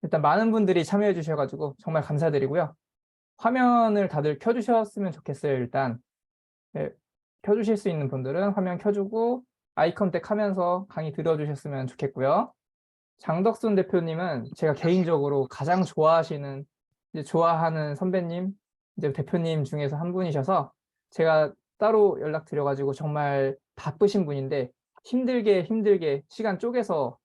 일단 많은 분들이 참여해 주셔가지고 정말 감사드리고요. 화면을 다들 켜주셨으면 좋겠어요. 일단 네, 켜주실 수 있는 분들은 화면 켜주고 아이 컨택 하면서 강의 들어주셨으면 좋겠고요. 장덕순 대표님은 제가 개인적으로 가장 좋아하는 선배님, 이제 대표님 중에서 한 분이셔서 제가 따로 연락드려가지고 정말 바쁘신 분인데 힘들게 시간 쪼개서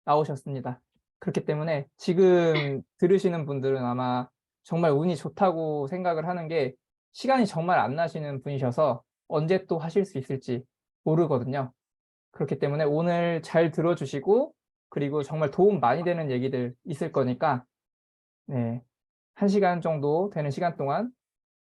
나오셨습니다. 그렇기 때문에 지금 들으시는 분들은 아마 정말 운이 좋다고 생각을 하는 게 시간이 정말 안 나시는 분이셔서 언제 또 하실 수 있을지 모르거든요. 그렇기 때문에 오늘 잘 들어주시고 그리고 정말 도움 많이 되는 얘기들 있을 거니까 네, 1시간 정도 되는 시간 동안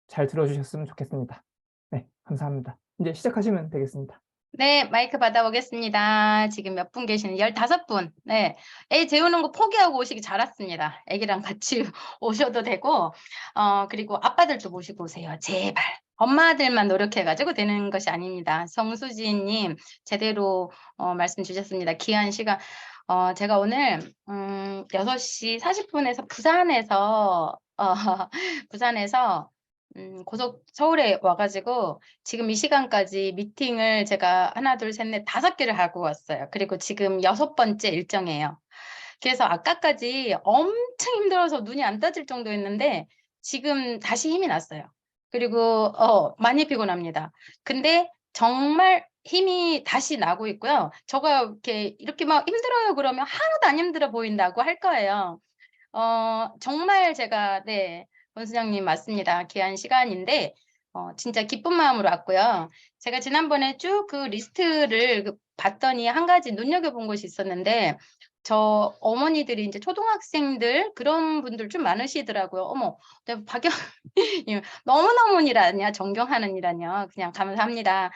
잘 들어주셨으면 좋겠습니다. 네, 감사합니다. 이제 시작하시면 되겠습니다. 네, 마이크 받아보겠습니다. 지금 몇 분 계시는 15분. 네. 애 재우는 거 포기하고 오시기 잘 왔습니다. 애기랑 같이 오셔도 되고, 그리고 아빠들도 모시고 오세요. 제발. 엄마들만 노력해가지고 되는 것이 아닙니다. 성수진님, 제대로 말씀 주셨습니다. 귀한 시간. 제가 오늘 6시 40분에서 부산에서 서울에 와가지고 지금 이 시간까지 미팅을 제가 하나, 둘, 셋, 넷, 5개를 하고 왔어요. 그리고 지금 6번째 일정이에요. 그래서 아까까지 엄청 힘들어서 눈이 안 떠질 정도였는데 지금 다시 힘이 났어요. 그리고 많이 피곤합니다. 근데 정말 힘이 다시 나고 있고요. 저가 이렇게 막 힘들어요 그러면 하나도 안 힘들어 보인다고 할 거예요. 정말 제가 네. 원수장님 맞습니다. 귀한 시간인데 진짜 기쁜 마음으로 왔고요. 제가 지난번에 쭉 그 리스트를 봤더니 한 가지 눈여겨본 것이 있었는데 저 어머니들이 이제 초등학생들 그런 분들 좀 많으시더라고요. 어머, 내가 너무너무 일하냐, 존경하는 일하냐, 그냥 감사합니다.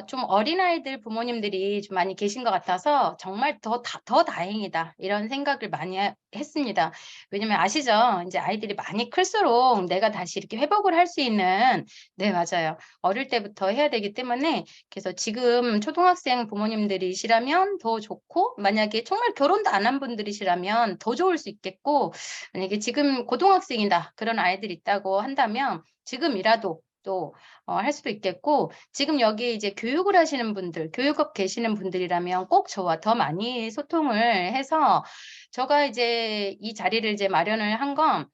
좀 어린아이들 부모님들이 좀 많이 계신 것 같아서 정말 더 다행이다. 이런 생각을 많이 했습니다. 왜냐면 아시죠? 이제 아이들이 많이 클수록 내가 다시 이렇게 회복을 할 수 있는, 네, 맞아요. 어릴 때부터 해야 되기 때문에 그래서 지금 초등학생 부모님들이시라면 더 좋고 만약에 정말 결혼도 안 한 분들이시라면 더 좋을 수 있겠고 만약에 지금 고등학생이다 그런 아이들이 있다고 한다면 지금이라도 또 할 수도 있겠고 지금 여기 이제 교육을 하시는 분들, 교육업 계시는 분들이라면 꼭 저와 더 많이 소통을 해서 제가 이제 이 자리를 이제 마련을 한 건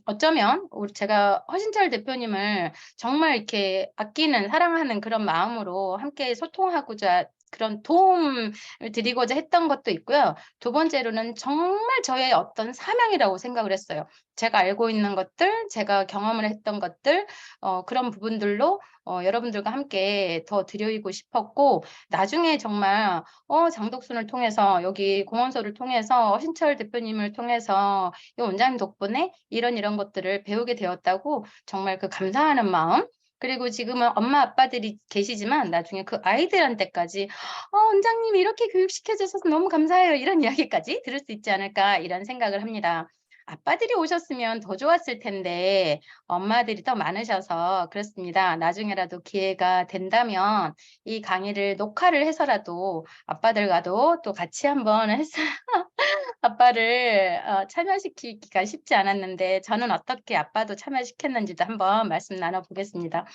어쩌면 제가 허신철 대표님을 정말 이렇게 아끼는 사랑하는 그런 마음으로 함께 소통하고자 그런 도움을 드리고자 했던 것도 있고요. 두 번째로는 정말 저의 어떤 사명이라고 생각을 했어요. 제가 알고 있는 것들, 제가 경험을 했던 것들, 그런 부분들로 여러분들과 함께 더 드리고 싶었고 나중에 정말 장덕순을 통해서 여기 공원서를 통해서 신철 대표님을 통해서 이 원장님 덕분에 이런 것들을 배우게 되었다고 정말 그 감사하는 마음 그리고 지금은 엄마 아빠들이 계시지만 나중에 그 아이들한테까지 원장님 이렇게 교육시켜 주셔서 너무 감사해요. 이런 이야기까지 들을 수 있지 않을까 이런 생각을 합니다. 아빠들이 오셨으면 더 좋았을 텐데 엄마들이 더 많으셔서 그렇습니다. 나중에라도 기회가 된다면 이 강의를 녹화를 해서라도 아빠들과도 또 같이 한번 해서 아빠를 참여시키기가 쉽지 않았는데 저는 어떻게 아빠도 참여시켰는지도 한번 말씀 나눠보겠습니다.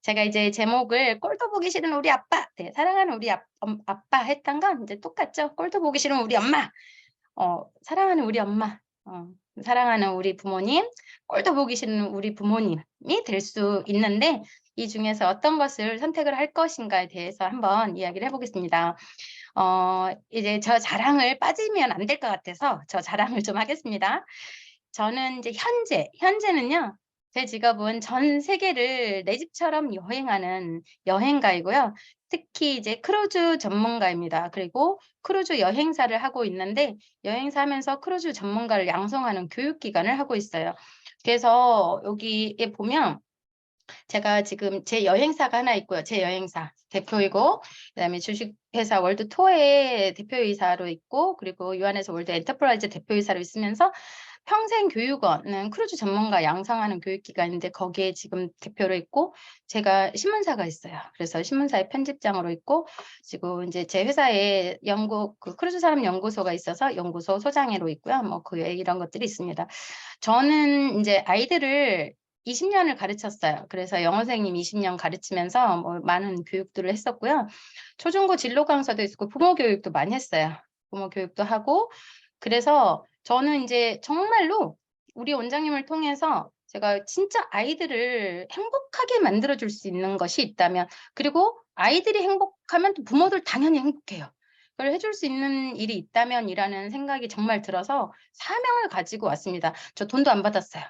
제가 이제 제목을 꼴도 보기 싫은 우리 아빠, 네, 사랑하는 우리 아빠 했던 건 이제 똑같죠. 꼴도 보기 싫은 우리 엄마, 사랑하는 우리 엄마, 사랑하는 우리 부모님, 꼴도 보기 싫은 우리 부모님이 될 수 있는데 이 중에서 어떤 것을 선택을 할 것인가에 대해서 한번 이야기를 해보겠습니다. 이제 저 자랑을 빠지면 안 될 것 같아서 저 자랑을 좀 하겠습니다. 저는 이제 현재는요. 제 직업은 전 세계를 내 집처럼 여행하는 여행가이고요. 특히 이제 크루즈 전문가입니다. 그리고 크루즈 여행사를 하고 있는데 여행사 하면서 크루즈 전문가를 양성하는 교육기관을 하고 있어요. 그래서 여기에 보면 제가 지금 제 여행사가 하나 있고요. 제 여행사 대표이고 그다음에 주식회사 월드투어의 대표이사로 있고 그리고 유한에서 월드 엔터프라이즈 대표이사로 있으면서 평생교육원은 크루즈 전문가 양성하는 교육기관인데 거기에 지금 대표로 있고 제가 신문사가 있어요. 그래서 신문사의 편집장으로 있고 지금 이제 제 회사에 크루즈 산업 연구소가 있어서 연구소 소장으로 있고요. 뭐 그 외에 이런 것들이 있습니다. 저는 이제 아이들을 20년을 가르쳤어요. 그래서 영어 선생님 20년 가르치면서 뭐 많은 교육들을 했었고요. 초중고 진로 강사도 있고 부모 교육도 많이 했어요. 부모 교육도 하고 그래서 저는 이제 정말로 우리 원장님을 통해서 제가 진짜 아이들을 행복하게 만들어줄 수 있는 것이 있다면 그리고 아이들이 행복하면 또 부모들 당연히 행복해요. 그걸 해줄 수 있는 일이 있다면이라는 생각이 정말 들어서 사명을 가지고 왔습니다. 저 돈도 안 받았어요.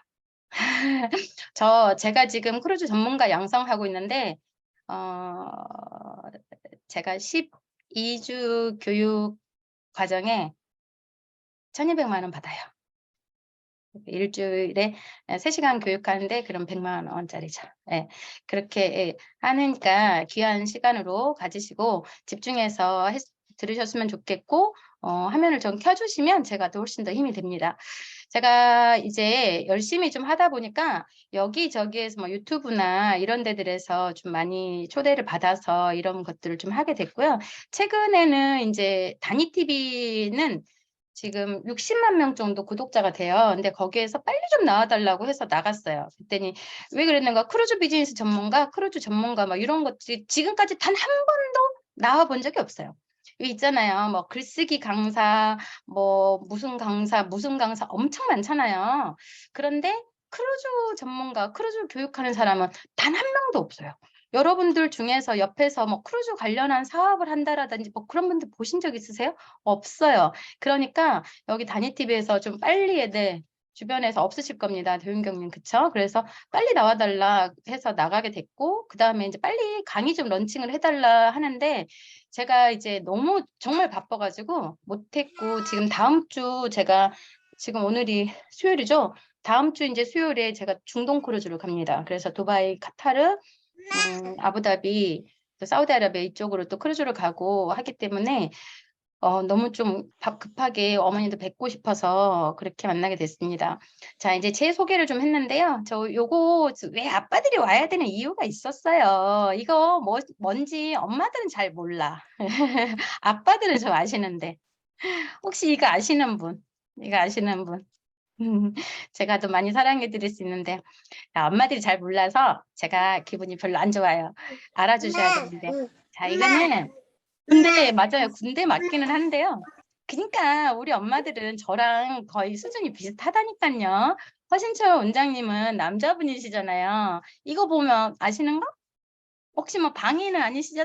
제가 지금 크루즈 전문가 양성하고 있는데 제가 12주 교육 과정에 1,200만 원 받아요. 일주일에 3시간 교육하는데 그럼 100만 원짜리죠. 예. 그렇게 하니까 귀한 시간으로 가지시고 집중해서 들으셨으면 좋겠고 화면을 좀 켜주시면 제가 또 훨씬 더 힘이 됩니다. 제가 이제 열심히 좀 하다 보니까 여기저기에서 뭐 유튜브나 이런 데들에서 좀 많이 초대를 받아서 이런 것들을 좀 하게 됐고요. 최근에는 이제 다니TV는 지금 60만 명 정도 구독자가 돼요. 근데 거기에서 빨리 좀 나와달라고 해서 나갔어요. 그랬더니 왜 그랬는가? 크루즈 비즈니스 전문가, 크루즈 전문가 막 이런 것들이 지금까지 단 한 번도 나와 본 적이 없어요. 여기 있잖아요. 뭐 글쓰기 강사, 뭐 무슨 강사 엄청 많잖아요. 그런데 크루즈 전문가, 크루즈 교육하는 사람은 단 한 명도 없어요. 여러분들 중에서 옆에서 뭐 크루즈 관련한 사업을 한다라든지 뭐 그런 분들 보신 적 있으세요? 없어요. 그러니까 여기 다니TV에서 좀 빨리 주변에서 없으실 겁니다. 도윤경님 그쵸? 그래서 빨리 나와달라 해서 나가게 됐고 그다음에 이제 빨리 강의 좀 런칭을 해달라 하는데 제가 이제 너무 정말 바빠가지고 못했고 지금 다음 주 제가 지금 오늘이 수요일이죠? 다음 주 이제 수요일에 제가 중동 크루즈를 갑니다. 그래서 두바이, 카타르, 아부다비, 또 사우디아라비아 이쪽으로 또 크루즈를 가고 하기 때문에 너무 좀 급하게 어머니도 뵙고 싶어서 그렇게 만나게 됐습니다. 자, 이제 제 소개를 좀 했는데요. 요거 왜 아빠들이 와야 되는 이유가 있었어요. 이거 뭔지 엄마들은 잘 몰라. 아빠들은 좀 아시는데. 혹시 이거 아시는 분? 이거 아시는 분? 제가 더 많이 사랑해 드릴 수 있는데 엄마들이 잘 몰라서 제가 기분이 별로 안 좋아요. 알아주셔야 되는데. 자, 이거는 군대 맞아요. 군대 맞기는 한데요. 그러니까 우리 엄마들은 저랑 거의 수준이 비슷하다니까요. 허신철 원장님은 남자분이시잖아요. 이거 보면 아시는 거? 혹시 뭐 방해는 아니시죠?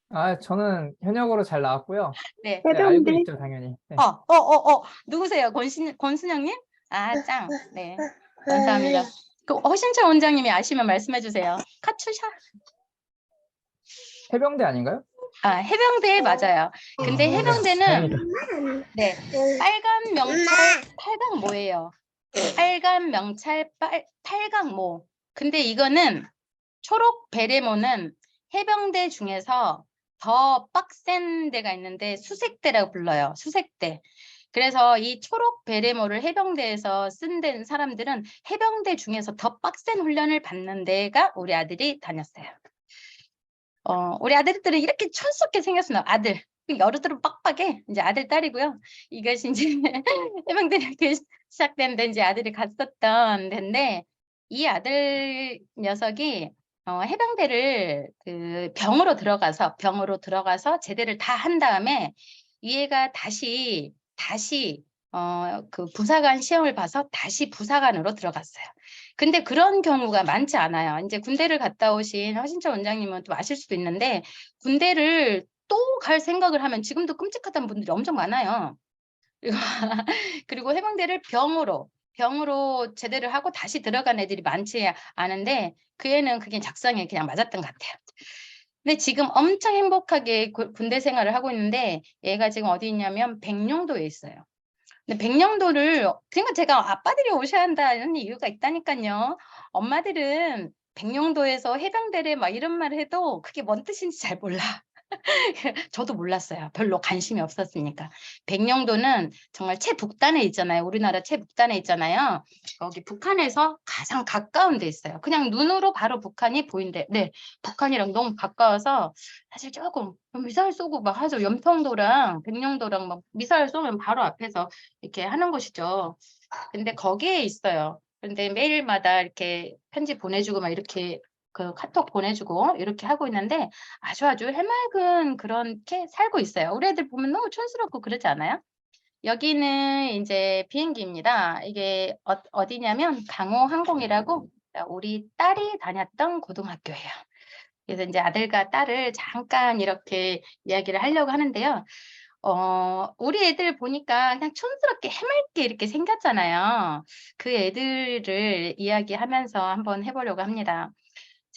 아, 저는 현역으로 잘 나왔고요. 네. 네, 알고 해병대. 있죠, 당연히. 네. 누구세요? 권순영님? 아, 짱. 네. 감사합니다. 그 허신철 원장님이 아시면 말씀해 주세요. 카투샤? 해병대 아닌가요? 아, 해병대 맞아요. 근데 네, 해병대는 다행이다. 네. 빨간 명찰 팔강모예요. 빨간 명찰 팔강모. 근데 이거는 초록 베레모는 해병대 중에서 더 빡센 데가 있는데 수색대라고 불러요. 수색대. 그래서 이 초록 베레모를 해병대에서 쓴 사람들은 해병대 중에서 더 빡센 훈련을 받는 데가 우리 아들이 다녔어요. 우리 아들들은 이렇게 촌스럽게 생겼어요. 아들. 여러들은 빡빡해. 이제 아들, 딸이고요. 이것이 이제 해병대학교 시작된 데 이제 아들이 갔었던 데인데 이 아들 녀석이 해병대를 그 병으로 들어가서 제대를 다 한 다음에 얘가 다시 그 부사관 시험을 봐서 다시 부사관으로 들어갔어요. 근데 그런 경우가 많지 않아요. 이제 군대를 갔다 오신 허신철 원장님은 또 아실 수도 있는데 군대를 또 갈 생각을 하면 지금도 끔찍하다는 분들이 엄청 많아요. 그리고 해병대를 병으로 제대를 하고 다시 들어간 애들이 많지 않은데 그 애는 그게 작성에 그냥 맞았던 것 같아요. 근데 지금 엄청 행복하게 군대 생활을 하고 있는데 얘가 지금 어디 있냐면 백령도에 있어요. 근데 백령도를 그러니까 제가 아빠들이 오셔야 한다는 이유가 있다니까요. 엄마들은 백령도에서 해병대를 막 이런 말을 해도 그게 뭔 뜻인지 잘 몰라. 저도 몰랐어요. 별로 관심이 없었으니까. 백령도는 정말 최북단에 있잖아요. 우리나라 최북단에 있잖아요. 거기 북한에서 가장 가까운 데 있어요. 그냥 눈으로 바로 북한이 보인대. 네, 북한이랑 너무 가까워서 사실 조금 미사일 쏘고 막 하죠. 연평도랑 백령도랑 막 미사일 쏘면 바로 앞에서 이렇게 하는 곳이죠. 근데 거기에 있어요. 근데 매일마다 이렇게 편지 보내주고 막 이렇게 그 카톡 보내주고 이렇게 하고 있는데 아주 해맑은 그렇게 살고 있어요. 우리 애들 보면 너무 촌스럽고 그러지 않아요? 여기는 이제 비행기입니다. 이게 어디냐면 강호항공이라고 우리 딸이 다녔던 고등학교예요. 그래서 이제 아들과 딸을 잠깐 이렇게 이야기를 하려고 하는데요. 우리 애들 보니까 그냥 촌스럽게 해맑게 이렇게 생겼잖아요. 그 애들을 이야기하면서 한번 해보려고 합니다.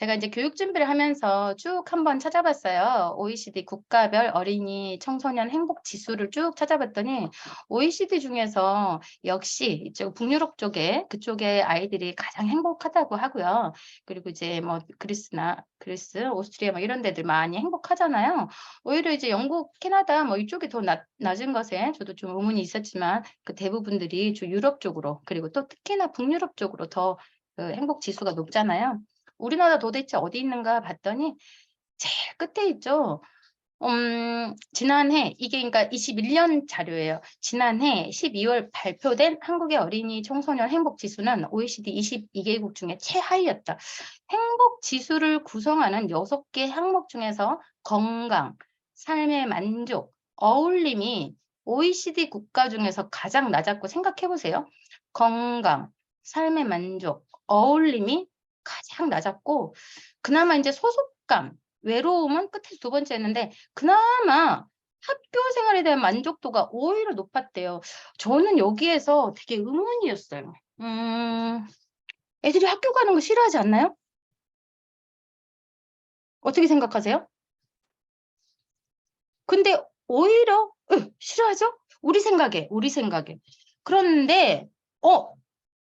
제가 이제 교육 준비를 하면서 쭉 한번 찾아봤어요. OECD 국가별 어린이 청소년 행복 지수를 쭉 찾아봤더니 OECD 중에서 역시 이쪽 북유럽 쪽에 그쪽에 아이들이 가장 행복하다고 하고요. 그리고 이제 뭐 그리스, 오스트리아 뭐 이런 데들 많이 행복하잖아요. 오히려 이제 영국, 캐나다 뭐 이쪽이 더 낮은 것에 저도 좀 의문이 있었지만 그 대부분들이 주 유럽 쪽으로 그리고 또 특히나 북유럽 쪽으로 더 그 행복 지수가 높잖아요. 우리나라 도대체 어디 있는가 봤더니 제일 끝에 있죠. 지난해 이게 그러니까 21년 자료예요. 지난해 12월 발표된 한국의 어린이 청소년 행복 지수는 OECD 22개국 중에 최하위였다. 행복 지수를 구성하는 6개 항목 중에서 건강, 삶의 만족, 어울림이 OECD 국가 중에서 가장 낮았고 생각해 보세요. 건강, 삶의 만족, 어울림이 가장 낮았고 그나마 이제 소속감, 외로움은 끝에서 두 번째였는데 그나마 학교 생활에 대한 만족도가 오히려 높았대요. 저는 여기에서 되게 의문이었어요. 애들이 학교 가는 거 싫어하지 않나요? 어떻게 생각하세요? 근데 오히려 싫어하죠? 우리 생각에. 그런데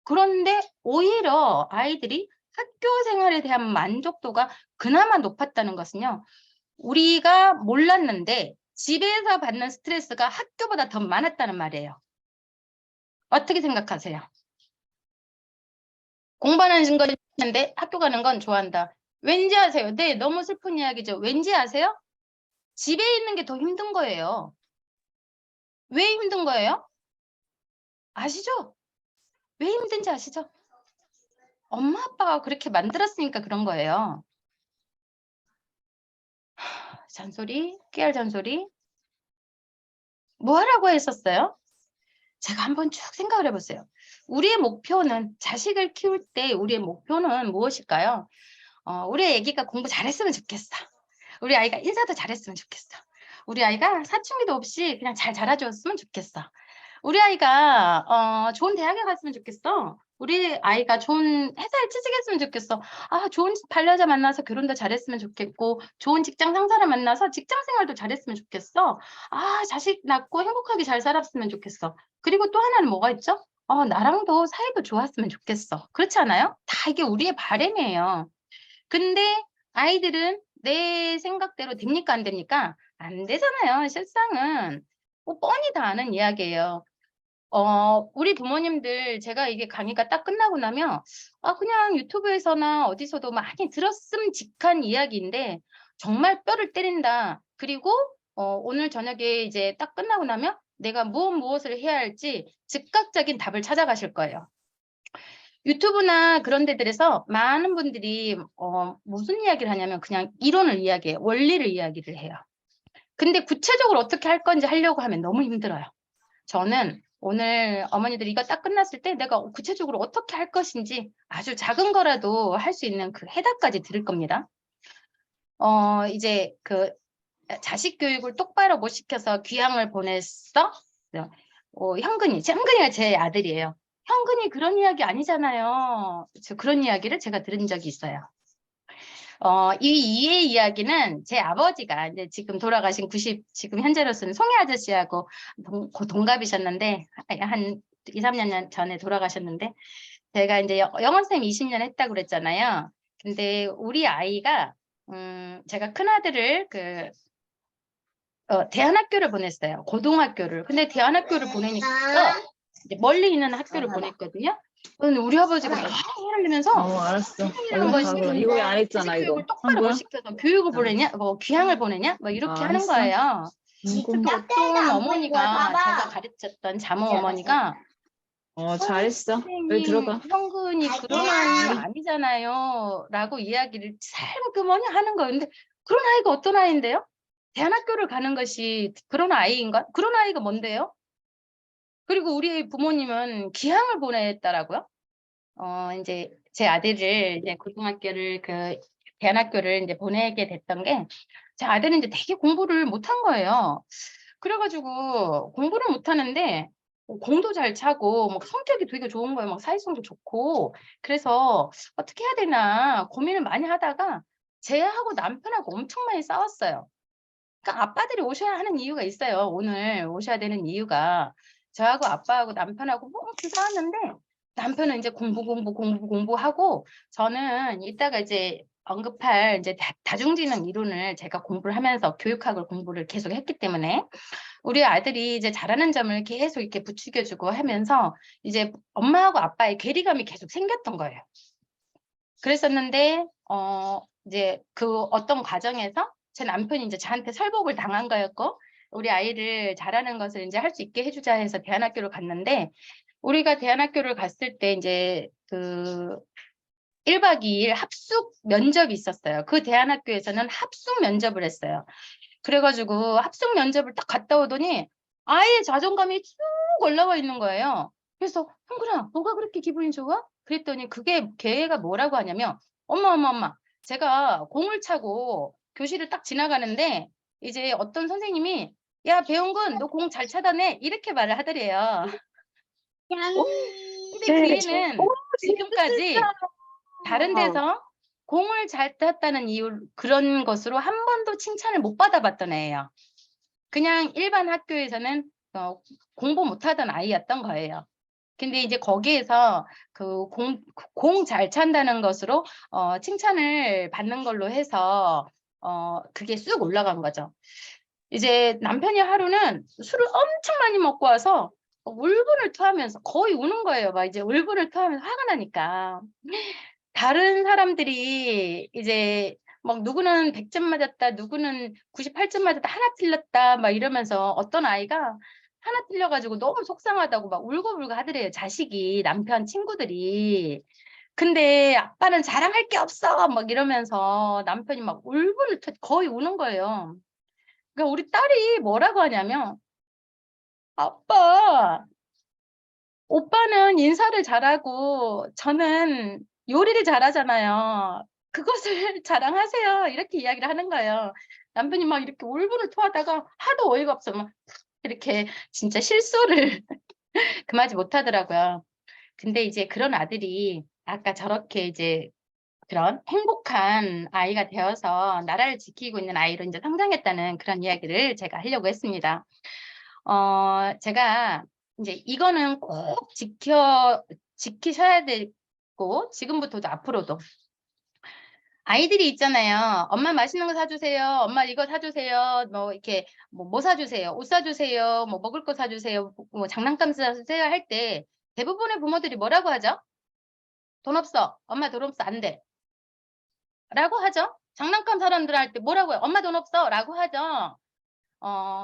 그런데 오히려 아이들이 학교 생활에 대한 만족도가 그나마 높았다는 것은요. 우리가 몰랐는데 집에서 받는 스트레스가 학교보다 더 많았다는 말이에요. 어떻게 생각하세요? 공부하는 건 싫은데 학교 가는 건 좋아한다. 왠지 아세요? 네, 너무 슬픈 이야기죠. 왠지 아세요? 집에 있는 게 더 힘든 거예요. 왜 힘든 거예요? 아시죠? 왜 힘든지 아시죠? 엄마 아빠가 그렇게 만들었으니까 그런 거예요. 잔소리, 깨알 잔소리. 뭐 하라고 했었어요? 제가 한번 쭉 생각을 해보세요. 우리의 목표는 자식을 키울 때 우리의 목표는 무엇일까요? 우리 애기가 공부 잘했으면 좋겠어. 우리 아이가 인사도 잘했으면 좋겠어. 우리 아이가 사춘기도 없이 그냥 잘 자라줬으면 좋겠어. 우리 아이가 좋은 대학에 갔으면 좋겠어. 우리 아이가 좋은 회사에 취직했으면 좋겠어. 좋은 반려자 만나서 결혼도 잘했으면 좋겠고 좋은 직장 상사를 만나서 직장 생활도 잘했으면 좋겠어. 자식 낳고 행복하게 잘 살았으면 좋겠어. 그리고 또 하나는 뭐가 있죠? 나랑도 사이도 좋았으면 좋겠어. 그렇지 않아요? 다 이게 우리의 바람이에요. 근데 아이들은 내 생각대로 됩니까? 안 됩니까? 안 되잖아요. 실상은. 뻔히 다 아는 이야기예요. 우리 부모님들 제가 이게 강의가 딱 끝나고 나면 그냥 유튜브에서나 어디서도 많이 들었음직한 이야기인데 정말 뼈를 때린다. 그리고 오늘 저녁에 이제 딱 끝나고 나면 내가 무엇을 해야 할지 즉각적인 답을 찾아가실 거예요. 유튜브나 그런 데들에서 많은 분들이 무슨 이야기를 하냐면 그냥 이론을 이야기해요. 원리를 이야기를 해요. 근데 구체적으로 어떻게 할 건지 하려고 하면 너무 힘들어요. 저는 오늘 어머니들 이거 딱 끝났을 때 내가 구체적으로 어떻게 할 것인지 아주 작은 거라도 할 수 있는 그 해답까지 들을 겁니다. 이제 그 자식 교육을 똑바로 못 시켜서 귀향을 보냈어? 현근이가 제 아들이에요. 현근이 그런 이야기 아니잖아요. 그런 이야기를 제가 들은 적이 있어요. 이 이의 이야기는 제 아버지가 이제 지금 돌아가신 지금 현재로서는 송혜 아저씨하고 동갑이셨는데 한 2, 3년 전에 돌아가셨는데 제가 이제 영어 선생님 20년 했다고 그랬잖아요. 근데 우리 아이가 제가 큰아들을 대안학교를 보냈어요. 고등학교를. 근데 대안학교를 보내니까 이제 멀리 있는 학교를 보냈거든요. 근데 우리 아버지가 막 흘리면서 알았어. 이런 거 이거 여기 안 했잖아, 이거. 교육을 똑바로 못 시켜서 교육을 보내냐? 뭐 귀향을 보내냐? 뭐 이렇게 하는 알았어. 거예요. 또 어떤 어머니가 제가 가르쳤던 자모 어머니가 잘했어. 여기 선생님, 들어가. 형근이 그런 아이가 아니잖아요. 라고 이야기를 살금머니 하는 거예요. 근데 그런 아이가 어떤 아이인데요? 대안학교를 가는 것이 그런 아이인가? 그런 아이가 뭔데요? 그리고 우리 부모님은 귀향을 보냈다라고요? 이제 제 아들을 이제 고등학교를 대안학교를 이제 보내게 됐던 게 제 아들은 이제 되게 공부를 못한 거예요. 그래가지고 공부를 못하는데 공도 잘 차고 막 성격이 되게 좋은 거예요. 막 사회성도 좋고. 그래서 어떻게 해야 되나 고민을 많이 하다가 쟤하고 남편하고 엄청 많이 싸웠어요. 그러니까 아빠들이 오셔야 하는 이유가 있어요. 오늘 오셔야 되는 이유가 저하고 아빠하고 남편하고 뭉치 싸웠는데 남편은 이제 공부하고 저는 이따가 이제 언급할 이제 다중지능 이론을 제가 공부를 하면서 교육학을 공부를 계속 했기 때문에 우리 아들이 이제 잘하는 점을 계속 이렇게 부추겨주고 하면서 이제 엄마하고 아빠의 괴리감이 계속 생겼던 거예요. 그랬었는데 이제 그 어떤 과정에서 제 남편이 이제 저한테 설복을 당한 거였고 우리 아이를 잘하는 것을 이제 할 수 있게 해주자 해서 대안학교를 갔는데 우리가 대안학교를 갔을 때 이제 1박 2일 합숙 면접이 있었어요. 그 대안학교에서는 합숙 면접을 했어요. 그래가지고 합숙 면접을 딱 갔다 오더니 아이의 자존감이 쭉 올라와 있는 거예요. 그래서 형근아 뭐가 그렇게 기분이 좋아? 그랬더니 그게 걔가 뭐라고 하냐면 엄마 제가 공을 차고 교실을 딱 지나가는데 이제 어떤 선생님이 야 배용근 너 공 잘 차다네 이렇게 말을 하더래요. 근데 그 애는 지금까지 다른 데서 공을 잘 탔다는 이유 그런 것으로 한 번도 칭찬을 못 받아봤던 애예요. 그냥 일반 학교에서는 공부 못하던 아이였던 거예요. 근데 이제 거기에서 그 공 잘 찬다는 것으로 칭찬을 받는 걸로 해서 그게 쑥 올라간 거죠. 이제 남편이 하루는 술을 엄청 많이 먹고 와서 울분을 토하면서 거의 우는 거예요. 막 이제 울분을 토하면서 화가 나니까. 다른 사람들이 이제 막 누구는 100점 맞았다, 누구는 98점 맞았다, 하나 틀렸다, 막 이러면서 어떤 아이가 하나 틀려가지고 너무 속상하다고 막 울고불고 하더래요. 자식이, 남편 친구들이. 근데 아빠는 자랑할 게 없어, 막 이러면서 남편이 막 울분을 거의 우는 거예요. 그러니까 우리 딸이 뭐라고 하냐면, 아빠, 오빠는 인사를 잘하고 저는 요리를 잘하잖아요. 그것을 자랑하세요. 이렇게 이야기를 하는 거예요. 남편이 막 이렇게 울분을 토하다가 하도 어이가 없어 막 이렇게 진짜 실수를 금하지 못하더라고요. 근데 이제 그런 아들이 아까 저렇게 이제 그런 행복한 아이가 되어서 나라를 지키고 있는 아이로 이제 성장했다는 그런 이야기를 제가 하려고 했습니다. 제가 이제 이거는 꼭 지키셔야 되고 지금부터도 앞으로도 아이들이 있잖아요. 엄마 맛있는 거 사주세요. 엄마 이거 사주세요. 뭐 이렇게 뭐 사주세요. 옷 사주세요. 뭐 먹을 거 사주세요. 뭐 장난감 사주세요 할 때 대부분의 부모들이 뭐라고 하죠? 돈 없어. 엄마 돈 없어. 안 돼. 라고 하죠. 장난감 사람들 할 때 뭐라고 해요? 엄마 돈 없어. 라고 하죠.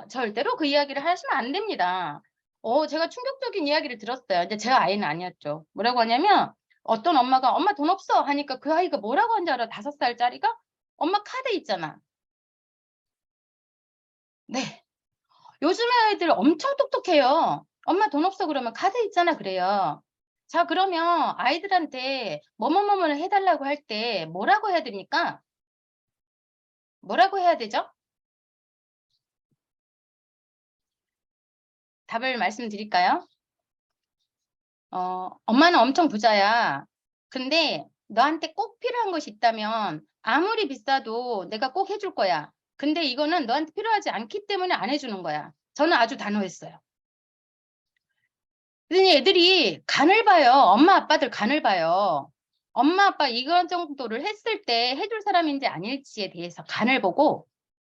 절대로 그 이야기를 하시면 안 됩니다. 제가 충격적인 이야기를 들었어요. 이제 제 아이는 아니었죠. 뭐라고 하냐면 어떤 엄마가 엄마 돈 없어 하니까 그 아이가 뭐라고 한지 알아? 5살짜리가 엄마 카드 있잖아. 네. 요즘에 아이들 엄청 똑똑해요. 엄마 돈 없어 그러면 카드 있잖아 그래요. 자 그러면 아이들한테 뭐뭐뭐를 해달라고 할 때 뭐라고 해야 됩니까? 뭐라고 해야 되죠? 답을 말씀드릴까요? 엄마는 엄청 부자야. 근데 너한테 꼭 필요한 것이 있다면 아무리 비싸도 내가 꼭 해줄 거야. 근데 이거는 너한테 필요하지 않기 때문에 안 해주는 거야. 저는 아주 단호했어요. 그러니 애들이 간을 봐요. 엄마 아빠들 간을 봐요. 엄마 아빠 이런 정도를 했을 때 해줄 사람인지 아닐지에 대해서 간을 보고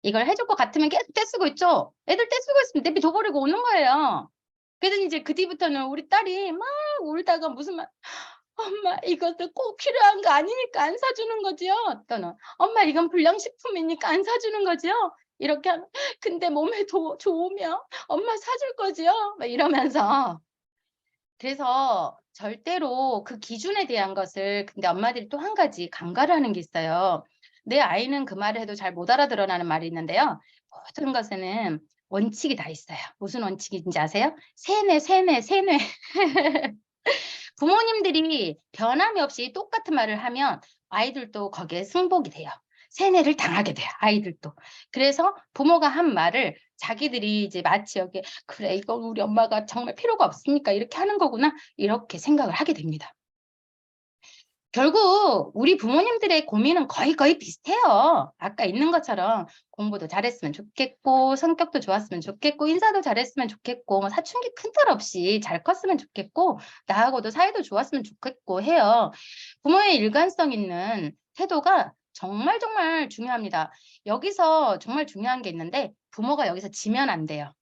이걸 해줄 것 같으면 계속 떼쓰고 있죠. 애들 떼쓰고 있으면 내비둬버리고 오는 거예요. 그래서 이제 그 뒤부터는 우리 딸이 막 울다가 무슨 말, 엄마 이것도 꼭 필요한 거 아니니까 안 사주는 거지요. 또는 엄마 이건 불량식품이니까 안 사주는 거지요. 이렇게 하면 근데 몸에 좋으면 엄마 사줄 거지요. 막 이러면서. 그래서 절대로 그 기준에 대한 것을 근데 엄마들이 또 한 가지 간과를 하는 게 있어요. 내 아이는 그 말을 해도 잘 못 알아들어라는 말이 있는데요. 모든 것에는 원칙이 다 있어요. 무슨 원칙인지 아세요? 세뇌, 세뇌, 세뇌. 부모님들이 변함이 없이 똑같은 말을 하면 아이들도 거기에 승복이 돼요. 세뇌를 당하게 돼요. 아이들도. 그래서 부모가 한 말을 자기들이 이제 마치 여기 그래 이건 우리 엄마가 정말 필요가 없으니까 이렇게 하는 거구나 이렇게 생각을 하게 됩니다. 결국 우리 부모님들의 고민은 거의 비슷해요. 아까 있는 것처럼 공부도 잘했으면 좋겠고 성격도 좋았으면 좋겠고 인사도 잘했으면 좋겠고 뭐 사춘기 큰탈 없이 잘 컸으면 좋겠고 나하고도 사이도 좋았으면 좋겠고 해요. 부모의 일관성 있는 태도가 정말 중요합니다. 여기서 정말 중요한 게 있는데 부모가 여기서 지면 안 돼요.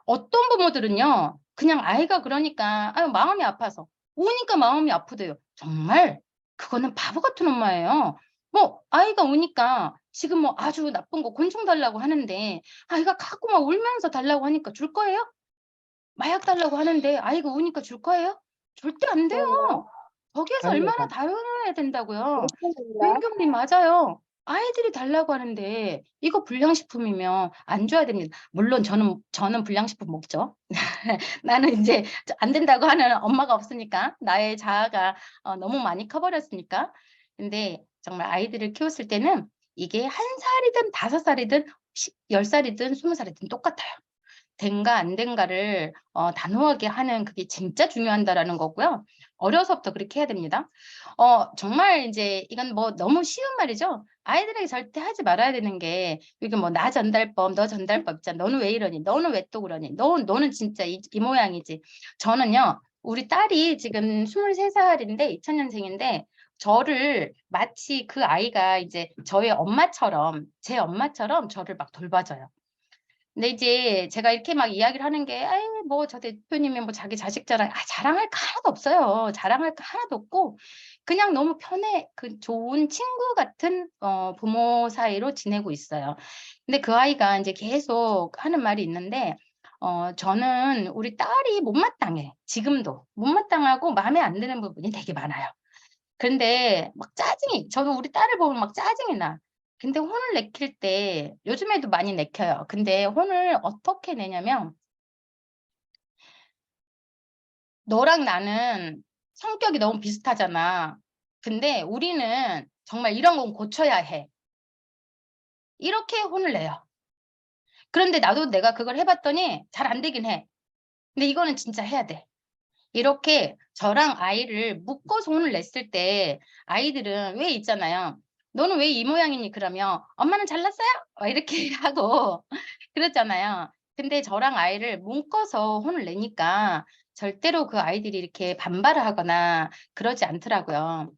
어떤 부모들은요. 그냥 아이가 그러니까 아유 마음이 아파서 우니까 마음이 아프대요. 정말 그거는 바보 같은 엄마예요. 뭐 아이가 우니까 지금 뭐 아주 나쁜 거 곤충 달라고 하는데 아이가 갖고 막 울면서 달라고 하니까 줄 거예요? 마약 달라고 하는데 아이가 우니까 줄 거예요? 절대 안 돼요. 거기에서 얼마나 다뤄야 된다고요. 교육경님 맞아요. 아이들이 달라고 하는데 이거 불량식품이면 안 줘야 됩니다. 물론 저는 불량식품 먹죠. 나는 이제 안 된다고 하는 엄마가 없으니까 나의 자아가 너무 많이 커버렸으니까. 근데 정말 아이들을 키웠을 때는 이게 1살이든 5살이든 10살이든 20살이든 똑같아요. 된가 안 된가를 단호하게 하는 그게 진짜 중요한다라는 거고요. 어려서부터 그렇게 해야 됩니다. 정말 이제 이건 뭐 너무 쉬운 말이죠. 아이들에게 절대 하지 말아야 되는 게 이게 뭐 나 전달법, 너 전달법 있잖아. 너는 왜 이러니? 너는 왜 또 그러니? 너는 진짜 이 모양이지. 저는요. 우리 딸이 지금 23살인데 2000년생인데 저를 마치 그 아이가 이제 저의 엄마처럼 제 엄마처럼 저를 막 돌봐줘요. 근데 이제 제가 이렇게 막 이야기를 하는 게 아이 뭐 저 대표님이 뭐 자기 자식 자랑할 거 하나도 없어요. 자랑할 거 하나도 없고 그냥 너무 편해 그 좋은 친구 같은 부모 사이로 지내고 있어요. 근데 그 아이가 이제 계속 하는 말이 있는데 저는 우리 딸이 못마땅해. 지금도 못마땅하고 마음에 안 드는 부분이 되게 많아요. 근데 막 저는 우리 딸을 보면 막 짜증이 나. 근데 혼을 내킬 때 요즘에도 많이 내켜요. 근데 혼을 어떻게 내냐면 너랑 나는 성격이 너무 비슷하잖아. 근데 우리는 정말 이런 건 고쳐야 해. 이렇게 혼을 내요. 그런데 나도 내가 그걸 해봤더니 잘 안 되긴 해. 근데 이거는 진짜 해야 돼. 이렇게 저랑 아이를 묶어서 혼을 냈을 때 아이들은 왜 있잖아요. 너는 왜 이 모양이니? 그러면 엄마는 잘났어요? 이렇게 하고 그랬잖아요. 근데 저랑 아이를 묶어서 혼을 내니까 절대로 그 아이들이 이렇게 반발을 하거나 그러지 않더라고요.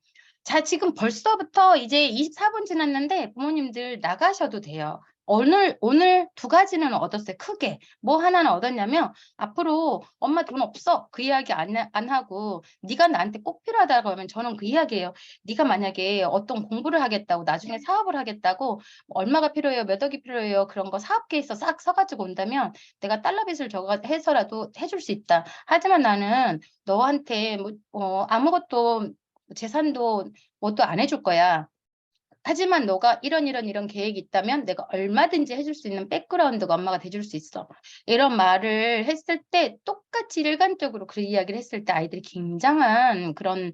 자, 지금 벌써부터 이제 24분 지났는데 부모님들 나가셔도 돼요. 오늘 2가지는 얻었어요. 크게. 뭐 하나는 얻었냐면 앞으로 엄마 돈 없어. 그 이야기 안 하고 네가 나한테 꼭 필요하다고 하면 저는 그 이야기예요. 네가 만약에 어떤 공부를 하겠다고 나중에 사업을 하겠다고 얼마가 필요해요. 몇 억이 필요해요. 그런 거 사업 계획서 싹 써가지고 온다면 내가 달러빚을 해서라도 해줄 수 있다. 하지만 나는 너한테 아무것도 재산도 뭣도 안 해줄 거야. 하지만 너가 이런 계획이 있다면 내가 얼마든지 해줄 수 있는 백그라운드가 엄마가 돼줄 수 있어. 이런 말을 했을 때 똑같이 일관적으로 그 이야기를 했을 때 아이들이 굉장한 그런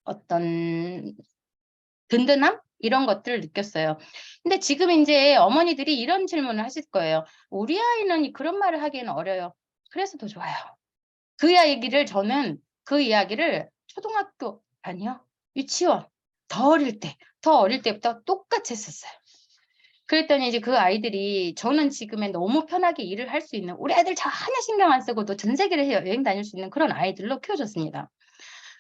어떤 든든함? 이런 것들을 느꼈어요. 근데 지금 이제 어머니들이 이런 질문을 하실 거예요. 우리 아이는 그런 말을 하기에는 어려요. 그래서 더 좋아요. 저는 그 이야기를 초등학교 아니요. 유치원 더 어릴 때부터 똑같이 했었어요. 그랬더니 이제 그 아이들이 저는 지금에 너무 편하게 일을 할 수 있는 우리 아이들 전혀 신경 안 쓰고도 전 세계를 여행 다닐 수 있는 그런 아이들로 키워줬습니다.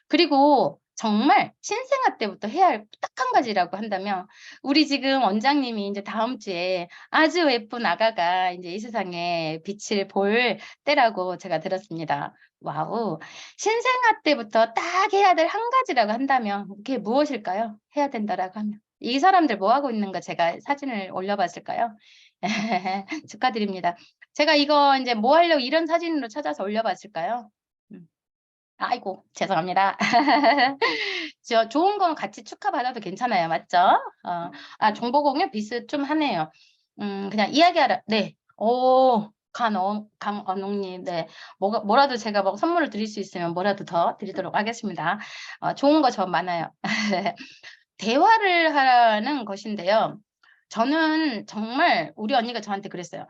그리고 정말 신생아 때부터 해야 할 딱 한 가지라고 한다면 우리 지금 원장님이 이제 다음 주에 아주 예쁜 아가가 이제 이 세상에 빛을 볼 때라고 제가 들었습니다. 와우. 신생아 때부터 딱 해야 될 한 가지라고 한다면 그게 무엇일까요? 해야 된다라고 하면. 이 사람들 뭐 하고 있는 거 제가 사진을 올려봤을까요? 축하드립니다. 제가 이거 이제 뭐 하려고 이런 사진으로 찾아서 올려봤을까요? 아이고, 죄송합니다. 저 좋은 건 같이 축하받아도 괜찮아요. 맞죠? 정보 공유 비슷 좀 하네요. 그냥 이야기하라. 네. 오, 강언웅님. 네. 뭐라도 제가 뭐 선물을 드릴 수 있으면 뭐라도 더 드리도록 하겠습니다. 좋은 거 저 많아요. 대화를 하라는 것인데요. 저는 정말 우리 언니가 저한테 그랬어요.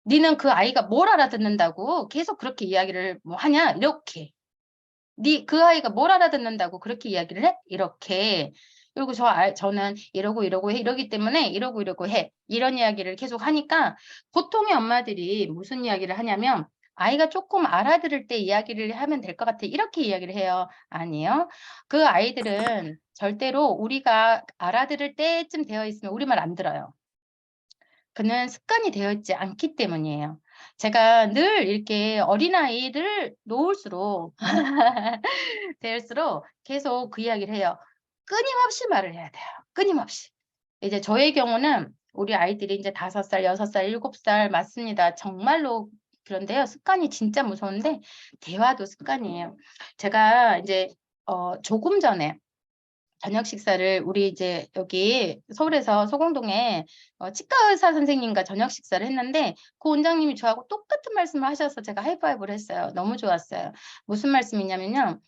니는 그 아이가 뭘 알아듣는다고 계속 그렇게 이야기를 뭐 하냐? 이렇게. 그 아이가 뭘 알아듣는다고 그렇게 이야기를 해? 이렇게. 그리고 저는 이러고 해. 이러기 때문에 이러고 해. 이런 이야기를 계속 하니까 보통의 엄마들이 무슨 이야기를 하냐면 아이가 조금 알아들을 때 이야기를 하면 될 것 같아. 이렇게 이야기를 해요. 아니요. 그 아이들은 절대로 우리가 알아들을 때쯤 되어 있으면 우리 말 안 들어요. 그는 습관이 되어 있지 않기 때문이에요. 제가 늘 이렇게 어린아이를 놓을수록 될수록 계속 그 이야기를 해요. 끊임없이 말을 해야 돼요. 끊임없이. 이제 저의 경우는 우리 아이들이 이제 5살, 6살, 7살 맞습니다. 정말로 그런데요. 습관이 진짜 무서운데 대화도 습관이에요. 제가 이제 조금 전에 저녁 식사를 우리 이제 여기 서울에서 소공동에 치과 의사 선생님과 저녁 식사를 했는데 그 원장님이 저하고 똑같은 말씀을 하셔서 제가 하이파이브를 했어요. 너무 좋았어요. 무슨 말씀이냐면요.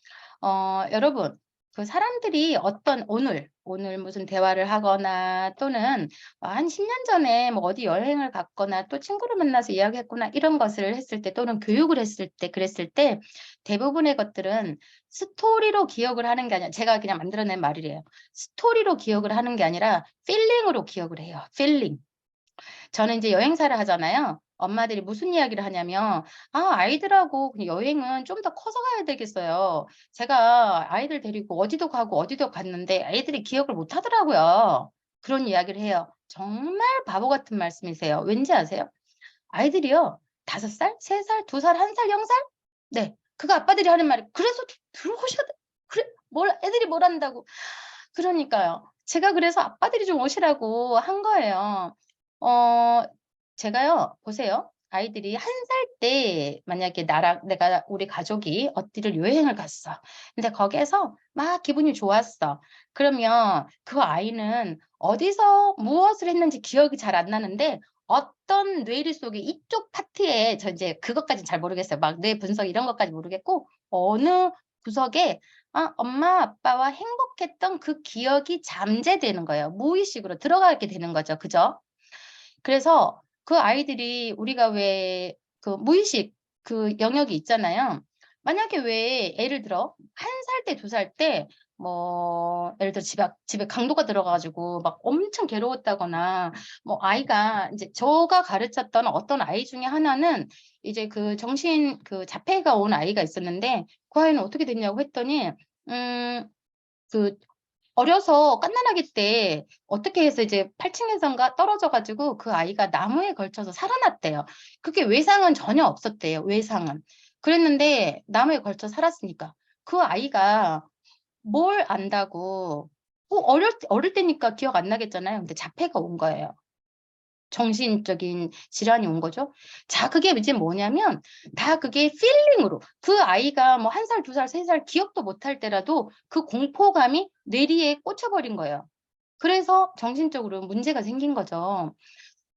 여러분, 그 사람들이 오늘 무슨 대화를 하거나 또는 한 10년 전에 뭐 어디 여행을 갔거나 또 친구를 만나서 이야기했거나 이런 것을 했을 때 또는 교육을 했을 때 그랬을 때 대부분의 것들은 스토리로 기억을 하는 게 아니라 제가 그냥 만들어낸 말이래요. 스토리로 기억을 하는 게 아니라 필링으로 기억을 해요. 필링. 저는 이제 여행사를 하잖아요. 엄마들이 무슨 이야기를 하냐면 아이들하고 그냥 여행은 좀 더 커서 가야 되겠어요. 제가 아이들 데리고 어디도 가고 어디도 갔는데 애들이 기억을 못 하더라고요. 그런 이야기를 해요. 정말 바보 같은 말씀이세요. 왠지 아세요? 아이들이요. 5살, 3살, 2살, 1살, 0살? 네. 그거 아빠들이 하는 말이 그래서 들어오셔야 돼. 그래 애들이 뭘 한다고. 그러니까요. 제가 그래서 아빠들이 좀 오시라고 한 거예요. 어 제가요. 보세요. 아이들이 1살 때 만약에 내가 우리 가족이 어디를 여행을 갔어. 근데 거기에서 막 기분이 좋았어. 그러면 그 아이는 어디서 무엇을 했는지 기억이 잘 안 나는데 어떤 뇌리 속에 이쪽 파트에 저 이제 그것까진 잘 모르겠어요. 막 뇌 분석 이런 것까지 모르겠고 어느 구석에 엄마 아빠와 행복했던 그 기억이 잠재되는 거예요. 무의식으로 들어가게 되는 거죠. 그죠? 그래서 그 아이들이 우리가 왜 그 무의식 그 영역이 있잖아요. 만약에 왜 예를 들어 1살 때 2살 때 뭐 예를 들어 집에 강도가 들어가 가지고 막 엄청 괴로웠다거나 뭐 아이가 인제 제가 가르쳤던 어떤 아이 중에 하나는 이제 그 정신 그 자폐가 온 아이가 있었는데 그 아이는 어떻게 됐냐고 했더니 그 어려서 갓난아기 때 어떻게 해서 이제 8 층에선가 떨어져 가지고 그 아이가 나무에 걸쳐서 살아났대요. 그게 외상은 전혀 없었대요, 외상은. 그랬는데 나무에 걸쳐 살았으니까. 그 아이가 뭘 안다고 어릴 때니까 기억 안 나겠잖아요. 근데 자폐가 온 거예요. 정신적인 질환이 온 거죠. 자, 그게 이제 뭐냐면 다 그게 필링으로 그 아이가 뭐 1살, 2살, 3살 기억도 못할 때라도 그 공포감이 뇌리에 꽂혀 버린 거예요. 그래서 정신적으로 문제가 생긴 거죠.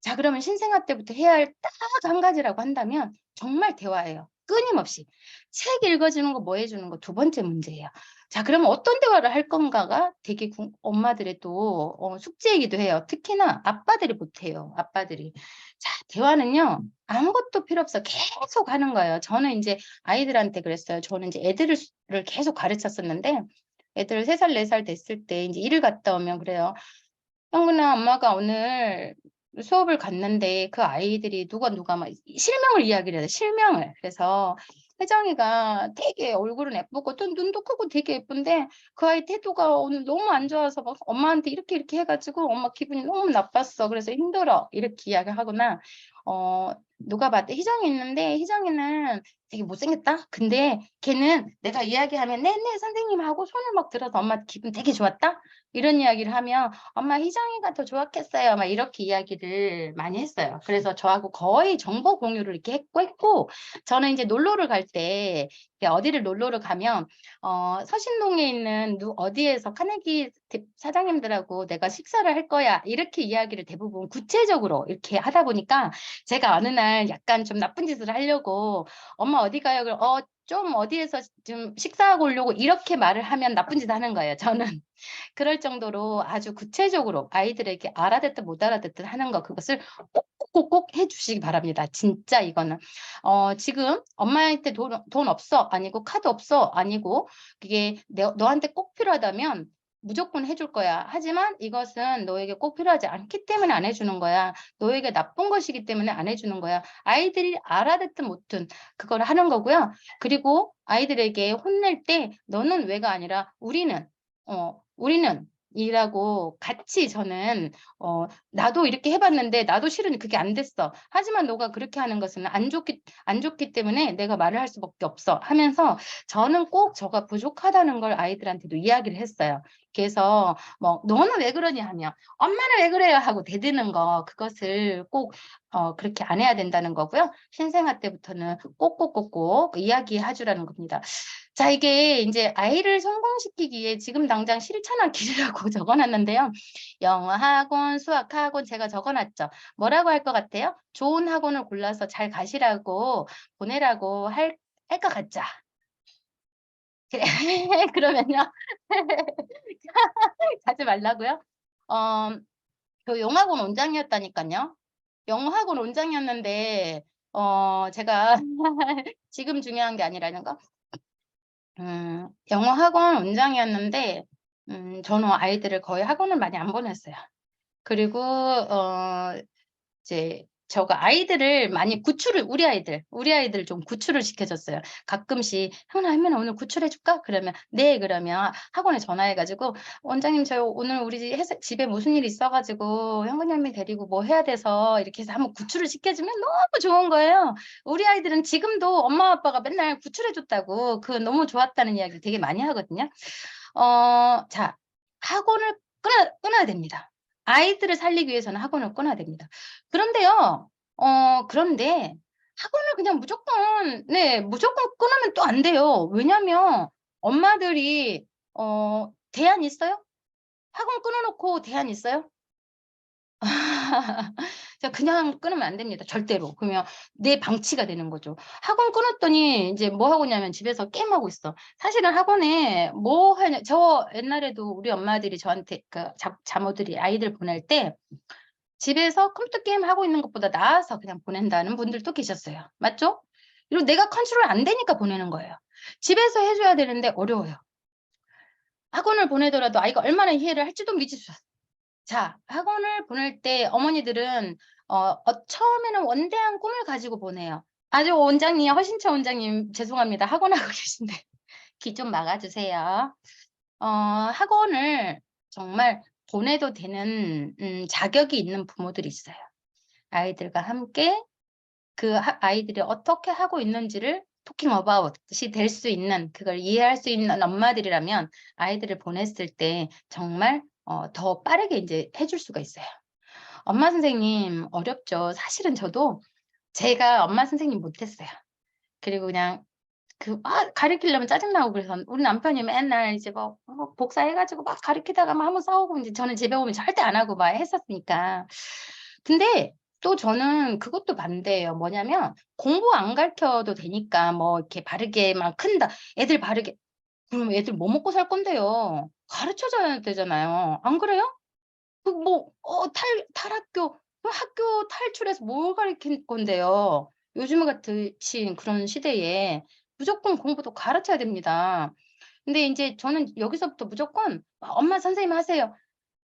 자, 그러면 신생아 때부터 해야 할 딱 한 가지라고 한다면 정말 대화예요. 끊임없이. 책 읽어 주는 거 뭐 해 주는 거 두 번째 문제예요. 자, 그러면 어떤 대화를 할 건가가 되게 엄마들의 또 숙제이기도 해요. 특히나 아빠들이 못 해요, 아빠들이. 자, 대화는요. 아무것도 필요 없어. 계속 하는 거예요. 저는 인제 아이들한테 그랬어요. 저는 인제 애들을 계속 가르쳤었는데 애들 3살 4살 됐을 때 인제 일을 갔다 오면 그래요. "형근아 엄마가 오늘 수업을 갔는데 그 아이들이 누가 막 실명을 이야기를 해요, 실명을. 그래서 혜정이가 되게 얼굴은 예쁘고 또 눈도 크고 되게 예쁜데 그 아이 태도가 오늘 너무 안 좋아서 막 엄마한테 이렇게 해가지고 엄마 기분이 너무 나빴어. 그래서 힘들어. 이렇게 이야기하거나 누가 봐도 희정이 있는데 희정이는 되게 못생겼다. 근데 걔는 내가 이야기하면 네네 선생님 하고 손을 막 들어서 엄마 기분 되게 좋았다. 이런 이야기를 하면 엄마 희정이가 더 좋았겠어요. 막 이렇게 이야기를 많이 했어요. 그래서 저하고 거의 정보 공유를 이렇게 했고 저는 이제 놀러를 갈 때 어디를 놀러를 가면 서신동에 있는 어디에서 카네기 사장님들하고 내가 식사를 할 거야 이렇게 이야기를 대부분 구체적으로 이렇게 하다 보니까 제가 어느 날 약간 좀 나쁜 짓을 하려고 엄마 어디 가요? 그럼 좀 어디에서 좀 식사하고 오려고 이렇게 말을 하면 나쁜 짓 하는 거예요. 저는 그럴 정도로 아주 구체적으로 아이들에게 알아듣든 못 알아듣든 하는 거 그것을 꼭꼭 해주시기 바랍니다. 진짜 이거는 지금 엄마한테 돈 없어 아니고 카드 없어 아니고 그게 너한테 꼭 필요하다면 무조건 해줄 거야. 하지만 이것은 너에게 꼭 필요하지 않기 때문에 안 해주는 거야. 너에게 나쁜 것이기 때문에 안 해주는 거야. 아이들이 알아듣든 못든 그걸 하는 거고요. 그리고 아이들에게 혼낼 때 너는 왜가 아니라 우리는 이라고 같이 저는 나도 이렇게 해봤는데 나도 실은 그게 안 됐어. 하지만 너가 그렇게 하는 것은 안 좋기 때문에 내가 말을 할 수밖에 없어 하면서 저는 꼭 저가 부족하다는 걸 아이들한테도 이야기를 했어요. 그래서 뭐 너는 왜 그러냐 하면 엄마는 왜 그래요 하고 대드는 거 그것을 꼭 그렇게 안 해야 된다는 거고요. 신생아 때부터는 꼭꼭꼭꼭 이야기해 주라는 겁니다. 자, 이게 이제 아이를 성공시키기에 지금 당장 실천하기라고 적어놨는데요. 영어 학원, 수학 학원 제가 적어놨죠. 뭐라고 할 것 같아요? 좋은 학원을 골라서 잘 가시라고 보내라고 할 것 같죠? 그래. 그러면요. 가지 말라고요? 저 영어학원 원장이었다니까요. 영어학원 원장이었는데 제가 지금 중요한 게 아니라는 거. 영어 학원 원장이었는데 저는 아이들을 거의 학원을 많이 안 보냈어요. 그리고 이제 저가 아이들을 많이 우리 아이들 좀 구출을 시켜줬어요. 가끔씩 형아 할머니 오늘 구출해 줄까? 그러면 네 그러면 학원에 전화해 가지고 원장님 저 오늘 우리 집에 무슨 일이 있어 가지고 현근님이 데리고 뭐 해야 돼서 이렇게 해서 한번 구출을 시켜주면 너무 좋은 거예요. 우리 아이들은 지금도 엄마 아빠가 맨날 구출해 줬다고 그 너무 좋았다는 이야기를 되게 많이 하거든요. 자 학원을 끊어야 됩니다. 아이들을 살리기 위해서는 학원을 끊어야 됩니다. 그런데요. 그런데 학원을 그냥 무조건 끊으면 또 안 돼요. 왜냐면 엄마들이 대안 있어요? 학원 끊어 놓고 대안 있어요? 그냥 끊으면 안 됩니다. 절대로. 그러면 내 방치가 되는 거죠. 학원 끊었더니 이제 뭐 하고냐면 집에서 게임하고 있어. 사실은 학원에 뭐 하냐 저 옛날에도 우리 엄마들이 저한테 그 자모들이 아이들 보낼 때 집에서 컴퓨터 게임 하고 있는 것보다 나아서 그냥 보낸다는 분들도 계셨어요. 맞죠? 그리고 내가 컨트롤 안 되니까 보내는 거예요. 집에서 해줘야 되는데 어려워요. 학원을 보내더라도 아이가 얼마나 이해를 할지도 미지수야. 자, 학원을 보낼 때 어머니들은 처음에는 원대한 꿈을 가지고 보내요. 아주 원장님, 허신채 원장님 죄송합니다. 학원하고 계신데 귀 좀 막아주세요. 학원을 정말 보내도 되는 자격이 있는 부모들이 있어요. 아이들과 함께 그 아이들이 어떻게 하고 있는지를 talking about이 될 수 있는 그걸 이해할 수 있는 엄마들이라면 아이들을 보냈을 때 정말 더 빠르게 이제 해줄 수가 있어요. 엄마 선생님 어렵죠. 사실은 저도 제가 엄마 선생님 못했어요. 그리고 그냥 가르치려면 짜증나고 그래서 우리 남편이 맨날 이제 뭐 복사해가지고 막 가르치다가 막 한번 싸우고 이제 저는 집에 오면 절대 안 하고 막 했었으니까. 근데 또 저는 그것도 반대예요. 뭐냐면 공부 안 가르쳐도 되니까 뭐 이렇게 바르게만 큰다. 애들 바르게 그럼 애들 뭐 먹고 살 건데요. 가르쳐줘야 되잖아요. 안 그래요? 탈학교 학교 탈출해서 뭘 가르칠 건데요. 요즘 같은 그런 시대에 무조건 공부도 가르쳐야 됩니다. 근데 인제 저는 여기서부터 무조건 "엄마 선생님 하세요."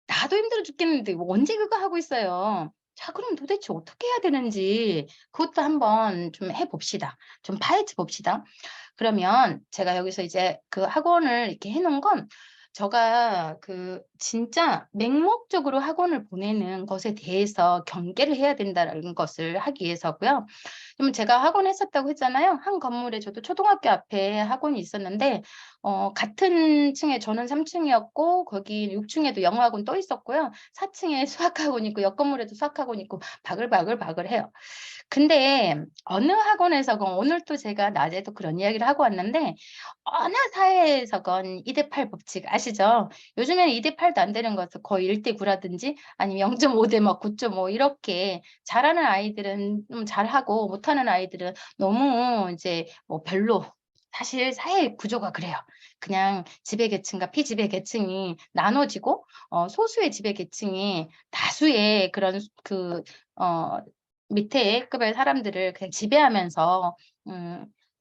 나도 힘들어 죽겠는데 뭐 언제 그거 하고 있어요. 자, 그럼 도대체 어떻게 해야 되는지 그것도 한번 좀 해봅시다. 좀 파헤쳐 봅시다. 그러면 제가 여기서 이제 그 학원을 이렇게 해놓은 건 제가 그 진짜 맹목적으로 학원을 보내는 것에 대해서 경계를 해야 된다는 것을 하기 위해서고요. 그러면 제가 학원 했었다고 했잖아요. 한 건물에 저도 초등학교 앞에 학원이 있었는데 같은 층에 저는 3층이었고 거기 6층에도 영어학원 또 있었고요. 4층에 수학학원 있고 옆 건물에도 수학학원 있고 바글바글바글해요. 근데 어느 학원에서건 오늘 또 제가 낮에도 그런 이야기를 하고 왔는데 어느 사회에서건 2대8 법칙 아시죠? 요즘에는 2대8도 안 되는 것은 거의 1대9라든지 아니면 0.5대 막 9.5 이렇게 잘하는 아이들은 잘하고 못하는 아이들은 너무 이제 뭐 별로 사실 사회 구조가 그래요. 그냥 지배계층과 피지배계층이 나눠지고 소수의 지배계층이 다수의 그런 밑에 급의 사람들을 그냥 지배하면서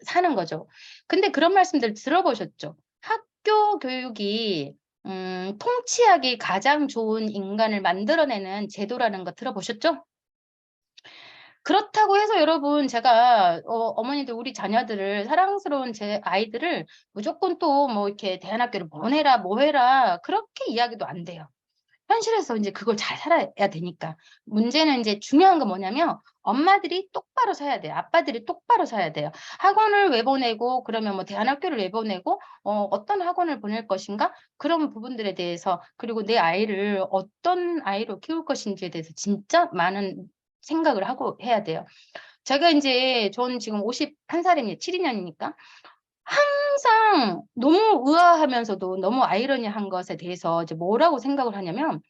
사는 거죠. 근데 그런 말씀들 들어보셨죠? 학교 교육이 통치하기 가장 좋은 인간을 만들어내는 제도라는 거 들어보셨죠? 그렇다고 해서 여러분 제가 어머니들 우리 자녀들을 사랑스러운 제 아이들을 무조건 또 뭐 이렇게 대안학교를 보내라 뭐 해라 그렇게 이야기도 안 돼요. 현실에서 이제 그걸 잘 살아야 되니까. 문제는 이제 중요한 건 뭐냐면 엄마들이 똑바로 서야 돼요. 아빠들이 똑바로 서야 돼요. 학원을 왜 보내고 그러면 뭐 대안학교를 왜 보내고 어떤 학원을 보낼 것인가? 그런 부분들에 대해서 그리고 내 아이를 어떤 아이로 키울 것인지에 대해서 진짜 많은 생각을 하고 해야 돼요. 제가 인제 전 지금 51살입니다. 72년이니까. 항상 너무 의아하면서도 너무 아이러니한 것에 대해서 이제 뭐라고 생각을 하냐면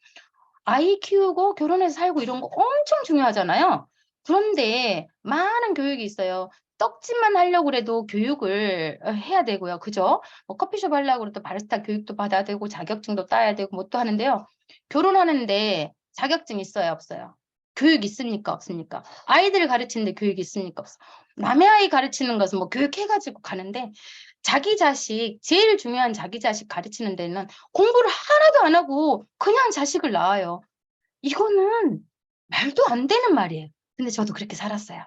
아이 키우고 결혼해서 살고 이런 거 엄청 중요하잖아요. 그런데 많은 교육이 있어요. 떡집만 하려고 그래도 교육을 해야 되고요. 그죠? 뭐 커피숍 하려고 그래도 바리스타 교육도 받아야 되고 자격증도 따야 되고 뭐 또 하는데요. 결혼하는데 자격증 있어요, 없어요? 교육 있습니까, 없습니까? 아이들을 가르치는데 교육이 있습니까, 없어? 남의 아이 가르치는 것은 뭐 교육해 가지고 가는데 자기 자식 제일 중요한 자기 자식 가르치는 데는 공부를 하나도 안 하고 그냥 자식을 낳아요. 이거는 말도 안 되는 말이에요. 근데 저도 그렇게 살았어요.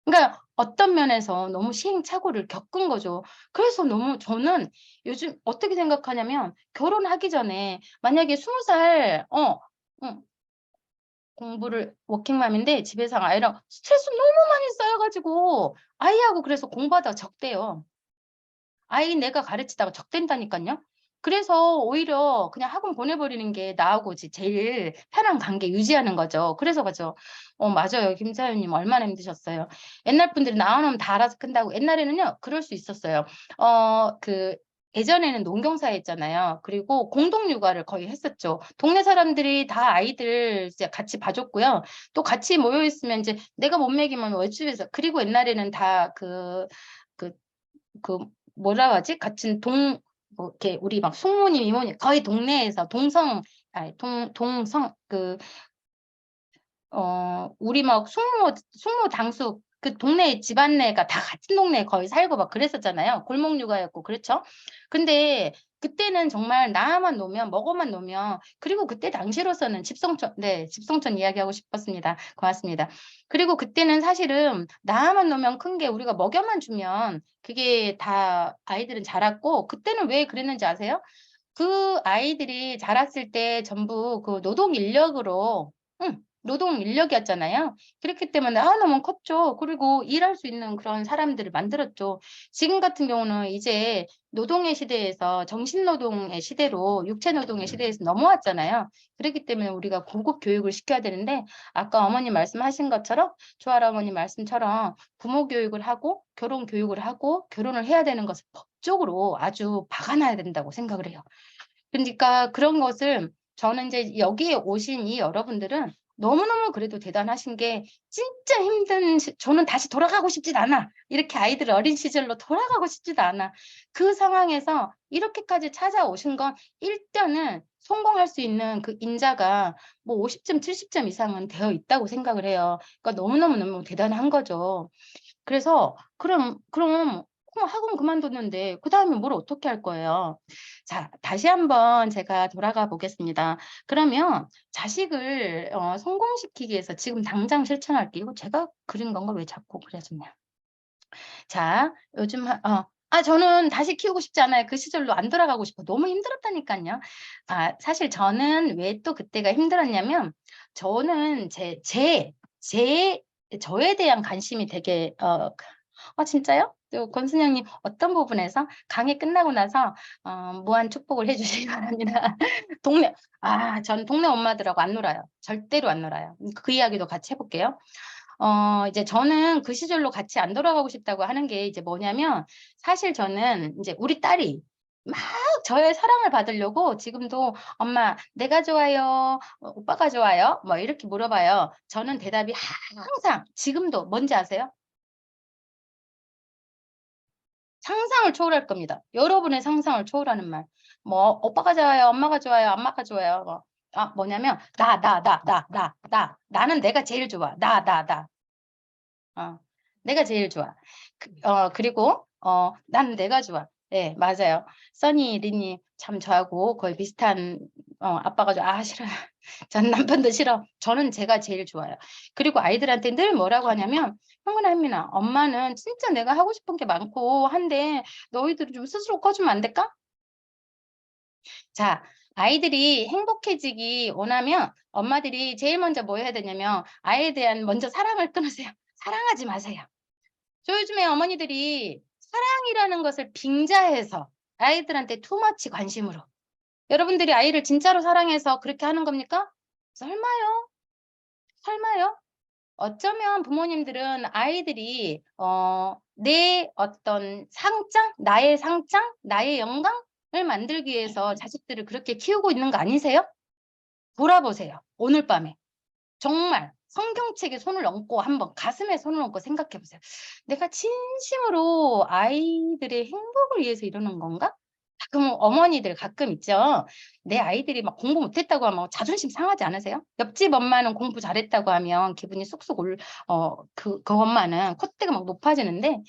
그러니까 어떤 면에서 너무 시행착오를 겪은 거죠. 그래서 너무 저는 요즘 어떻게 생각하냐면 결혼하기 전에 만약에 20살 공부를 워킹맘인데 집에서 아이랑 스트레스 너무 많이 쌓여 가지고 아이하고 그래서 공부하다가 적대요. 아이 내가 가르치다가 적된다니깐요. 그래서 오히려 그냥 학원 보내버리는 게 나하고 제일 편한 관계 유지하는 거죠. 그래서 그죠. 맞아요. 김사연님 얼마나 힘드셨어요. 옛날 분들이 낳아놓으면 다 알아서 큰다고. 옛날에는요. 그럴 수 있었어요. 예전에는 농경사회였잖아요. 그리고 공동 육아를 거의 했었죠. 동네 사람들이 다 아이들 이제 같이 봐줬고요. 또 같이 모여 있으면 이제 내가 못 먹이면 웹집에서 그리고 옛날에는 다 그 뭐라 하지? 같은 뭐 이렇게 우리 막 숙모님, 이모님 거의 동네에서 동성 우리 막 숙모 당숙 그 동네 집안내가 다 같은 동네에 거의 살고 막 그랬었잖아요. 골목 육아였고 그렇죠. 근데 그때는 정말 낳아만 놓으면 먹어만 놓으면 그리고 그때 당시로서는 집성촌 이야기하고 싶었습니다. 고맙습니다. 그리고 그때는 사실은 낳아만 놓으면 큰 게 우리가 먹여만 주면 그게 다 아이들은 자랐고 그때는 왜 그랬는지 아세요? 그 아이들이 자랐을 때 전부 그 노동 인력으로 노동 인력이었잖아요. 그렇기 때문에 너무 컸죠. 그리고 일할 수 있는 그런 사람들을 만들었죠. 지금 같은 경우는 이제 노동의 시대에서 정신노동의 시대로 육체노동의 시대에서 넘어왔잖아요. 그렇기 때문에 우리가 고급 교육을 시켜야 되는데 아까 어머님 말씀하신 것처럼 조아라 어머님 말씀처럼 부모 교육을 하고 결혼 교육을 하고 결혼을 해야 되는 것을 법적으로 아주 박아놔야 된다고 생각을 해요. 그러니까 그런 것을 저는 이제 여기에 오신 이 여러분들은 너무너무 그래도 대단하신 게 진짜 힘든 저는 다시 돌아가고 싶지도 않아. 이렇게 아이들 어린 시절로 돌아가고 싶지도 않아. 그 상황에서 이렇게까지 찾아오신 건 일단은 성공할 수 있는 그 인자가 뭐 50점, 70점 이상은 되어 있다고 생각을 해요. 그러니까 너무너무 대단한 거죠. 그래서 그럼 그럼 학원 그만뒀는데 그다음에 뭘 어떻게 할 거예요? 자, 다시 한번 제가 돌아가 보겠습니다. 그러면 자식을 성공시키기 위해서 지금 당장 실천할게요. 이거 제가 그린 건가? 왜 자꾸 그려지냐? 자, 요즘 저는 다시 키우고 싶지 않아요. 그 시절로 안 돌아가고 싶어. 너무 힘들었다니까요. 사실 저는 왜 또 그때가 힘들었냐면 저는 저에 대한 관심이 되게 진짜요? 또 권순영님 어떤 부분에서 강의 끝나고 나서 무한 축복을 해주시기 바랍니다. 전 동네 엄마들하고 안 놀아요. 절대로 안 놀아요. 그 이야기도 같이 해볼게요. 이제 저는 그 시절로 같이 안 돌아가고 싶다고 하는 게 이제 뭐냐면 사실 저는 이제 우리 딸이 막 저의 사랑을 받으려고 지금도 엄마 내가 좋아요, 오빠가 좋아요, 뭐 이렇게 물어봐요. 저는 대답이 항상 지금도 뭔지 아세요? 상상을 초월할 겁니다. 여러분의 상상을 초월하는 말. 뭐 오빠가 좋아요, 엄마가 좋아요, 엄마가 좋아요. 뭐냐면 나는 내가 제일 좋아. 내가 제일 좋아. 그리고 나는 내가 좋아. 네, 맞아요. 써니 리님 참 저하고 거의 비슷한 아빠가 좋아. 싫어요. 전 남편도 싫어. 저는 제가 제일 좋아요. 그리고 아이들한테 늘 뭐라고 하냐면 형근아 혜민아 엄마는 진짜 내가 하고 싶은 게 많고 한데 너희들이 좀 스스로 꺼주면 안 될까? 자, 아이들이 행복해지기 원하면 엄마들이 제일 먼저 뭐 해야 되냐면 아이에 대한 먼저 사랑을 끊으세요. 사랑하지 마세요. 저 요즘에 어머니들이 사랑이라는 것을 빙자해서 아이들한테 투머치 관심으로 여러분들이 아이를 진짜로 사랑해서 그렇게 하는 겁니까? 설마요? 설마요? 어쩌면 부모님들은 아이들이 내 어떤 상장, 나의 상장, 나의 영광을 만들기 위해서 자식들을 그렇게 키우고 있는 거 아니세요? 돌아보세요. 오늘 밤에. 정말 성경책에 손을 얹고 한번 가슴에 손을 얹고 생각해 보세요. 내가 진심으로 아이들의 행복을 위해서 이러는 건가? 가끔 어머니들 가끔 있죠. 내 아이들이 막 공부 못했다고 하면 자존심 상하지 않으세요? 옆집 엄마는 공부 잘했다고 하면 기분이 쑥쑥 그 엄마는 콧대가 막 높아지는데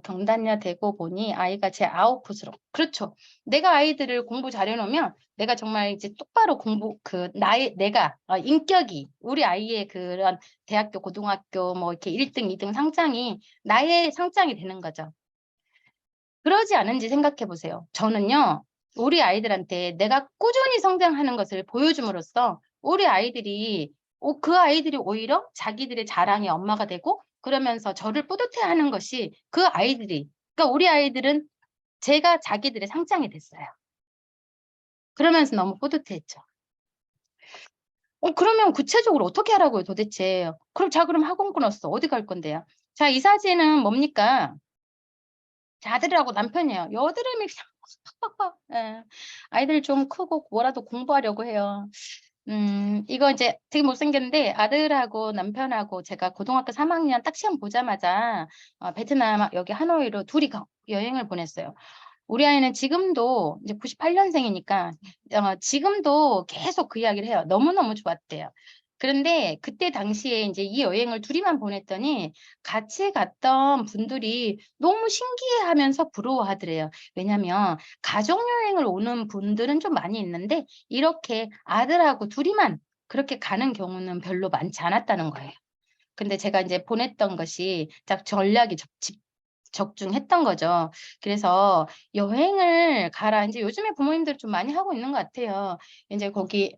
경단녀 되고 보니 아이가 제 아웃풋으로 그렇죠. 내가 아이들을 공부 잘해 놓으면 내가 정말 이제 똑바로 내가 인격이 우리 아이의 그런 대학교, 고등학교 뭐 이렇게 1등, 2등 상장이 나의 상장이 되는 거죠. 그러지 않은지 생각해 보세요. 저는요, 우리 아이들한테 내가 꾸준히 성장하는 것을 보여줌으로써 우리 아이들이 그 아이들이 오히려 자기들의 자랑의 엄마가 되고 그러면서 저를 뿌듯해하는 것이 그러니까 우리 아이들은 제가 자기들의 상장이 됐어요. 그러면서 너무 뿌듯해했죠. 그러면 구체적으로 어떻게 하라고요, 도대체? 그럼 학원 끊었어. 어디 갈 건데요? 자, 이 사진은 뭡니까? 제 아들하고 남편이에요. 여드름이 그냥 팍팍팍. 예. 아이들 좀 크고 뭐라도 공부하려고 해요. 이거 이제 되게 못생겼는데 아들하고 남편하고 제가 고등학교 3학년 딱 시험 보자마자 베트남 여기 하노이로 둘이 여행을 보냈어요. 우리 아이는 지금도 이제 98년생이니까 지금도 계속 그 이야기를 해요. 너무너무 좋았대요. 그런데 그때 당시에 이제 이 여행을 둘이만 보냈더니 같이 갔던 분들이 너무 신기해하면서 부러워하더래요. 왜냐하면 가족여행을 오는 분들은 좀 많이 있는데 이렇게 아들하고 둘이만 그렇게 가는 경우는 별로 많지 않았다는 거예요. 근데 제가 이제 보냈던 것이 딱 전략이 적중했던 거죠. 그래서 여행을 가라. 이제 요즘에 부모님들 좀 많이 하고 있는 것 같아요. 이제 거기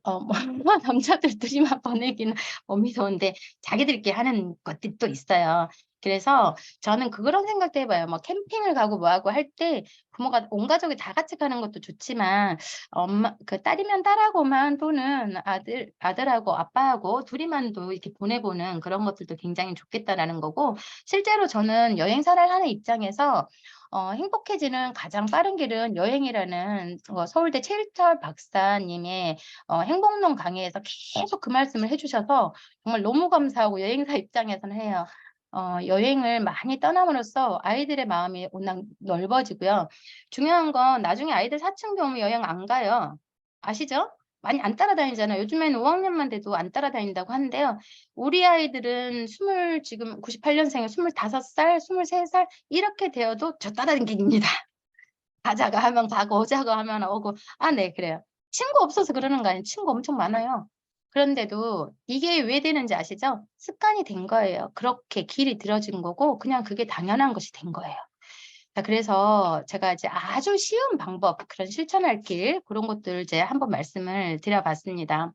남자들 둘이만 보내기는 몸이 더운데 자기들끼리 하는 것들이 또 있어요. 그래서 저는 그런 생각도 해봐요. 뭐 캠핑을 가고 뭐하고 할 때 부모가 온 가족이 다 같이 가는 것도 좋지만 딸이면 딸하고만 또는 아들하고 아빠하고 둘이만도 이렇게 보내보는 그런 것들도 굉장히 좋겠다라는 거고 실제로 저는 여행사를 하는 입장에서 행복해지는 가장 빠른 길은 여행이라는 서울대 최일철 박사님의 행복론 강의에서 계속 그 말씀을 해주셔서 정말 너무 감사하고 여행사 입장에서는 해요. 여행을 많이 떠남으로써 아이들의 마음이 워낙 넓어지고요. 중요한 건 나중에 아이들 사춘기 오면 여행 안 가요. 아시죠? 많이 안 따라다니잖아요. 요즘에는 5학년만 돼도 안 따라다닌다고 하는데요. 우리 아이들은 지금 98년생에 25살, 23살 이렇게 되어도 저 따라다닙니다. 가자가 하면 가고 오자고 하면 오고. 아, 네, 그래요. 친구 없어서 그러는 거 아니에요. 친구 엄청 많아요. 그런데도 이게 왜 되는지 아시죠? 습관이 된 거예요. 그렇게 길이 들어진 거고 그냥 그게 당연한 것이 된 거예요. 자, 그래서 제가 이제 아주 쉬운 방법, 그런 실천할 길, 그런 것들을 이제 한번 말씀을 드려봤습니다.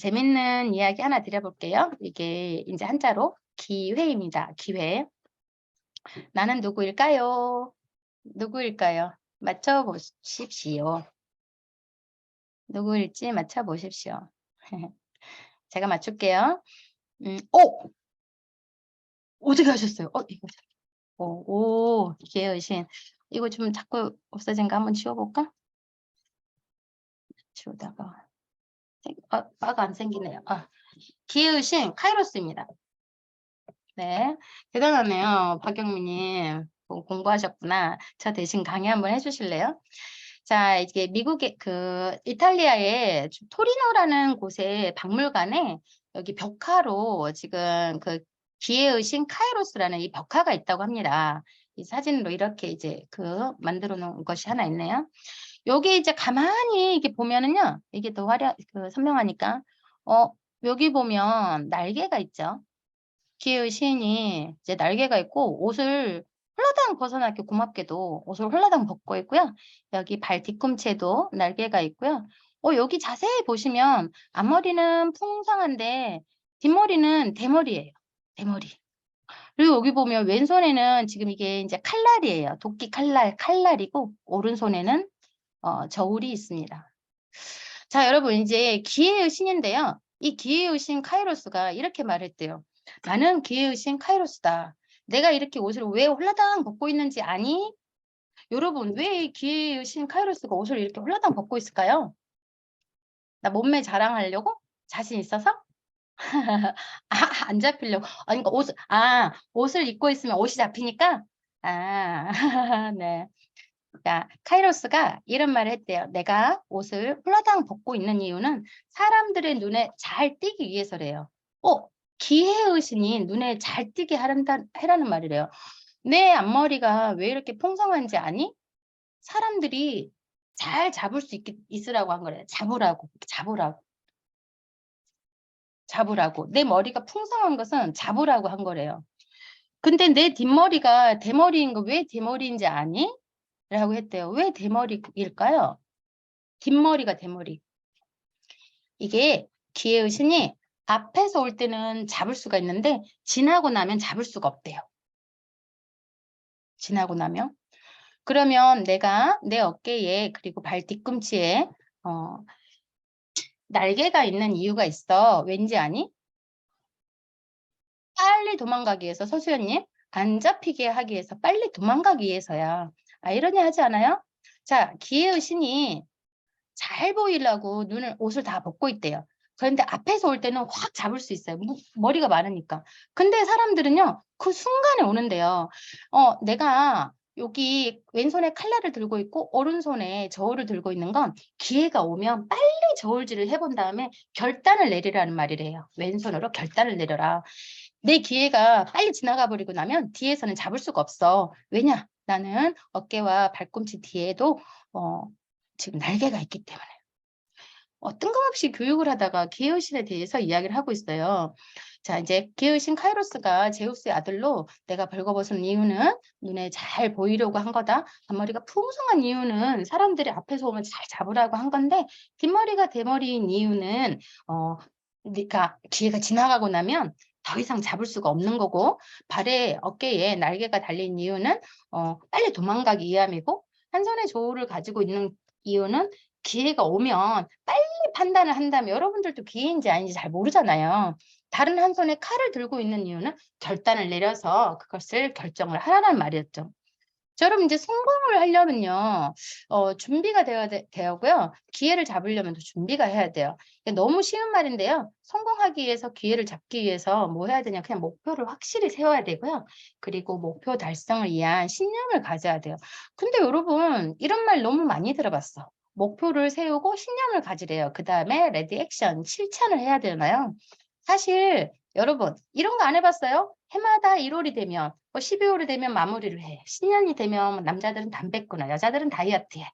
재밌는 이야기 하나 드려볼게요. 이게 이제 한자로 기회입니다. 기회. 나는 누구일까요? 누구일까요? 맞춰보십시오. 누구일지 맞춰보십시오. 제가 맞출게요. 어떻게 하셨어요? 이거. 기회의신. 이거 좀 자꾸 없어진 거 한번 지워볼까? 지우다가. 바가 안 생기네요. 기회의신 카이로스입니다. 네. 대단하네요. 박영미님. 공부하셨구나. 저 대신 강의 한번 해주실래요? 자, 이게 미국의 이탈리아의 토리노라는 곳의 박물관에 여기 벽화로 지금 기회의신 카이로스라는 이 벽화가 있다고 합니다. 이 사진으로 이렇게 이제 만들어 놓은 것이 하나 있네요. 여기 이제 가만히 이게 보면은요, 이게 더 선명하니까, 여기 보면 날개가 있죠. 기회의 시인이 이제 날개가 있고 옷을 홀라당 벗어나게 고맙게도 옷을 홀라당 벗고 있고요. 여기 발 뒤꿈치에도 날개가 있고요. 여기 자세히 보시면 앞머리는 풍성한데 뒷머리는 대머리예요. 대머리. 그리고 여기 보면 왼손에는 지금 이게 이제 칼날이에요. 도끼 칼날이고 오른손에는 저울이 있습니다. 자, 여러분 이제 기회의 신인데요. 이 기회의 신 카이로스가 이렇게 말했대요. 나는 기회의 신 카이로스다. 내가 이렇게 옷을 왜 홀라당 벗고 있는지 아니? 여러분 왜 기회의 신 카이로스가 옷을 이렇게 홀라당 벗고 있을까요? 나 몸매 자랑하려고? 자신 있어서? 안 잡히려고. 그러니까 옷을 입고 있으면 옷이 잡히니까? 네. 자, 카이로스가 이런 말을 했대요. 내가 옷을 홀라당 벗고 있는 이유는 사람들의 눈에 잘 띄기 위해서래요. 기회의신이 눈에 잘 띄게 하라는 말이래요. 내 앞머리가 왜 이렇게 풍성한지 아니? 사람들이 잘 잡을 수 있으라고 한 거래요. 잡으라고. 내 머리가 풍성한 것은 잡으라고 한 거래요. 근데 내 뒷머리가 대머리인 거 왜 대머리인지 아니? 라고 했대요. 왜 대머리일까요? 뒷머리가 대머리. 이게 기회의 신이 앞에서 올 때는 잡을 수가 있는데 지나고 나면 잡을 수가 없대요. 지나고 나면. 그러면 내가 내 어깨에 그리고 발 뒤꿈치에 날개가 있는 이유가 있어. 왠지 아니? 빨리 도망가기 위해서, 서수연님. 안 잡히게 하기 위해서, 빨리 도망가기 위해서야. 이러니 하지 않아요? 자, 기회의 신이 잘 보이려고 옷을 다 벗고 있대요. 그런데 앞에서 올 때는 확 잡을 수 있어요. 머리가 많으니까. 근데 사람들은요, 그 순간에 오는데요. 내가 여기 왼손에 칼날을 들고 있고 오른손에 저울을 들고 있는 건 기회가 오면 빨리 저울질을 해본 다음에 결단을 내리라는 말이래요. 왼손으로 결단을 내려라. 내 기회가 빨리 지나가 버리고 나면 뒤에서는 잡을 수가 없어. 왜냐? 나는 어깨와 발꿈치 뒤에도 지금 날개가 있기 때문에. 뜬금없이 교육을 하다가 기회의신에 대해서 이야기를 하고 있어요. 자, 이제 기회의신 카이로스가 제우스의 아들로 내가 벌거벗은 이유는 눈에 잘 보이려고 한 거다. 앞머리가 풍성한 이유는 사람들이 앞에서 오면 잘 잡으라고 한 건데 뒷머리가 대머리인 이유는 그러니까 기회가 지나가고 나면 더 이상 잡을 수가 없는 거고 발에 어깨에 날개가 달린 이유는 빨리 도망가기 위함이고 한 손에 저울을 가지고 있는 이유는 기회가 오면 빨리 판단을 한다면 여러분들도 기회인지 아닌지 잘 모르잖아요. 다른 한 손에 칼을 들고 있는 이유는 결단을 내려서 그것을 결정을 하라는 말이었죠. 자, 여러분 이제 성공을 하려면요. 준비가 되고요. 기회를 잡으려면 또 준비가 해야 돼요. 너무 쉬운 말인데요. 성공하기 위해서 기회를 잡기 위해서 뭐 해야 되냐. 그냥 목표를 확실히 세워야 되고요. 그리고 목표 달성을 위한 신념을 가져야 돼요. 근데 여러분 이런 말 너무 많이 들어봤어. 목표를 세우고 신념을 가지래요. 그 다음에 레디 액션, 실천을 해야 되나요? 사실 여러분 이런 거 안 해봤어요? 해마다 1월이 되면 12월이 되면 마무리를 해. 신년이 되면 남자들은 담배 끊어, 여자들은 다이어트해.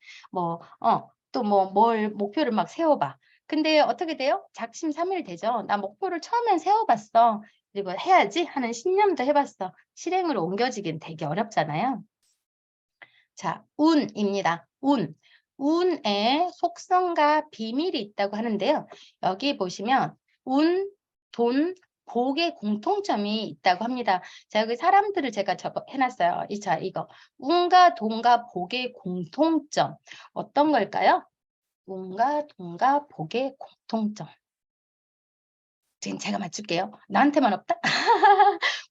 또 뭘 목표를 막 세워봐. 근데 어떻게 돼요? 작심삼일 되죠. 나 목표를 처음엔 세워봤어. 그리고 해야지 하는 신념도 해봤어. 실행으로 옮겨지긴 되게 어렵잖아요. 자, 운입니다. 운. 운에 속성과 비밀이 있다고 하는데요. 여기 보시면 운, 돈, 복의 공통점이 있다고 합니다. 자, 여기 사람들을 제가 해놨어요. 이거. 운과 돈과 복의 공통점. 어떤 걸까요? 운과 돈과 복의 공통점. 지금 제가 맞출게요. 나한테만 없다?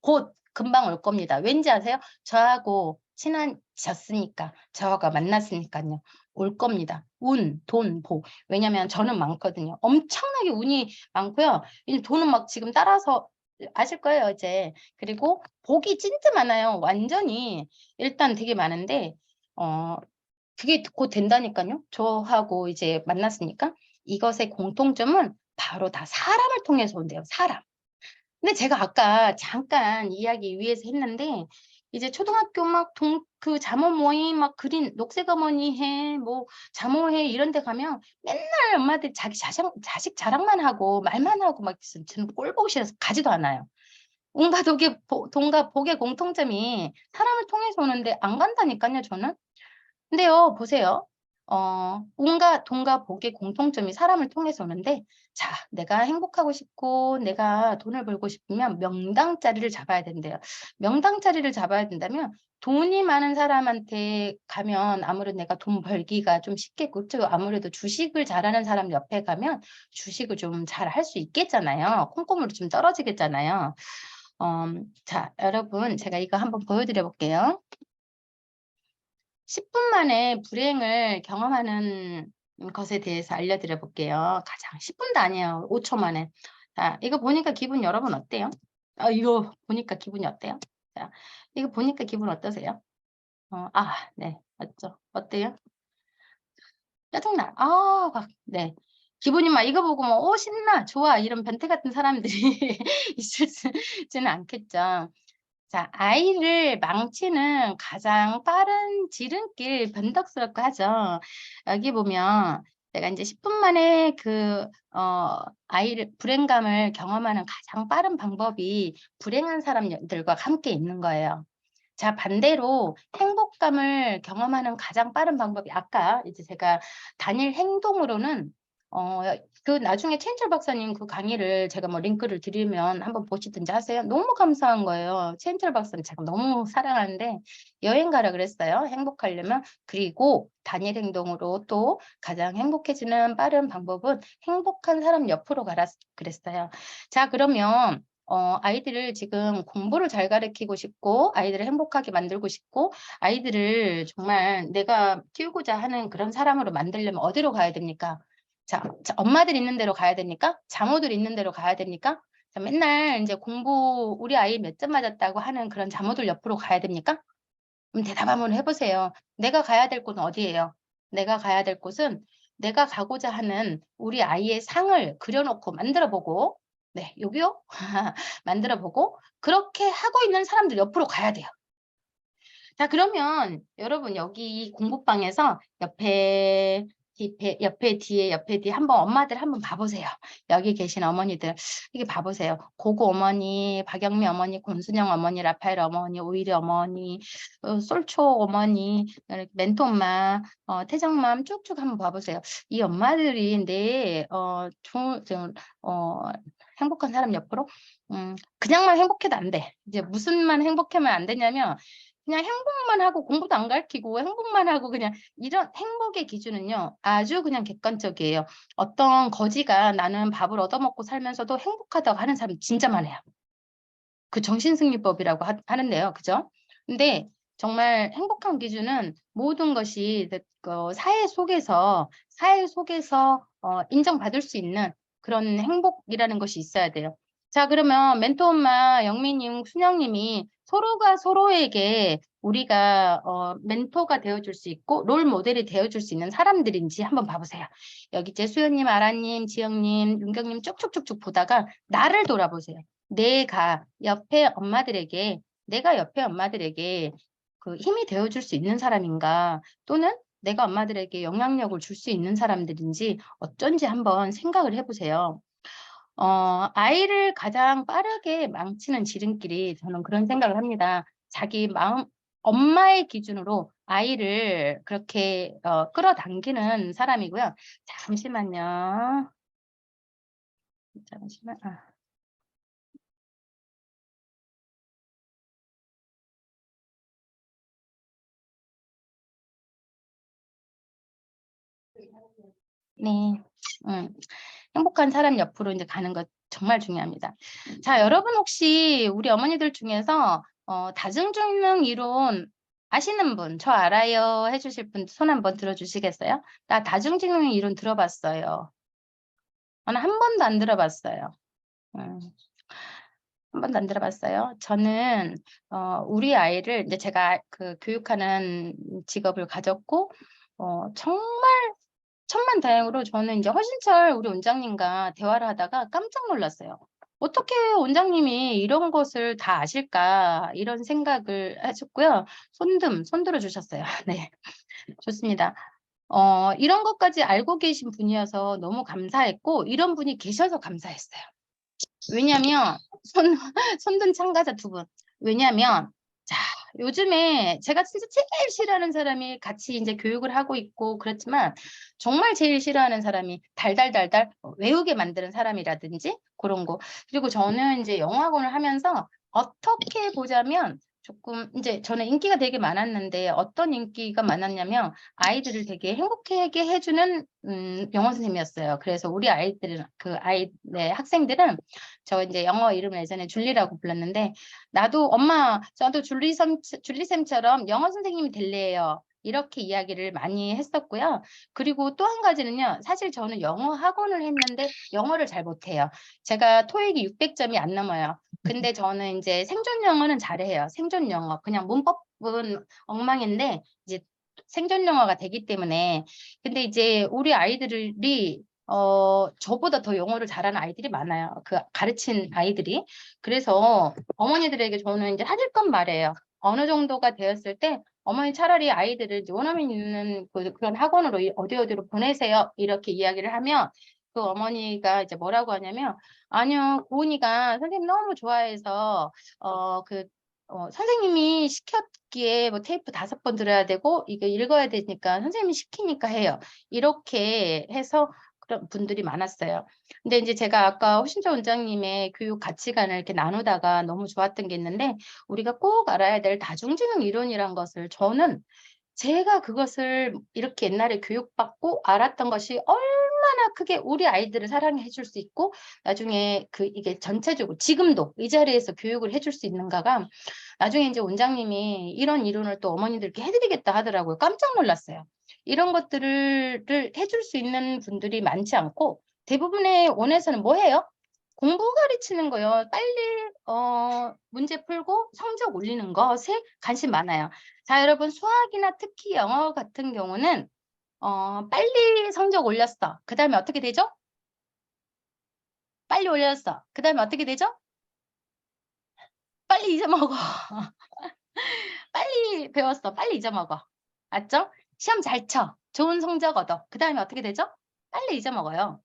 곧 금방 올 겁니다. 왠지 아세요? 저하고 친해졌으니까, 저하고 만났으니까요. 올 겁니다. 운, 돈, 복. 왜냐면 저는 많거든요. 엄청나게 운이 많고요. 이 돈은 막 지금 따라서 아실 거예요, 이제. 그리고 복이 진짜 많아요. 완전히. 일단 되게 많은데, 그게 곧 된다니까요. 저하고 이제 만났으니까. 이것의 공통점은 바로 다 사람을 통해서 온대요. 사람. 근데 제가 아까 잠깐 이야기 위에서 했는데 이제 초등학교 막 그 자모 모임 막 그린 녹색 어머니 해 뭐 자모회 이런 데 가면 맨날 엄마들 자기 자식 자랑만 하고 말만 하고 막 저는 꼴 보기 싫어서 가지도 않아요. 온갖 돈과 복의 공통점이 사람을 통해서 오는데 안 간다니까요, 저는. 근데요, 보세요. 온갖 돈과 복의 공통점이 사람을 통해서 오는데, 자, 내가 행복하고 싶고, 내가 돈을 벌고 싶으면 명당 자리를 잡아야 된대요. 명당 자리를 잡아야 된다면, 돈이 많은 사람한테 가면 아무래도 내가 돈 벌기가 좀 쉽겠고, 그렇죠? 아무래도 주식을 잘하는 사람 옆에 가면 주식을 좀 잘 할 수 있겠잖아요. 콩고물이 좀 떨어지겠잖아요. 자, 여러분, 제가 이거 한번 보여드려 볼게요. 10분 만에 불행을 경험하는 것에 대해서 알려드려 볼게요. 가장 10분도 아니에요. 5초 만에. 자, 이거 보니까 기분 여러분 어때요? 이거 보니까 기분이 어때요? 자, 이거 보니까 기분 어떠세요? 네, 맞죠? 어때요? 짜증나. 네. 기분이 막 이거 보고 뭐, 신나, 좋아, 이런 변태 같은 사람들이 있을지는 않겠죠. 자, 아이를 망치는 가장 빠른 지름길 변덕스럽고 하죠. 여기 보면 내가 이제 10분 만에 아이를 불행감을 경험하는 가장 빠른 방법이 불행한 사람들과 함께 있는 거예요. 자, 반대로 행복감을 경험하는 가장 빠른 방법이 아까 이제 제가 단일 행동으로는 나중에 최인철 박사님 그 강의를 제가 뭐 링크를 드리면 한번 보시든지 하세요. 너무 감사한 거예요. 최인철 박사님 제가 너무 사랑하는데 여행 가라 그랬어요. 행복하려면. 그리고 단일 행동으로 또 가장 행복해지는 빠른 방법은 행복한 사람 옆으로 가라 그랬어요. 자, 그러면 아이들을 지금 공부를 잘 가르치고 싶고 아이들을 행복하게 만들고 싶고 아이들을 정말 내가 키우고자 하는 그런 사람으로 만들려면 어디로 가야 됩니까? 자, 엄마들 있는 데로 가야 됩니까? 자모들 있는 데로 가야 됩니까? 자, 맨날 이제 공부 우리 아이 몇 점 맞았다고 하는 그런 자모들 옆으로 가야 됩니까? 그럼 대답 한번 해보세요. 내가 가야 될 곳은 어디예요? 내가 가야 될 곳은 내가 가고자 하는 우리 아이의 상을 그려놓고 만들어보고 네, 여기요? 만들어보고 그렇게 하고 있는 사람들 옆으로 가야 돼요. 자, 그러면 여러분 여기 공부방에서 옆에 뒤에 한번 엄마들 한번 봐보세요. 여기 계신 어머니들 이게 봐보세요. 고고 어머니, 박영미 어머니, 권순영 어머니, 라파엘 어머니, 오일이 어머니, 솔초 어머니, 멘토 엄마, 태정맘 쭉쭉 한번 봐보세요. 이 엄마들이 행복한 사람 옆으로 그냥만 행복해도 안 돼. 이제 무슨만 행복하면 안 되냐면 그냥 행복만 하고 공부도 안 가르치고 행복만 하고 그냥 이런 행복의 기준은요. 아주 그냥 객관적이에요. 어떤 거지가 나는 밥을 얻어먹고 살면서도 행복하다고 하는 사람 진짜 많아요. 그 정신승리법이라고 하는데요. 그죠? 근데 정말 행복한 기준은 모든 것이 사회 속에서 인정받을 수 있는 그런 행복이라는 것이 있어야 돼요. 자, 그러면 멘토 엄마 영미님, 순영님이 서로가 서로에게 우리가 멘토가 되어줄 수 있고 롤 모델이 되어줄 수 있는 사람들인지 한번 봐보세요. 여기 이제 수연님, 아라님, 지영님, 윤경님 쭉쭉쭉쭉 보다가 나를 돌아보세요. 내가 옆에 엄마들에게 그 힘이 되어줄 수 있는 사람인가, 또는 내가 엄마들에게 영향력을 줄 수 있는 사람들인지 어쩐지 한번 생각을 해보세요. 아이를 가장 빠르게 망치는 지름길이, 저는 그런 생각을 합니다. 자기 마음, 엄마의 기준으로 아이를 그렇게 끌어당기는 사람이고요. 잠시만요. 잠시만. 네. 행복한 사람 옆으로 이제 가는 것 정말 중요합니다. 자, 여러분 혹시 우리 어머니들 중에서 다중증명 이론 아시는 분, 저 알아요 해주실 분 손 한번 들어주시겠어요? 나 다중증명 이론 들어봤어요. 저는 한 번도 안 들어봤어요. 한 번도 안 들어봤어요. 저는 우리 아이를 이제 제가 그 교육하는 직업을 가졌고 정말 천만다행으로 저는 이제 허신철 우리 원장님과 대화를 하다가 깜짝 놀랐어요. 어떻게 원장님이 이런 것을 다 아실까, 이런 생각을 하셨고요. 손 들어주셨어요. 네, 좋습니다. 이런 것까지 알고 계신 분이어서 너무 감사했고, 이런 분이 계셔서 감사했어요. 왜냐면 손든 참가자 두 분. 왜냐면 자, 요즘에 제가 진짜 제일 싫어하는 사람이, 같이 이제 교육을 하고 있고 그렇지만 정말 제일 싫어하는 사람이 달달달달 외우게 만드는 사람이라든지 그런 거. 그리고 저는 이제 영어학원을 하면서 어떻게 보자면 조금 이제 저는 인기가 되게 많았는데, 어떤 인기가 많았냐면 아이들을 되게 행복하게 해주는 영어 선생님이었어요. 그래서 우리 아이들은 네, 학생들은 저 이제 영어 이름을 예전에 줄리라고 불렀는데, 나도 엄마 저도 줄리쌤처럼 영어 선생님이 될래요, 이렇게 이야기를 많이 했었고요. 그리고 또 한 가지는요, 사실 저는 영어 학원을 했는데 영어를 잘 못해요. 제가 토익이 600점이 안 넘어요. 근데 저는 이제 생존 영어는 잘해요. 생존 영어. 그냥 문법은 엉망인데 이제 생존 영어가 되기 때문에. 근데 이제 우리 아이들이 저보다 더 영어를 잘하는 아이들이 많아요. 그 가르친 아이들이. 그래서 어머니들에게 저는 이제 하실 건 말해요. 어느 정도가 되었을 때 어머니 차라리 아이들을 원어민 있는 그런 학원으로 어디로 보내세요, 이렇게 이야기를 하면 그 어머니가 이제 뭐라고 하냐면, 아니요, 고은이가 선생님 너무 좋아해서 선생님이 시켰기에 뭐 테이프 5번 들어야 되고 이거 읽어야 되니까 선생님이 시키니까 해요, 이렇게 해서 그런 분들이 많았어요. 근데 이제 제가 아까 허신조 원장님의 교육 가치관을 이렇게 나누다가 너무 좋았던 게 있는데, 우리가 꼭 알아야 될 다중지능 이론이란 것을, 저는 제가 그것을 이렇게 옛날에 교육받고 알았던 것이 얼마나 크게 우리 아이들을 사랑해 줄 수 있고, 나중에 이게 전체적으로 지금도 이 자리에서 교육을 해줄 수 있는가가, 나중에 이제 원장님이 이런 이론을 또 어머니들께 해드리겠다 하더라고요. 깜짝 놀랐어요. 이런 것들을 해줄 수 있는 분들이 많지 않고, 대부분의 원에서는 뭐 해요? 공부 가르치는 거요. 빨리 문제 풀고 성적 올리는 것에 관심 많아요. 자, 여러분, 수학이나 특히 영어 같은 경우는 빨리 성적 올렸어. 그 다음에 어떻게 되죠? 빨리 올렸어. 그 다음에 어떻게 되죠? 빨리 잊어먹어. 빨리 배웠어. 빨리 잊어먹어. 맞죠? 시험 잘 쳐. 좋은 성적 얻어. 그 다음에 어떻게 되죠? 빨리 잊어먹어요.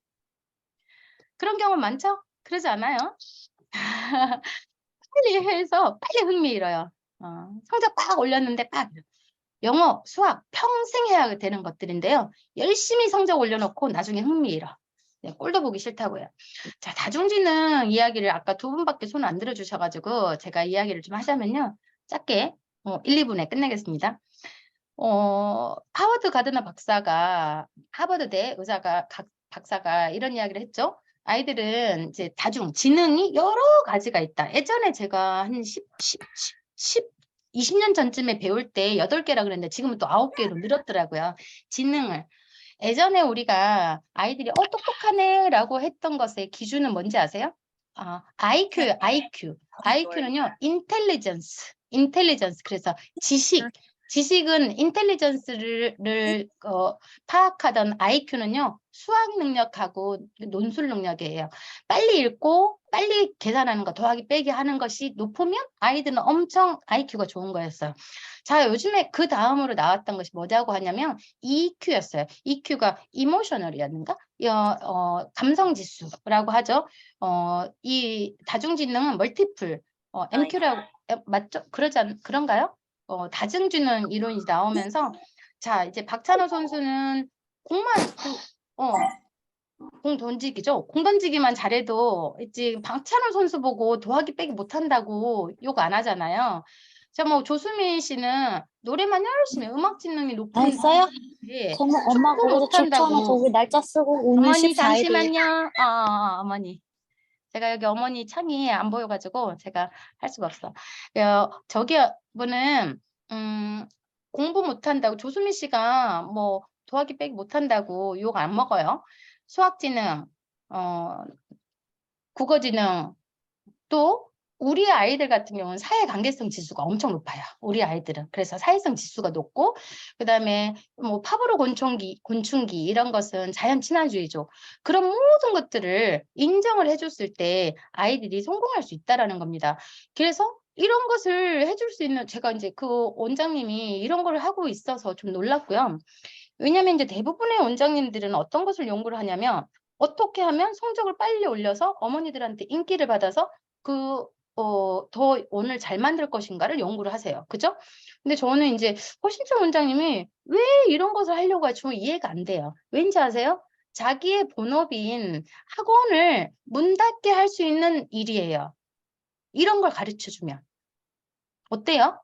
그런 경우 많죠? 그러지 않아요? 빨리 해서 빨리 흥미 잃어요. 성적 빡 올렸는데 빡. 영어, 수학 평생 해야 되는 것들인데요. 열심히 성적 올려놓고 나중에 흥미 잃어. 네, 꼴도 보기 싫다고요. 자, 다중지능 이야기를 아까 2분밖에 손 안 들어주셔가지고 제가 이야기를 좀 하자면요. 짧게 1, 2분에 끝내겠습니다. 하워드 가드너 박사가, 하버드대 박사가 이런 이야기를 했죠. 아이들은 이제 지능이 여러 가지가 있다. 예전에 제가 한 20년 전쯤에 배울 때 8개라 그랬는데 지금은 또 9개로 늘었더라고요. 지능을. 예전에 우리가 아이들이 똑똑하네 라고 했던 것의 기준은 뭔지 아세요? IQ요, IQ. IQ는요, 인텔리전스. 그래서 지식은 인텔리전스를 파악하던 IQ는요, 수학 능력하고 논술 능력이에요. 빨리 읽고 빨리 계산하는 거, 더하기 빼기 하는 것이 높으면 아이들은 엄청 IQ가 좋은 거였어요. 자, 요즘에 그 다음으로 나왔던 것이 뭐라고 하냐면 EQ였어요. EQ가 이모셔널이었는가? 감성지수라고 하죠. 이 다중지능은 멀티플, MQ라고 맞죠? 그런가요? 다중지능 이론이 나오면서 자, 이제 박찬호 선수는 공 던지기죠. 공 던지기만 잘해도 이제 박찬호 선수 보고 더하기 빼기 못한다고 욕 안 하잖아요. 자, 뭐 조수민 씨는 노래만 열심히 음악 지능이 높은 했어요? 예, 저는 엄마 축구 거기서 쫓아오면 못한다고. 거기 날짜 쓰고 오늘 어머니 14일이에요. 잠시만요. 어머니. 제가 여기 어머니 창이 안 보여가지고 제가 할 수가 없어. 저기 분은 공부 못한다고 조수민 씨가 뭐 더하기 빼기 못한다고 욕 안 먹어요. 수학지능, 국어지능 또 우리 아이들 같은 경우는 사회관계성 지수가 엄청 높아요. 우리 아이들은. 그래서 사회성 지수가 높고 그다음에 뭐 파브로 곤충기 이런 것은 자연 친화주의죠. 그런 모든 것들을 인정을 해줬을 때 아이들이 성공할 수 있다라는 겁니다. 그래서 이런 것을 해줄 수 있는 제가 이제 그 원장님이 이런 걸 하고 있어서 좀 놀랐고요. 왜냐하면 이제 대부분의 원장님들은 어떤 것을 연구를 하냐면 어떻게 하면 성적을 빨리 올려서 어머니들한테 인기를 받아서 더 오늘 잘 만들 것인가를 연구를 하세요. 그죠? 근데 저는 이제 허신철 원장님이 왜 이런 것을 하려고 할지 이해가 안 돼요. 왠지 아세요? 자기의 본업인 학원을 문 닫게 할 수 있는 일이에요. 이런 걸 가르쳐 주면. 어때요?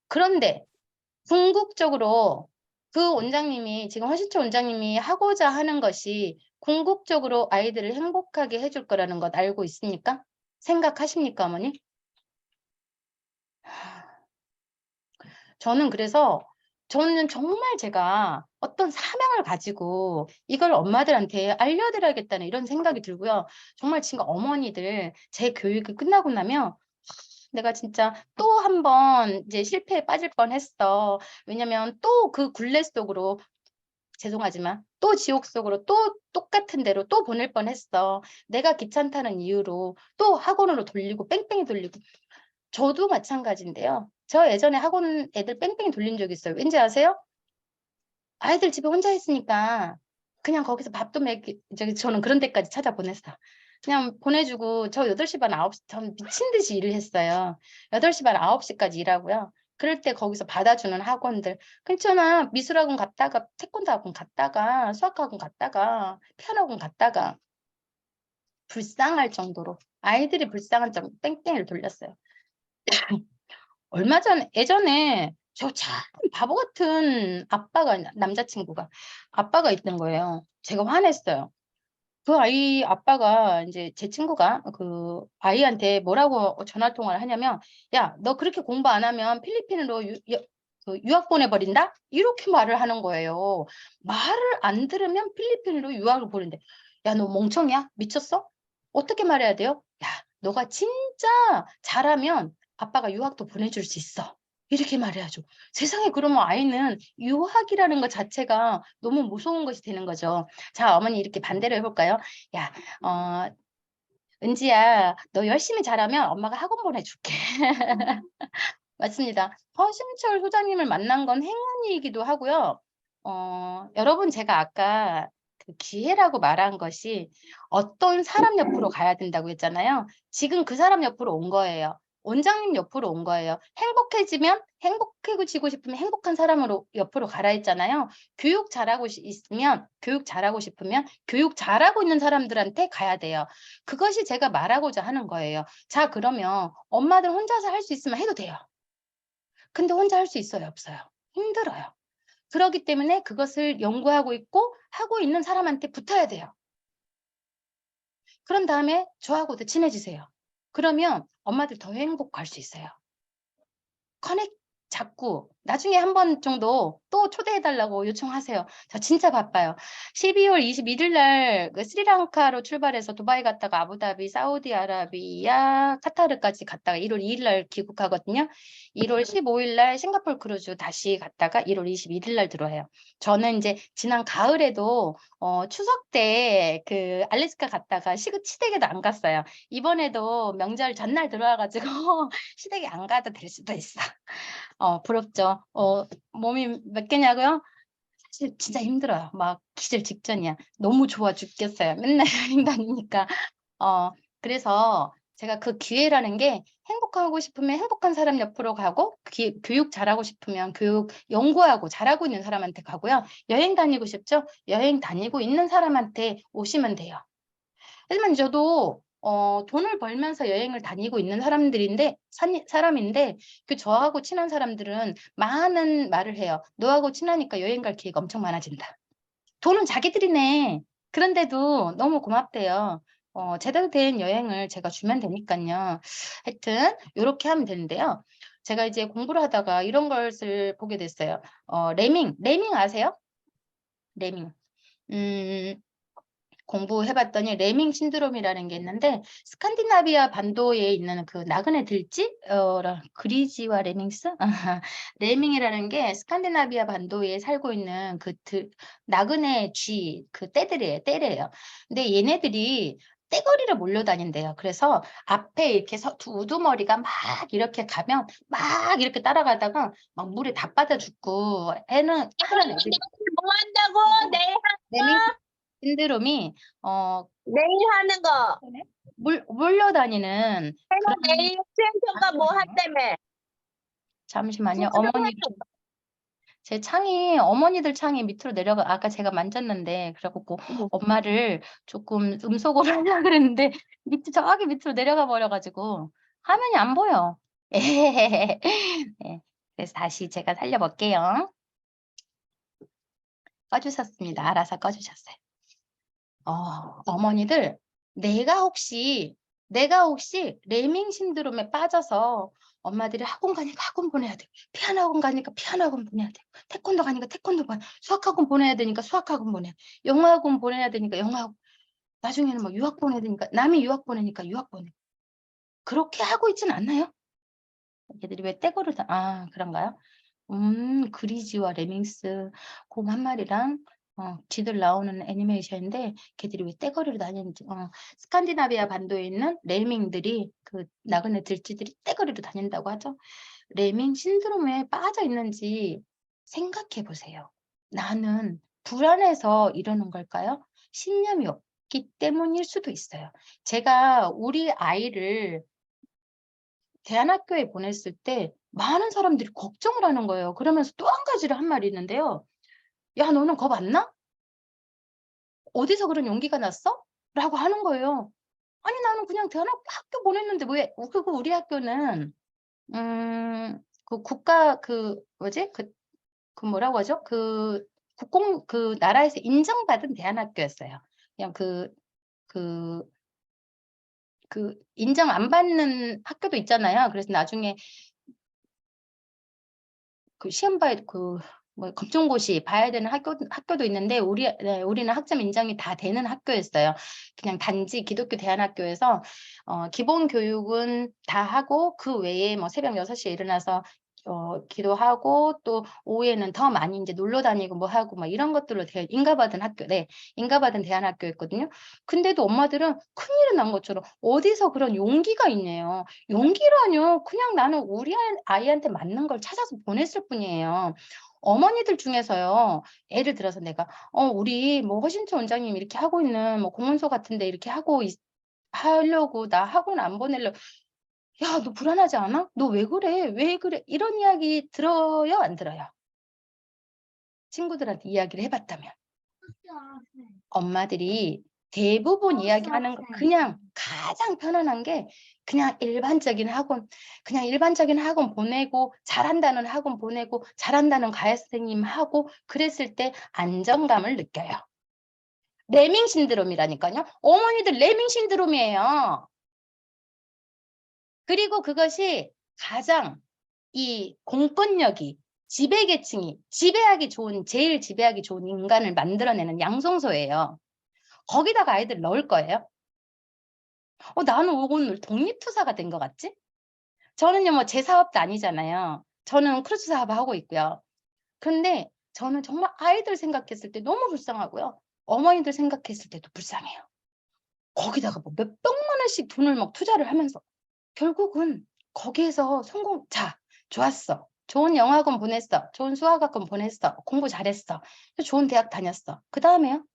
그런데 궁극적으로 그 원장님이 지금 허신철 원장님이 하고자 하는 것이 궁극적으로 아이들을 행복하게 해줄 거라는 것 알고 있습니까? 생각하십니까, 어머니? 저는 정말 제가 어떤 사명을 가지고 이걸 엄마들한테 알려드려야겠다는 이런 생각이 들고요. 정말 지금 어머니들 제 교육이 끝나고 나면 내가 진짜 또 한 번 이제 실패에 빠질 뻔했어. 왜냐면 또 그 굴레 속으로 죄송하지만 또 지옥 속으로 또 똑같은 데로 또 보낼 뻔했어. 내가 귀찮다는 이유로 또 학원으로 돌리고 뺑뺑이 돌리고. 저도 마찬가지인데요. 저 예전에 학원 애들 뺑뺑이 돌린 적 있어요. 왠지 아세요? 아이들 집에 혼자 있으니까 그냥 거기서 밥도 저는 그런 데까지 찾아보냈어. 그냥 보내주고 저 8시 반 9시 전 미친 듯이 일을 했어요. 8시 반 9시까지 일하고요. 그럴 때 거기서 받아주는 학원들 괜찮아. 미술학원 갔다가 태권도 학원 갔다가 수학학원 갔다가 피아노 학원 갔다가 불쌍할 정도로 아이들이 불쌍한 정도로 뺑뺑이를 돌렸어요. 예전에 저 참 바보 같은 남자친구가 아빠가 있던 거예요. 제가 화냈어요. 그 아이 아빠가 이제 제 친구가 그 아이한테 뭐라고 전화 통화를 하냐면 야, 너 그렇게 공부 안 하면 필리핀으로 유학 보내버린다? 이렇게 말을 하는 거예요. 말을 안 들으면 필리핀으로 유학을 보낸대. 야, 너 멍청이야? 미쳤어? 어떻게 말해야 돼요? 야, 너가 진짜 잘하면 아빠가 유학도 보내줄 수 있어. 이렇게 말해야죠. 세상에 그러면 아이는 유학이라는 것 자체가 너무 무서운 것이 되는 거죠. 자, 어머니 이렇게 반대로 해볼까요? 야, 은지야, 너 열심히 잘하면 엄마가 학원 보내줄게. 맞습니다. 허심철 소장님을 만난 건 행운이기도 하고요. 여러분 제가 아까 그 기회라고 말한 것이 어떤 사람 옆으로 가야 된다고 했잖아요. 지금 그 사람 옆으로 온 거예요. 원장님 옆으로 온 거예요. 행복해지고 싶으면 행복한 사람으로 옆으로 가라 했잖아요. 교육 잘하고 싶으면 교육 잘하고 있는 사람들한테 가야 돼요. 그것이 제가 말하고자 하는 거예요. 자, 그러면 엄마들 혼자서 할 수 있으면 해도 돼요. 근데 혼자 할 수 있어요, 없어요? 힘들어요. 그렇기 때문에 그것을 연구하고 있고 하고 있는 사람한테 붙어야 돼요. 그런 다음에 저하고도 친해지세요. 그러면 엄마들 더 행복할 수 있어요. 자꾸 나중에 한 번 정도 또 초대해달라고 요청하세요. 저 진짜 바빠요. 12월 21일 날 스리랑카로 출발해서 두바이 갔다가 아부다비, 사우디아라비아, 카타르까지 갔다가 1월 2일 날 귀국하거든요. 1월 15일 날 싱가포르 크루즈 다시 갔다가 1월 21일 날 들어와요. 저는 이제 지난 가을에도 추석 때 그 알래스카 갔다가 시댁에도 안 갔어요. 이번에도 명절 전날 들어와가지고 시댁에 안 가도 될 수도 있어. 부럽죠. 몸이 몇 개냐고요? 사실 진짜 힘들어요. 막 기절 직전이야. 너무 좋아 죽겠어요. 맨날 여행 다니니까. 그래서 제가 그 기회라는 게 행복하고 싶으면 행복한 사람 옆으로 가고 교육 잘하고 싶으면 교육 연구하고 잘하고 있는 사람한테 가고요. 여행 다니고 싶죠? 여행 다니고 있는 사람한테 오시면 돼요. 하지만 저도 돈을 벌면서 여행을 다니고 있는 사람인데 그 저하고 친한 사람들은 많은 말을 해요. 너하고 친하니까 여행 갈 기회가 엄청 많아진다. 돈은 자기들이 내. 그런데도 너무 고맙대요. 제대로 된 여행을 제가 주면 되니까요. 하여튼 이렇게 하면 되는데요. 제가 이제 공부를 하다가 이런 것을 보게 됐어요. 레밍 아세요? 레밍. 공부해봤더니 레밍 신드롬이라는 게 있는데 스칸디나비아 반도에 있는 그 나그네 들쥐 그리지와 레밍스 레밍이라는 게 스칸디나비아 반도에 살고 있는 그 나그네 쥐 그 떼래요. 근데 얘네들이 떼거리를 몰려다닌대요. 그래서 앞에 이렇게 우두머리가 막 이렇게 가면 막 이렇게 따라가다가 막 물에 다 빠져 죽고 하는 애들이 뭐 한다고? 내일 레밍 신드롬이 내일 하는 거. 몰려다니는 그런 내일 수행평가 뭐 한다며? 잠시만요. 제 창이 어머니들 창이 밑으로 내려가 아까 제가 만졌는데 그래갖고 엄마를 조금 음속으로 하려고 그랬는데 저기 밑으로 내려가 버려가지고 화면이 안 보여. 네. 그래서 다시 제가 살려볼게요. 꺼주셨습니다. 알아서 꺼주셨어요. 어머니들 내가 혹시 레밍 신드롬에 빠져서 엄마들이 학원 가니까 학원 보내야 돼. 피아노 학원 가니까 피아노 학원 보내야 돼. 태권도 가니까 태권도 수학 학원 보내야 되니까 수학 학원 보내. 영어 학원 보내야 되니까 영어 학원. 나중에는 뭐 유학 보내야 되니까 남이 유학 보내니까 유학 보내. 그렇게 하고 있진 않나요? 얘들이 왜 떼고를 그런가요? 그리지와 레밍스 곰 한 마리랑 쥐들 나오는 애니메이션인데 걔들이 왜 떼거리로 다니는지 스칸디나비아 반도에 있는 레밍들이 그 나그네 들쥐들이 떼거리로 다닌다고 하죠. 레밍 신드롬에 빠져 있는지 생각해 보세요. 나는 불안해서 이러는 걸까요? 신념이 없기 때문일 수도 있어요. 제가 우리 아이를 대안학교에 보냈을 때 많은 사람들이 걱정을 하는 거예요. 그러면서 또 한 가지를 한 말이 있는데요. 야, 너는 겁 안 나? 어디서 그런 용기가 났어? 라고 하는 거예요. 아니, 나는 그냥 대안학교 보냈는데 왜? 그리고 우리 학교는 그 국가 뭐지? 그 뭐라고 하죠? 그 나라에서 인정받은 대안학교였어요. 그냥 그 인정 안 받는 학교도 있잖아요. 그래서 나중에 그 시험 뭐 검정고시 봐야 되는 학교도 있는데 우리는 학점 인정이 다 되는 학교였어요. 그냥 단지 기독교 대안학교에서 기본 교육은 다 하고 그 외에 뭐 새벽 6시에 일어나서 기도하고 또 오후에는 더 많이 이제 놀러 다니고 뭐 하고 막 이런 것들로 인가받은 인가받은 대안학교였거든요. 근데도 엄마들은 큰일이 난 것처럼 어디서 그런 용기가 있네요. 용기라뇨. 그냥 나는 우리 아이한테 맞는 걸 찾아서 보냈을 뿐이에요. 어머니들 중에서요. 예를 들어서 내가 우리 뭐 허신초 원장님 이렇게 하고 있는 뭐 공문서 같은데 이렇게 하려고 나 학원 안 보내려고. 야, 너 불안하지 않아? 너 왜 그래? 왜 그래? 이런 이야기 들어요? 안 들어요? 친구들한테 이야기를 해봤다면. 엄마들이 대부분 이야기하는 거 그냥 가장 편안한 게 그냥 일반적인 학원 보내고 잘한다는 학원 보내고 잘한다는 가해 선생님 하고 그랬을 때 안정감을 느껴요. 레밍 신드롬이라니까요. 어머니들 레밍 신드롬이에요. 그리고 그것이 가장 이 공권력이 지배계층이 제일 지배하기 좋은 인간을 만들어내는 양성소예요. 거기다가 아이들 넣을 거예요? 나는 오늘 독립투사가 된 것 같지? 저는요, 뭐 제 사업도 아니잖아요. 저는 크루즈 사업을 하고 있고요. 그런데 저는 정말 아이들 생각했을 때 너무 불쌍하고요. 어머니들 생각했을 때도 불쌍해요. 거기다가 뭐 몇백만 원씩 돈을 막 투자를 하면서 결국은 거기에서 자, 좋았어. 좋은 영어학원 보냈어. 좋은 수학학원 보냈어. 공부 잘했어. 좋은 대학 다녔어. 그 다음에요?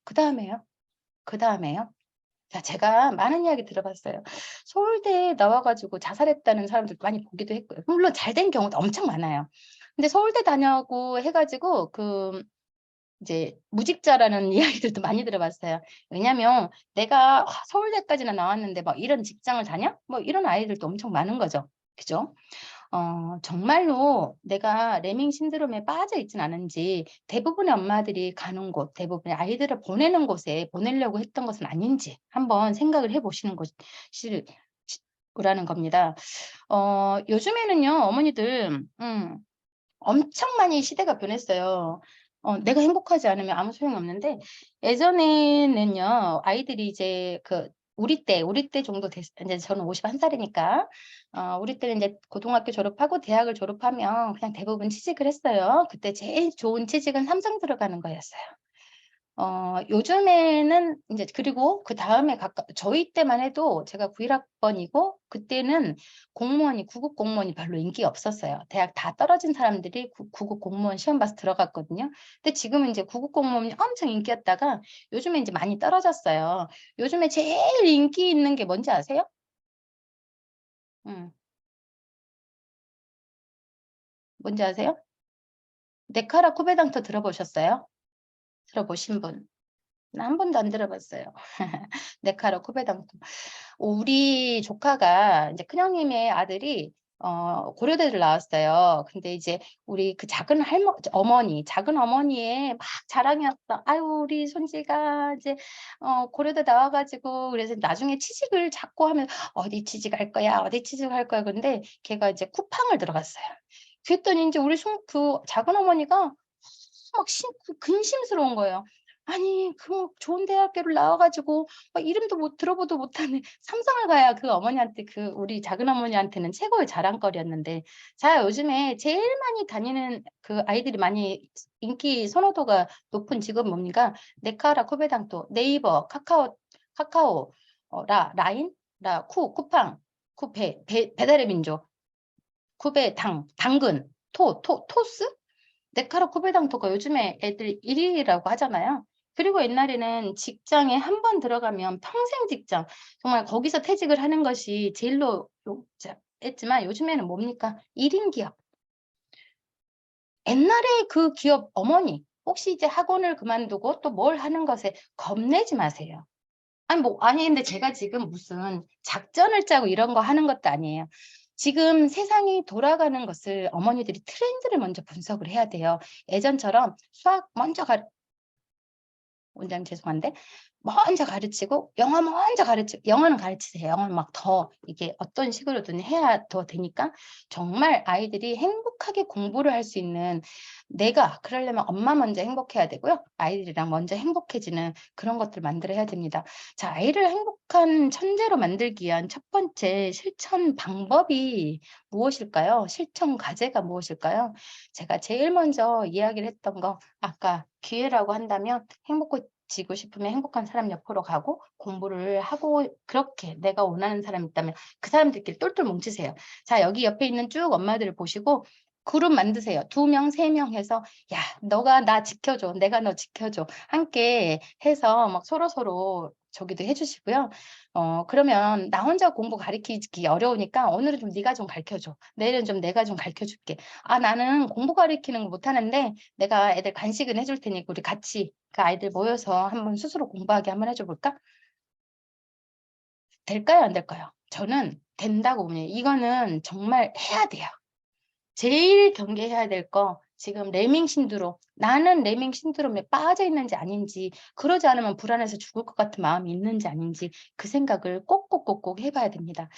자, 제가 많은 이야기 들어봤어요. 서울대에 나와가지고 자살했다는 사람들도 많이 보기도 했고요. 물론 잘 된 경우도 엄청 많아요. 근데 서울대 다녀고 해가지고 이제 무직자라는 이야기들도 많이 들어봤어요. 왜냐면 내가 서울대까지나 나왔는데 막 이런 직장을 다녀? 뭐 이런 아이들도 엄청 많은 거죠. 그죠? 정말로 내가 레밍 신드롬에 빠져 있진 않은지 대부분의 엄마들이 가는 곳, 대부분의 아이들을 보내는 곳에 보내려고 했던 것은 아닌지 한번 생각을 해보시는 것이라는 겁니다. 요즘에는요, 어머니들, 엄청 많이 시대가 변했어요. 내가 행복하지 않으면 아무 소용이 없는데, 예전에는요, 아이들이 이제 우리 때 정도 이제 저는 51살이니까, 우리 때는 이제 고등학교 졸업하고 대학을 졸업하면 그냥 대부분 취직을 했어요. 그때 제일 좋은 취직은 삼성 들어가는 거였어요. 요즘에는 이제 그리고 그 다음에 저희 때만 해도 제가 91학번이고 그때는 구급 공무원이 별로 인기 없었어요. 대학 다 떨어진 사람들이 구급 공무원 시험 봐서 들어갔거든요. 근데 지금은 이제 구급 공무원이 엄청 인기였다가 요즘에 이제 많이 떨어졌어요. 요즘에 제일 인기 있는 게 뭔지 아세요? 뭔지 아세요? 네카라 코베당토 들어보셨어요? 들어보신 분? 나 한 번도 안 들어봤어요. 네카라 코베당토. 우리 조카가 이제 큰형님의 아들이 고려대를 나왔어요. 근데 이제 우리 그 작은 작은 어머니의 막 자랑이었어. 아유, 우리 손지가 이제 고려대 나와가지고 그래서 나중에 취직을 자꾸 하면 어디 취직할 거야, 어디 취직할 거야. 근데 걔가 이제 쿠팡을 들어갔어요. 그랬더니 이제 우리 그 작은 어머니가 막 근심스러운 거예요. 아니, 그 좋은 대학교를 나와가지고 막 이름도 들어보도 못하는 삼성을 가야 그 어머니한테 우리 작은 어머니한테는 최고의 자랑거리였는데, 자, 요즘에 제일 많이 다니는 그 아이들이 많이 인기 선호도가 높은 직업은 뭡니까? 네카라 코베당토, 네이버, 카카오, 라인, 쿠팡, 배달의 민족, 당근, 토스? 네카라 코베당토가 요즘에 애들 1위라고 하잖아요. 그리고 옛날에는 직장에 한 번 들어가면 평생 직장, 정말 거기서 퇴직을 하는 것이 제일로 했지만 요즘에는 뭡니까? 1인 기업. 옛날에 그 기업 어머니, 혹시 이제 학원을 그만두고 또 뭘 하는 것에 겁내지 마세요. 아니, 근데 제가 지금 무슨 작전을 짜고 이런 거 하는 것도 아니에요. 지금 세상이 돌아가는 것을 어머니들이 트렌드를 먼저 분석을 해야 돼요. 예전처럼 수학 먼저 원장님 죄송한데 먼저 가르치고 영어 먼저 영어는 가르치세요. 영어는 막 더 이게 어떤 식으로든 해야 더 되니까 정말 아이들이 행복하게 공부를 할 수 있는 그러려면 엄마 먼저 행복해야 되고요. 아이들이랑 먼저 행복해지는 그런 것들 만들어야 됩니다. 자, 아이를 행복한 천재로 만들기 위한 첫 번째 실천 방법이 무엇일까요? 실천 과제가 무엇일까요? 제가 제일 먼저 이야기를 했던 거 아까 기회라고 한다면 행복해지고 싶으면 행복한 사람 옆으로 가고 공부를 하고 그렇게 내가 원하는 사람이 있다면 그 사람들끼리 똘똘 뭉치세요. 자, 여기 옆에 있는 쭉 엄마들을 보시고 그룹 만드세요. 2명, 3명 해서 야, 너가 나 지켜줘. 내가 너 지켜줘. 함께 해서 막 서로서로 저기도 해주시고요. 그러면 나 혼자 공부 가르치기 어려우니까 오늘은 좀 네가 좀 가르쳐줘. 내일은 좀 내가 좀 가르쳐줄게. 나는 공부 가르치는 거 못하는데 내가 애들 간식은 해줄 테니까 우리 같이 그 아이들 모여서 한번 스스로 공부하게 한번 해줘 볼까? 될까요? 안 될까요? 저는 된다고 봅니다. 이거는 정말 해야 돼요. 제일 경계해야 될 거 지금 레밍 신드롬. 나는 레밍 신드롬에 빠져 있는지 아닌지, 그러지 않으면 불안해서 죽을 것 같은 마음이 있는지 아닌지 그 생각을 꼭꼭꼭꼭 해봐야 됩니다.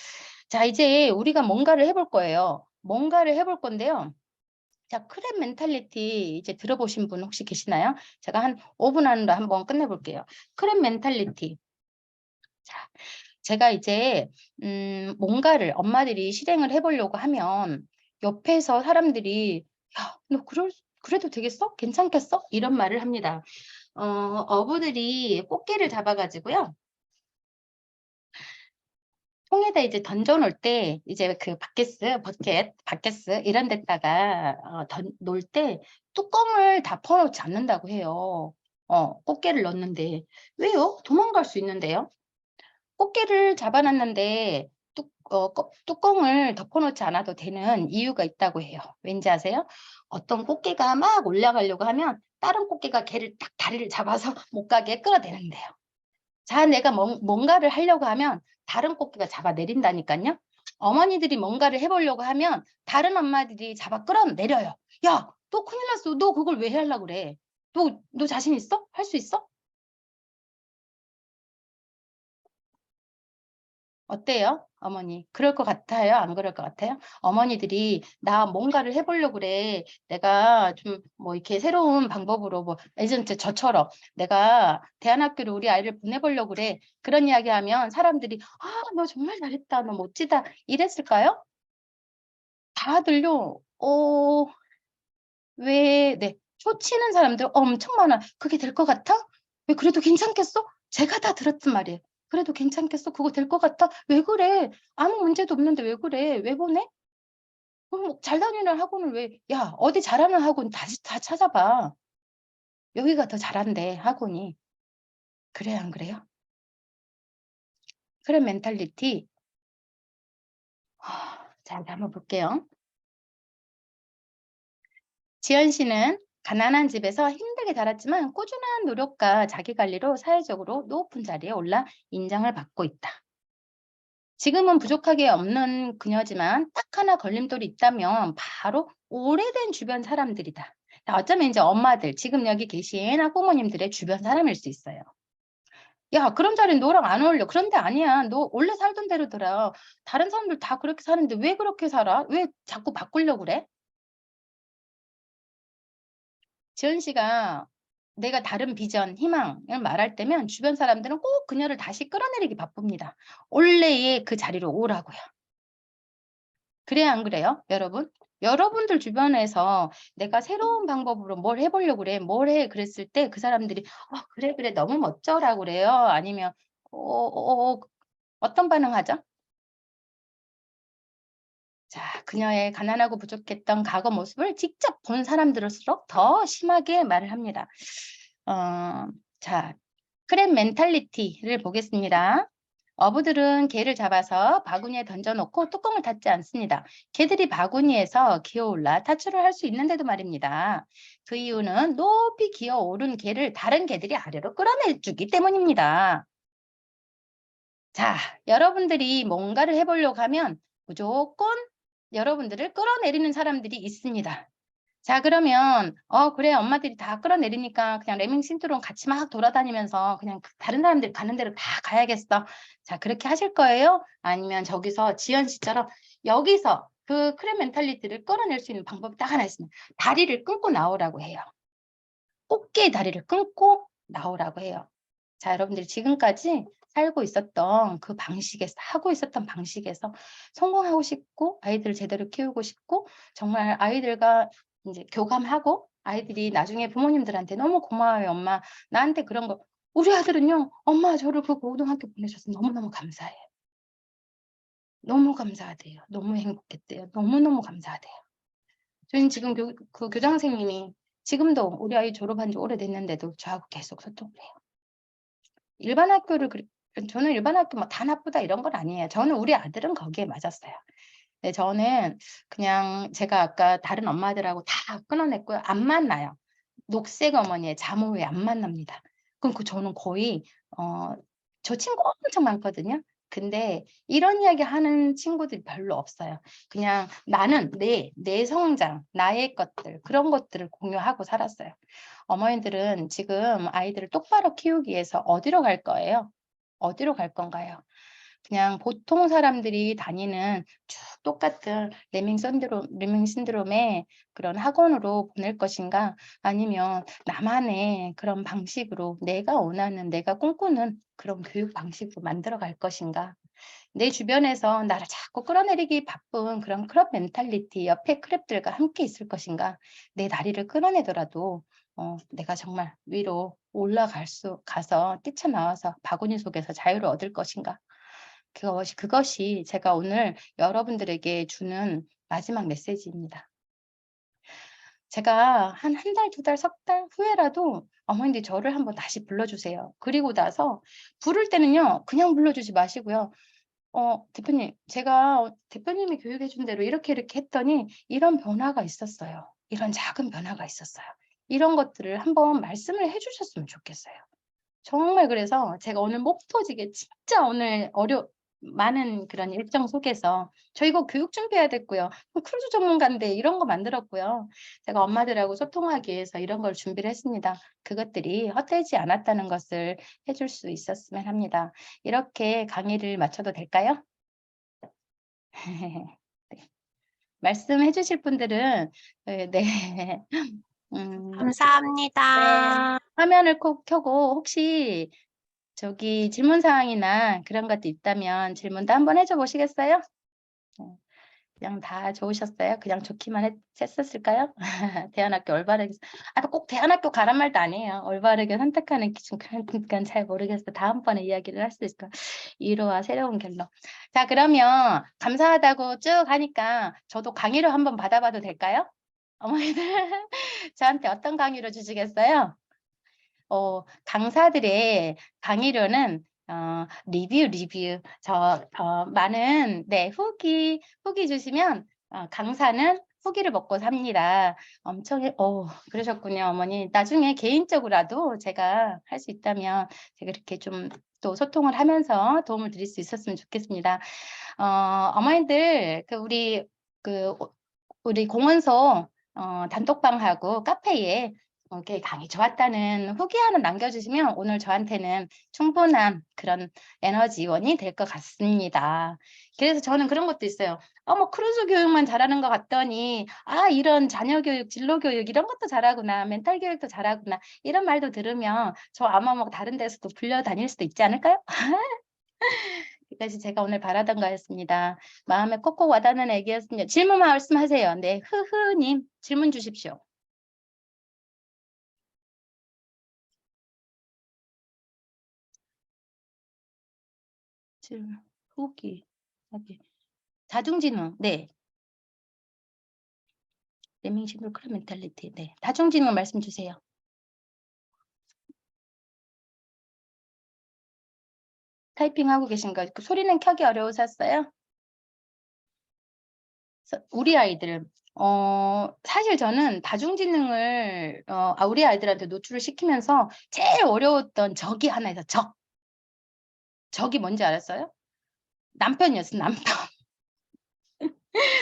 자, 이제 우리가 뭔가를 해볼 거예요. 뭔가를 해볼 건데요. 자, 크랩 멘탈리티 이제 들어보신 분 혹시 계시나요? 제가 한 5분 안으로 한번 끝내볼게요. 크랩 멘탈리티. 자, 제가 이제 뭔가를 엄마들이 실행을 해보려고 하면 옆에서 사람들이 야, 너 그래도 되겠어? 괜찮겠어? 이런 말을 합니다. 어부들이 꽃게를 잡아가지고요. 통에다 이제 던져놓을 때 이제 그 바켓스 이런 데다가 놓을 때 뚜껑을 다 퍼놓지 않는다고 해요. 꽃게를 넣는데 왜요? 도망갈 수 있는데요. 꽃게를 잡아놨는데 뚜껑을 덮어놓지 않아도 되는 이유가 있다고 해요. 왠지 아세요? 어떤 꽃게가 막 올라가려고 하면 다른 꽃게가 걔를 딱 다리를 잡아서 못 가게 끌어내는데요. 자, 내가 뭔가를 하려고 하면 다른 꽃게가 잡아 내린다니까요. 어머니들이 뭔가를 해보려고 하면 다른 엄마들이 잡아 끌어내려요. 야, 너 큰일 났어. 너 그걸 왜 하려고 그래? 너 자신 있어? 할 수 있어? 어때요? 어머니. 그럴 것 같아요? 안 그럴 것 같아요? 어머니들이 나 뭔가를 해보려고 그래. 내가 좀 뭐 이렇게 새로운 방법으로 뭐 예전에 저처럼 내가 대안학교를 우리 아이를 보내보려고 그래. 그런 이야기 하면 사람들이 아, 너 정말 잘했다. 너 멋지다. 이랬을까요? 다들요. 네. 초치는 사람들 엄청 많아. 그게 될 것 같아? 왜 그래도 괜찮겠어? 제가 다 들었단 말이에요. 그래도 괜찮겠어? 그거 될 것 같아? 왜 그래? 아무 문제도 없는데 왜 그래? 왜 보내? 그럼 잘 다니는 학원을 왜, 야, 어디 잘하는 학원 다시 다 찾아봐. 여기가 더 잘한대, 학원이. 그래, 안 그래요? 그런 멘탈리티. 자, 한번 볼게요. 지연 씨는 가난한 집에서 힘들게 자랐지만 꾸준한 노력과 자기관리로 사회적으로 높은 자리에 올라 인정을 받고 있다. 지금은 부족하게 없는 그녀지만 딱 하나 걸림돌이 있다면 바로 오래된 주변 사람들이다. 어쩌면 이제 엄마들, 지금 여기 계신 학부모님들의 주변 사람일 수 있어요. 야, 그런 자리는 너랑 안 어울려. 그런데 아니야. 너 원래 살던 대로더라. 다른 사람들 다 그렇게 사는데 왜 그렇게 살아? 왜 자꾸 바꾸려고 그래? 지연 씨가 내가 다른 비전, 희망을 말할 때면 주변 사람들은 꼭 그녀를 다시 끌어내리기 바쁩니다. 원래의 그 자리로 오라고요. 그래야 안 그래요, 여러분? 여러분들 주변에서 내가 새로운 방법으로 뭘 해보려고 그래, 뭘 해, 그랬을 때 그 사람들이 그래, 너무 멋져라고 그래요? 아니면 어떤 반응하죠? 자, 그녀의 가난하고 부족했던 과거 모습을 직접 본 사람들일수록 더 심하게 말을 합니다. 자, 크랩 멘탈리티를 보겠습니다. 어부들은 개를 잡아서 바구니에 던져놓고 뚜껑을 닫지 않습니다. 개들이 바구니에서 기어올라 탈출을 할 수 있는데도 말입니다. 그 이유는 높이 기어오른 개를 다른 개들이 아래로 끌어내주기 때문입니다. 자, 여러분들이 뭔가를 해보려고 하면 무조건 여러분들을 끌어내리는 사람들이 있습니다. 자, 그러면 그래, 엄마들이 다 끌어내리니까 그냥 레밍신드롬 같이 막 돌아다니면서 그냥 다른 사람들 가는 대로 다 가야겠어. 자, 그렇게 하실 거예요? 아니면 저기서 지연 씨처럼 여기서 그 크랩 멘탈리티를 끌어낼 수 있는 방법이 딱 하나 있습니다. 다리를 끊고 나오라고 해요. 꽃게의 다리를 끊고 나오라고 해요. 자, 여러분들이 지금까지 살고 있었던 그 방식에서, 하고 있었던 방식에서 성공하고 싶고 아이들을 제대로 키우고 싶고 정말 아이들과 이제 교감하고 아이들이 나중에 부모님들한테 너무 고마워요, 엄마. 나한테 그런 거. 우리 아들은요, 엄마 저를 그 고등학교 보내셔서 너무너무 감사해요. 너무 감사하대요. 너무 행복했대요. 너무너무 감사하대요. 저희는 지금 그 교장 선생님이 지금도 우리 아이 졸업한 지 오래됐는데도 저하고 계속 소통을 해요. 일반 학교를 저는 일반 학교 뭐 다 나쁘다 이런 건 아니에요. 저는 우리 아들은 거기에 맞았어요. 네, 저는 그냥 제가 아까 다른 엄마들하고 다 끊어냈고요. 안 만나요. 녹색 어머니의 자모 외에 안 만납니다. 그럼 저는 거의 저 친구 엄청 많거든요. 근데 이런 이야기 하는 친구들이 별로 없어요. 그냥 나는 내 성장, 나의 것들, 그런 것들을 공유하고 살았어요. 어머니들은 지금 아이들을 똑바로 키우기 위해서 어디로 갈 거예요? 어디로 갈 건가요? 그냥 보통 사람들이 다니는 쭉 똑같은 레밍 신드롬의 그런 학원으로 보낼 것인가, 아니면 나만의 그런 방식으로 내가 원하는, 내가 꿈꾸는 그런 교육 방식으로 만들어 갈 것인가. 내 주변에서 나를 자꾸 끌어내리기 바쁜 그런 클럽 멘탈리티, 옆에 클럽들과 함께 있을 것인가. 내 다리를 끌어내더라도 내가 정말 위로 가서 뛰쳐나와서 바구니 속에서 자유를 얻을 것인가. 그것이 제가 오늘 여러분들에게 주는 마지막 메시지입니다. 제가 한 달, 2달, 3달 후에라도 어머님들이 저를 한번 다시 불러주세요. 그리고 나서 부를 때는요, 그냥 불러주지 마시고요. 대표님, 제가 대표님이 교육해 준 대로 이렇게 했더니 이런 변화가 있었어요. 이런 작은 변화가 있었어요. 이런 것들을 한번 말씀을 해 주셨으면 좋겠어요. 정말 그래서 제가 오늘 목 터지게 진짜 오늘 많은 그런 일정 속에서 저 이거 교육 준비해야 됐고요. 크루즈 전문가인데 이런 거 만들었고요. 제가 엄마들하고 소통하기 위해서 이런 걸 준비를 했습니다. 그것들이 헛되지 않았다는 것을 해줄 수 있었으면 합니다. 이렇게 강의를 마쳐도 될까요? 네. 말씀해 주실 분들은 네. 감사합니다. 화면을 꼭 켜고 혹시 저기 질문 사항이나 그런 것도 있다면 질문도 한번 해줘 보시겠어요? 그냥 다 좋으셨어요? 그냥 좋기만 했었을까요? 대안학교 올바르게, 꼭 대안학교 가란 말도 아니에요. 올바르게 선택하는 기준, 그러니까 잘 모르겠어요. 다음번에 이야기를 할 수 있을까? 위로와 새로운 결론. 자, 그러면 감사하다고 쭉 하니까 저도 강의로 한번 받아봐도 될까요? 어머니들, 저한테 어떤 강의로 주시겠어요? 강사들의 강의료는 리뷰 많은 후기 주시면 강사는 후기를 먹고 삽니다. 엄청 그러셨군요, 어머니. 나중에 개인적으로라도 제가 할 수 있다면 제가 이렇게 좀 또 소통을 하면서 도움을 드릴 수 있었으면 좋겠습니다. 어머니들 우리 공원소 단톡방하고 카페에 이렇게 강의 좋았다는 후기 하나 남겨주시면 오늘 저한테는 충분한 그런 에너지원이 될 것 같습니다. 그래서 저는 그런 것도 있어요. 크루즈 교육만 잘하는 것 같더니 이런 자녀 교육, 진로 교육 이런 것도 잘하구나, 멘탈 교육도 잘하구나, 이런 말도 들으면 저 아마 다른 데서도 불려 다닐 수도 있지 않을까요? 이것이 제가 오늘 바라던 거였습니다. 마음에 콕콕 와닿는 얘기였습니다. 질문 말씀하세요. 네, 흐흐님 질문 주십시오. 후기, 다중지능, 네. 레밍싱글 클럽 멘탈리티, 네. 다중지능 말씀 주세요. 타이핑하고 계신가요? 그 소리는 켜기 어려우셨어요? 우리 아이들, 사실 저는 다중지능을 우리 아이들한테 노출을 시키면서 제일 어려웠던 적이 하나 있어요. 적이 뭔지 알았어요? 남편이었어요.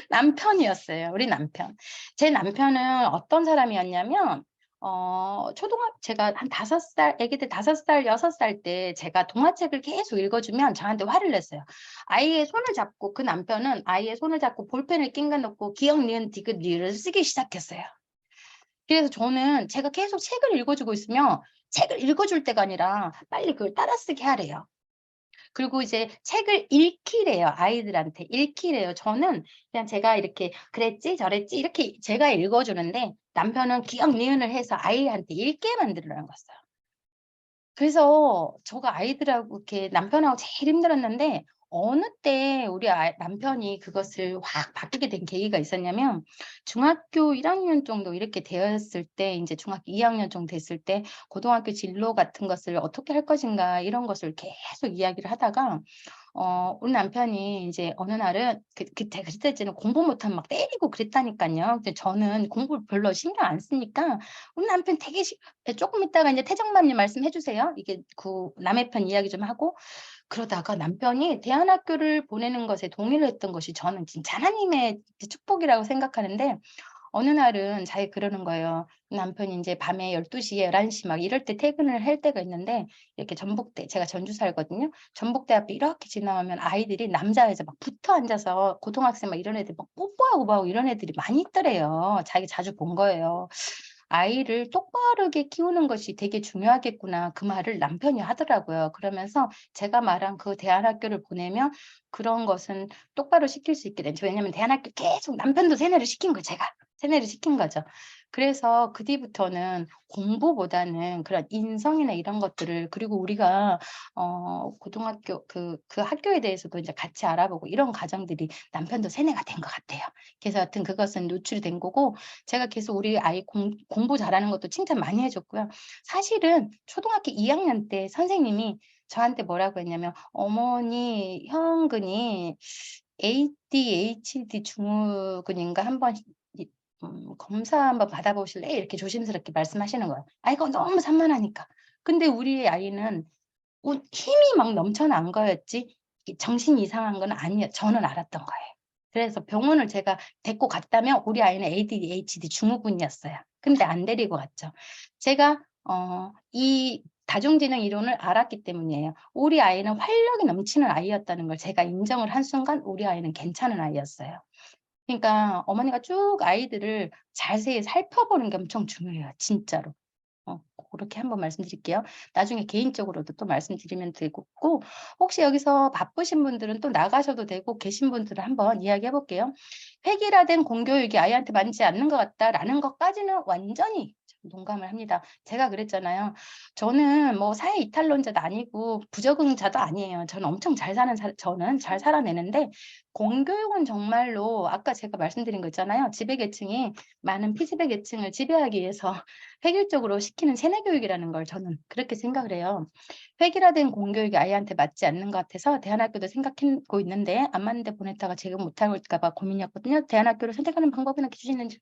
남편이었어요. 우리 남편. 제 남편은 어떤 사람이었냐면 제가 한 5살, 애기들 5살, 6살 때 제가 동화책을 계속 읽어주면 저한테 화를 냈어요. 아이의 손을 잡고, 그 남편은 아이의 손을 잡고 볼펜을 낑겨 넣고 기역, 니은, 디귿, 리을을 쓰기 시작했어요. 그래서 저는 제가 계속 책을 읽어주고 있으면 책을 읽어줄 때가 아니라 빨리 그걸 따라쓰게 하래요. 그리고 이제 책을 읽히래요. 아이들한테 읽히래요. 저는 그냥 제가 이렇게 그랬지 저랬지 이렇게 제가 읽어주는데 남편은 기억 니은을 해서 아이한테 읽게 만들려는 거였어요. 그래서 저가 아이들하고 이렇게 남편하고 제일 힘들었는데 어느 때 우리 남편이 그것을 확 바뀌게 된 계기가 있었냐면 중학교 1학년 정도 이렇게 되었을 때, 이제 중학교 2학년 정도 됐을 때 고등학교 진로 같은 것을 어떻게 할 것인가 이런 것을 계속 이야기를 하다가 우리 남편이 이제 어느 날은 그때는 공부 못하면 막 때리고 그랬다니까요. 근데 저는 공부를 별로 신경 안 쓰니까 우리 남편 되게 조금 있다가 이제 태정맘님 말씀해 주세요. 이게 그 남의 편 이야기 좀 하고 그러다가 남편이 대안학교를 보내는 것에 동의를 했던 것이 저는 진짜 하나님의 축복이라고 생각하는데 어느 날은 자기 그러는 거예요. 남편이 이제 밤에 12시에 11시 막 이럴 때 퇴근을 할 때가 있는데 이렇게 전북대 제가 전주 살거든요. 전북대 앞에 이렇게 지나가면 아이들이 남자애들 막 붙어 앉아서 고등학생 막 이런 애들 막 뽀뽀하고 막 이런 애들이 많이 있더래요. 자기 자주 본 거예요. 아이를 똑바르게 키우는 것이 되게 중요하겠구나. 그 말을 남편이 하더라고요. 그러면서 제가 말한 그 대안학교를 보내면 그런 것은 똑바로 시킬 수 있게 됐죠. 왜냐면 대안학교 계속 남편도 세뇌를 시킨 거예요, 제가. 세뇌를 시킨 거죠. 그래서 그 뒤부터는 공부보다는 그런 인성이나 이런 것들을 그리고 우리가 고등학교 그 학교에 대해서도 이제 같이 알아보고 이런 과정들이 남편도 세뇌가 된 것 같아요. 그래서 하여튼 그것은 노출이 된 거고 제가 계속 우리 아이 공부 잘하는 것도 칭찬 많이 해 줬고요. 사실은 초등학교 2학년 때 선생님이 저한테 뭐라고 했냐면 "어머니 현근이 ADHD 증후군인가 한번 검사 한번 받아 보실래?" 이렇게 조심스럽게 말씀하시는 거예요. 아이가 너무 산만하니까. 근데 우리 아이는 힘이 막 넘쳐난 거였지 이 정신이 이상한 건 저는 알았던 거예요. 그래서 병원을 제가 데리고 갔다면 우리 아이는 ADHD 증후군이었어요. 근데 안 데리고 갔죠. 제가 이 다중지능 이론을 알았기 때문이에요. 우리 아이는 활력이 넘치는 아이였다는 걸 제가 인정을 한 순간 우리 아이는 괜찮은 아이였어요. 그러니까 어머니가 쭉 아이들을 자세히 살펴보는 게 엄청 중요해요, 진짜로. 고렇게 한번 말씀드릴게요. 나중에 개인적으로도 또 말씀드리면 되고 혹시 여기서 바쁘신 분들은 또 나가셔도 되고 계신 분들은 한번 이야기해 볼게요. "획일화된 공교육이 아이한테 맞지 않는 것 같다."라는 것까지는 완전히 동감을 합니다. 제가 그랬잖아요. 저는 뭐 사회 이탈론자도 아니고 부적응자도 아니에요. 저는 엄청 잘 사는 저는 잘 살아내는데 공교육은 정말로 아까 제가 말씀드린 거 있잖아요. 지배계층이 많은 피지배계층을 지배하기 위해서 획일적으로 시키는 세뇌 교육이라는 걸 저는 그렇게 생각을 해요. 획일화된 공교육이 아이한테 맞지 않는 것 같아서 대안학교도 생각하고 있는데 안 맞는데 보냈다가 지금 못할까 봐 고민이었거든요. 대안학교를 선택하는 방법이나 기준이 있는지.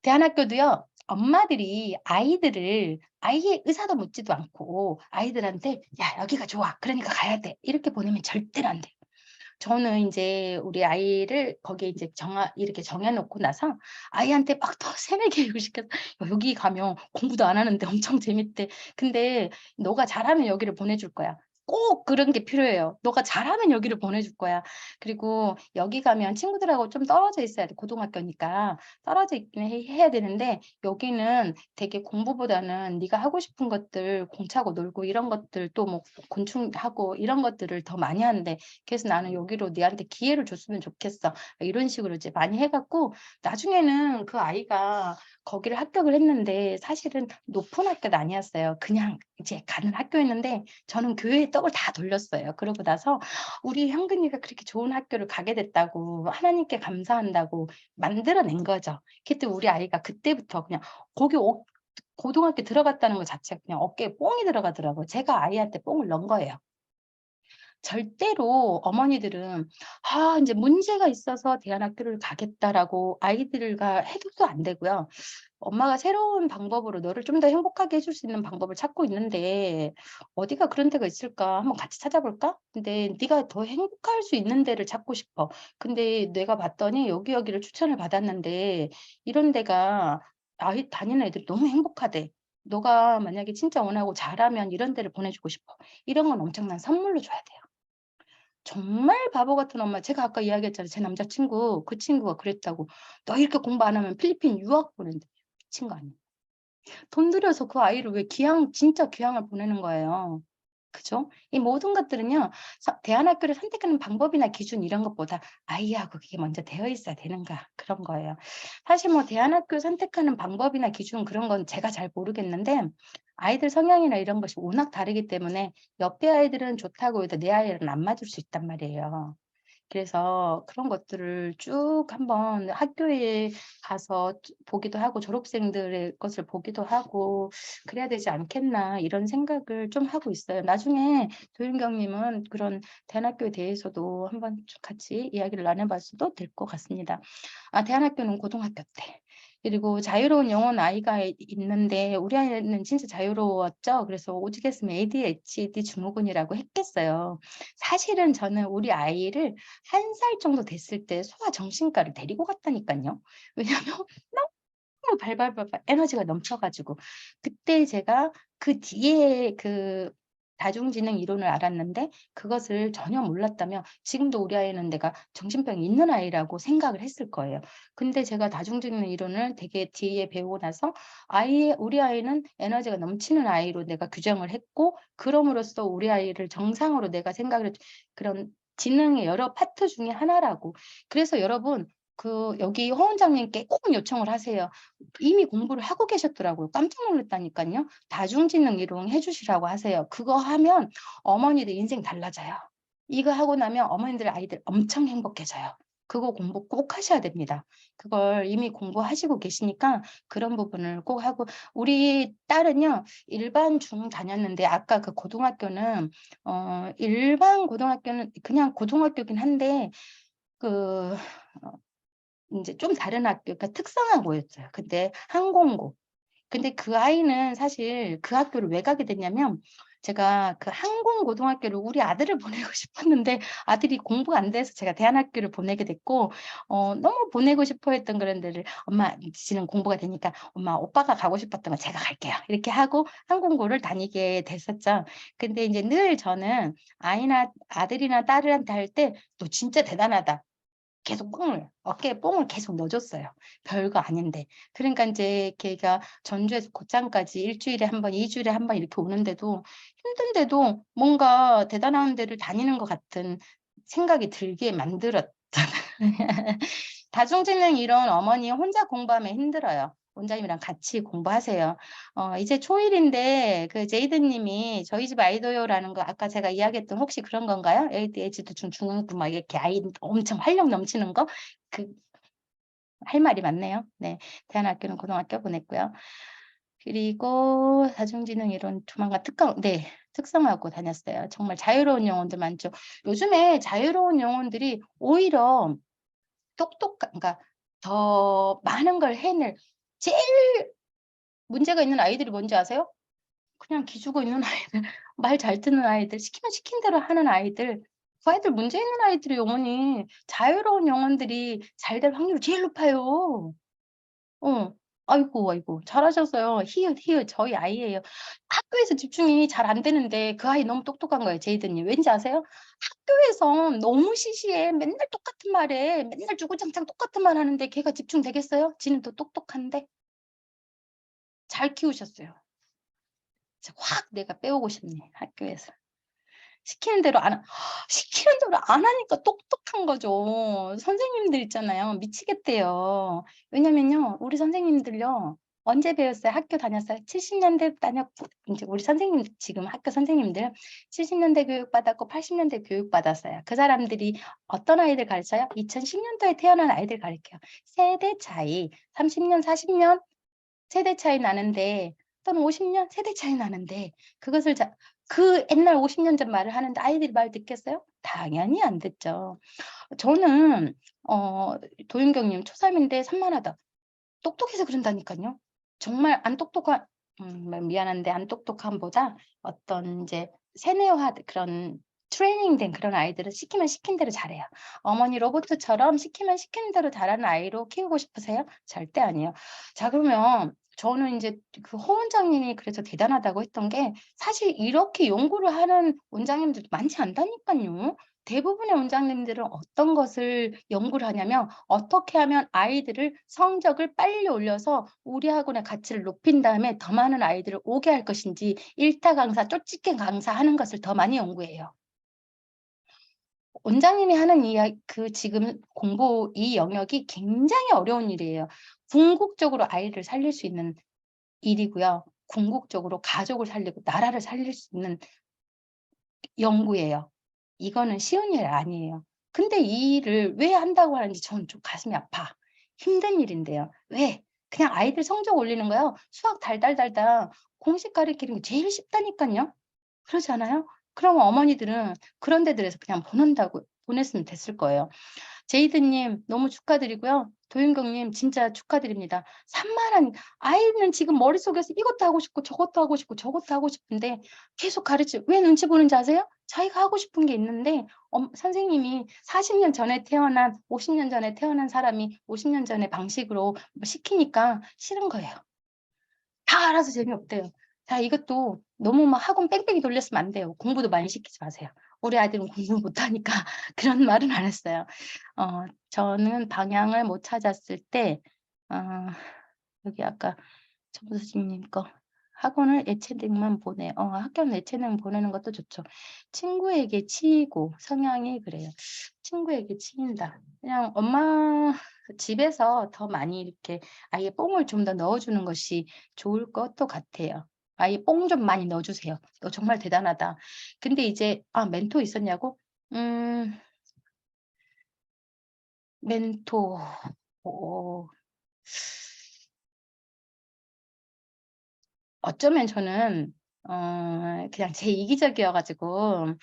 대안학교도요. 엄마들이 아이들을 아이의 의사도 묻지도 않고 아이들한테 "야 여기가 좋아. 그러니까 가야 돼." 이렇게 보내면 절대로 안 돼요. 저는 인제 우리 아이를 거기에 이제 이렇게 정해 놓고 나서 아이한테 막 더 세뇌 교육을 시켜서 "야 여기 가면 공부도 안 하는데 엄청 재밌대. 근데 너가 잘하면 여기를 보내줄 거야." 꼭 그런 게 필요해요. "너가 잘하면 여기를 보내줄 거야. 그리고 여기 가면 친구들하고 좀 떨어져 있어야 돼." 고등학교니까. 떨어져 있긴 해야 되는데 여기는 되게 공부보다는 네가 하고 싶은 것들 공차고 놀고 이런 것들 또 뭐 곤충하고 이런 것들을 더 많이 하는데 그래서 "나는 여기로 네한테 기회를 줬으면 좋겠어." 이런 식으로 이제 많이 해 갖고 나중에는 그 아이가 거기를 합격을 했는데 사실은 높은 학교는 아니었어요. 그냥 이제 가는 학교였는데 저는 교회의 떡을 다 돌렸어요. 그러고 나서 우리 현근이가 그렇게 좋은 학교를 가게 됐다고 하나님께 감사한다고 만들어 낸 거죠. 그때 우리 아이가 그때부터 그냥 거기 고등학교 들어갔다는 것 자체가 그냥 어깨에 뽕이 들어가더라고요. 제가 아이한테 뽕을 넣은 거예요. 절대로 어머니들은 인제 문제가 있어서 대안학교를 가겠다라고 아이들과 해도 안 되고요. 엄마가 새로운 방법으로 너를 좀 더 행복하게 해줄 수 있는 방법을 찾고 있는데 어디가 그런 데가 있을까? 한번 같이 찾아볼까? 근데 네가 더 행복할 수 있는 데를 찾고 싶어. 근데 내가 봤더니 여기를 추천을 받았는데 이런 데가 아이 다니는 애들이 너무 행복하대. 너가 만약에 진짜 원하고 잘하면 이런 데를 보내주고 싶어. 이런 건 엄청난 선물로 줘야 돼요. 정말 바보 같은 엄마 제가 아까 이야기했잖아요. 제 남자친구 그 친구가 그랬다고. "너 이렇게 공부 안 하면 필리핀 유학 보낸대." 미친 거 아니에요. 돈 들여서 그 아이를 왜 진짜 귀향을 보내는 거예요. 그죠? 이 모든 것들은요. 대안학교를 선택하는 방법이나 기준 이런 것보다 아이하고 그게 먼저 되어 있어야 되는가 그런 거예요. 사실 뭐 대안학교 선택하는 방법이나 기준 그런 건 제가 잘 모르겠는데 아이들 성향이나 이런 것이 워낙 다르기 때문에 옆에 아이들은 좋다고 해도 내 아이랑은 안 맞을 수 있단 말이에요. 그래서 그런 것들을 쭉 한번 학교에 가서 보기도 하고 졸업생들의 것을 보기도 하고 그래야 되지 않겠나 이런 생각을 좀 하고 있어요. 나중에 조윤경 님은 그런 대안학교에 대해서도 한번 좀 같이 이야기를 나눠 봤어도 될 것 같습니다. 대안학교는 고등학교 때 그리고 자유로운 영혼 아이가 있는데 우리 아이는 진짜 자유로웠죠. 그래서 오직 했으면 ADHD 증후군이라고 했겠어요. 사실은 저는 우리 아이를 1살 정도 됐을 때 소아정신과를 데리고 갔다니까요. 왜냐면 너무 발발발발 에너지가 넘쳐가지고 그때 제가 그 뒤에 그 다중지능 이론을 알았는데 그것을 전혀 몰랐다면 지금도 우리 아이는 내가 정신병이 있는 아이라고 생각을 했을 거예요. 근데 제가 다중지능 이론을 되게 뒤에 배우고 나서 우리 아이는 에너지가 넘치는 아이로 내가 규정을 했고 그럼으로써 우리 아이를 정상으로 내가 생각을 그런 지능의 여러 파트 중에 하나라고. 그래서 여러분 여기 허 원장님께 꼭 요청을 하세요. 이미 공부를 하고 계셨더라고요. 깜짝 놀랐다니까요. 다중지능 이론 해주시라고 하세요. 그거 하면 어머니들 인생 달라져요. 이거 하고 나면 어머니들 아이들 엄청 행복해져요. 그거 공부 꼭 하셔야 됩니다. 그걸 이미 공부하시고 계시니까 그런 부분을 꼭 하고 우리 딸은요 일반 중 다녔는데 아까 그 고등학교는 일반 고등학교는 그냥 고등학교긴 한데 그 이제 좀 다른 학교, 그러니까 특성화고였어요. 근데 항공고. 근데 그 아이는 사실 그 학교를 왜 가게 됐냐면 제가 그 항공고등학교를 우리 아들을 보내고 싶었는데 아들이 공부가 안 돼서 제가 대안학교를 보내게 됐고 너무 보내고 싶어 했던 그런 데를 엄마 지는 공부가 되니까 엄마 오빠가 가고 싶었던 거 제가 갈게요. 이렇게 하고 항공고를 다니게 됐었죠. 근데 이제 늘 저는 아들이나 딸한테 할 때 너 진짜 대단하다. 계속 어깨에 뽕을 계속 넣어줬어요. 별거 아닌데. 그러니까 이제 걔가 전주에서 곧장까지 일주일에 한 번, 2주일에 한 번 이렇게 오는데도 힘든데도 뭔가 대단한 데를 다니는 것 같은 생각이 들게 만들었잖아요. 다중지능 이론 어머니 혼자 공부하면 힘들어요. 원장님이랑 같이 공부하세요. 이제 초1인데 그 제이드 님이 저희 집 아이도요라는 거 아까 제가 이야기했던 혹시 그런 건가요? ADHD 중증부 막 이렇게 아이 엄청 활력 넘치는 거? 할 말이 많네요. 네. 대안학교는 고등학교 보냈고요. 그리고 다중지능 이론 조만간 특성화고 다녔어요. 정말 자유로운 영혼들 많죠. 요즘에 자유로운 영혼들이 오히려 그러니까 더 많은 걸 해낼 제일 문제가 있는 아이들이 뭔지 아세요? 그냥 기죽어 있는 아이들, 말 잘 듣는 아이들, 시키면 시킨 대로 하는 아이들, 그 아이들 문제 있는 아이들의 영혼이 자유로운 영혼들이 잘 될 확률이 제일 높아요. 아이고 잘하셨어요. 히읗 저희 아이예요. 학교에서 집중이 잘 안 되는데 그 아이 너무 똑똑한 거예요, 제이드님. 왠지 아세요? 학교에서 너무 시시해. 맨날 똑같은 말에 맨날 주구장창 똑같은 말 하는데 걔가 집중되겠어요? 지는 또 똑똑한데. 잘 키우셨어요. 확 내가 빼오고 싶네, 학교에서. 시키는 대로 안 하니까 똑똑한 거죠. 선생님들 있잖아요. 미치겠대요. 왜냐면요, 우리 선생님들요, 언제 배웠어요? 학교 다녔어요? 70년대 다녔고, 이제 우리 선생님, 지금 학교 선생님들 70년대 교육받았고 80년대 교육받았어요. 그 사람들이 어떤 아이들 가르쳐요? 2010년도에 태어난 아이들 가르쳐요. 세대 차이, 30년, 40년 세대 차이 나는데, 또는 50년 세대 차이 나는데, 그 옛날 50년 전 말을 하는데 아이들이 말 듣겠어요? 당연히 안 듣죠. 저는 도윤경님 초3인데 산만하다. 똑똑해서 그런다니까요. 정말 안 똑똑한 미안한데 안 똑똑함보다 어떤 이제 세뇌화 그런 트레이닝된 그런 아이들은 시키면 시킨 대로 잘해요. 어머니 로봇처럼 시키면 시키는 대로 잘하는 아이로 키우고 싶으세요? 절대 아니에요. 자, 그러면 저는 이제 그 허 원장님이 그래서 대단하다고 했던 게 사실 이렇게 연구를 하는 원장님들도 많지 않다니까요. 대부분의 원장님들은 어떤 것을 연구를 하냐면 어떻게 하면 아이들을 성적을 빨리 올려서 우리 학원의 가치를 높인 다음에 더 많은 아이들을 오게 할 것인지 일타 강사, 쫓짓게 강사하는 것을 더 많이 연구해요. 원장님이 하는 지금 공부 이 영역이 굉장히 어려운 일이에요. 궁극적으로 아이를 살릴 수 있는 일이고요. 궁극적으로 가족을 살리고 나라를 살릴 수 있는 연구예요. 이거는 쉬운 일 아니에요. 근데 이 일을 왜 한다고 하는지 저는 좀 가슴이 아파. 힘든 일인데요. 왜? 그냥 아이들 성적 올리는 거요. 수학 달달달달 공식 가르치는 게 제일 쉽다니까요. 그러지 않아요? 그러면 어머니들은 그런 데들에서 그냥 보냈으면 됐을 거예요. 제이드님 너무 축하드리고요. 도윤경님 진짜 축하드립니다. 산만한 아이는 지금 머릿속에서 이것도 하고 싶고 저것도 하고 싶고 저것도 하고 싶은데 계속 왜 눈치 보는지 아세요? 자기가 하고 싶은 게 있는데 선생님이 40년 전에 태어난 50년 전에 태어난 사람이 50년 전의 방식으로 시키니까 싫은 거예요. 다 알아서 재미없대요. 자, 이것도 너무 막 학원 뺑뺑이 돌렸으면 안 돼요. 공부도 많이 시키지 마세요. 우리 아이들은 공부 못하니까 그런 말은 안 했어요. 저는 방향을 못 찾았을 때 여기 아까 정수진님 거 학원을 예체능만 보내. 학교는 예체능 보내는 것도 좋죠. 친구에게 치이고 성향이 그래요. 친구에게 치인다. 그냥 엄마 집에서 더 많이 이렇게 아예 뽕을 좀 더 넣어주는 것이 좋을 것도 같아요. 아예 뽕 좀 많이 넣어주세요. 너 정말 대단하다. 근데 이제 멘토 있었냐고? 멘토. 어쩌면 저는 그냥 제 이기적이어 가지고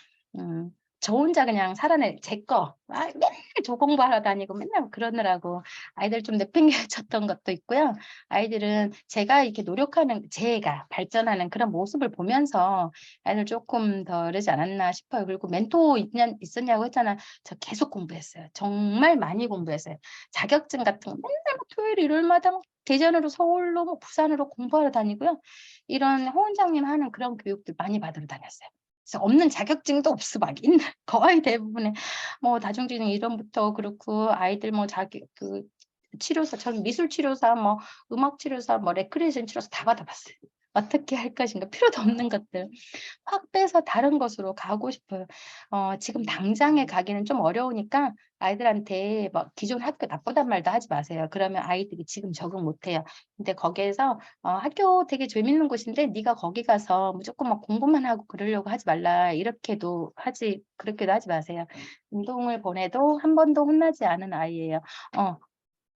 저 혼자 그냥 살아내 제 거 맨날 저 공부하러 다니고 맨날 그러느라고 아이들 좀 내팽개쳤던 것도 있고요. 아이들은 제가 이렇게 노력하는 제가 발전하는 그런 모습을 보면서 아이들 조금 더 그러지 않았나 싶어요. 그리고 멘토 있었냐고 했잖아요. 저 계속 공부했어요. 정말 많이 공부했어요. 자격증 같은 거 맨날 막 토요일 일요일마다 막 대전으로 서울로 뭐 부산으로 공부하러 다니고요. 이런 홍 원장님 하는 그런 교육들 많이 받으러 다녔어요. 그래서 없는 자격증도 없어 막 있는 거의 대부분의 뭐 다중지능 이론부터 그렇고 아이들 뭐 자기 그 치료사, 전 미술 치료사, 뭐 음악 치료사, 뭐 레크레이션 치료사 다 받아봤어요. 어떻게 할 것인가 필요도 없는 것들 확 빼서 다른 것으로 가고 싶어요. 지금 당장에 가기는 좀 어려우니까 아이들한테 막 기존 학교 나쁘단 말도 하지 마세요. 그러면 아이들이 지금 적응 못해요. 근데 거기에서 학교 되게 재밌는 곳인데 네가 거기 가서 무조건 막 공부만 하고 그러려고 하지 말라. 그렇게도 하지 마세요. 운동을 보내도 한 번도 혼나지 않은 아이예요.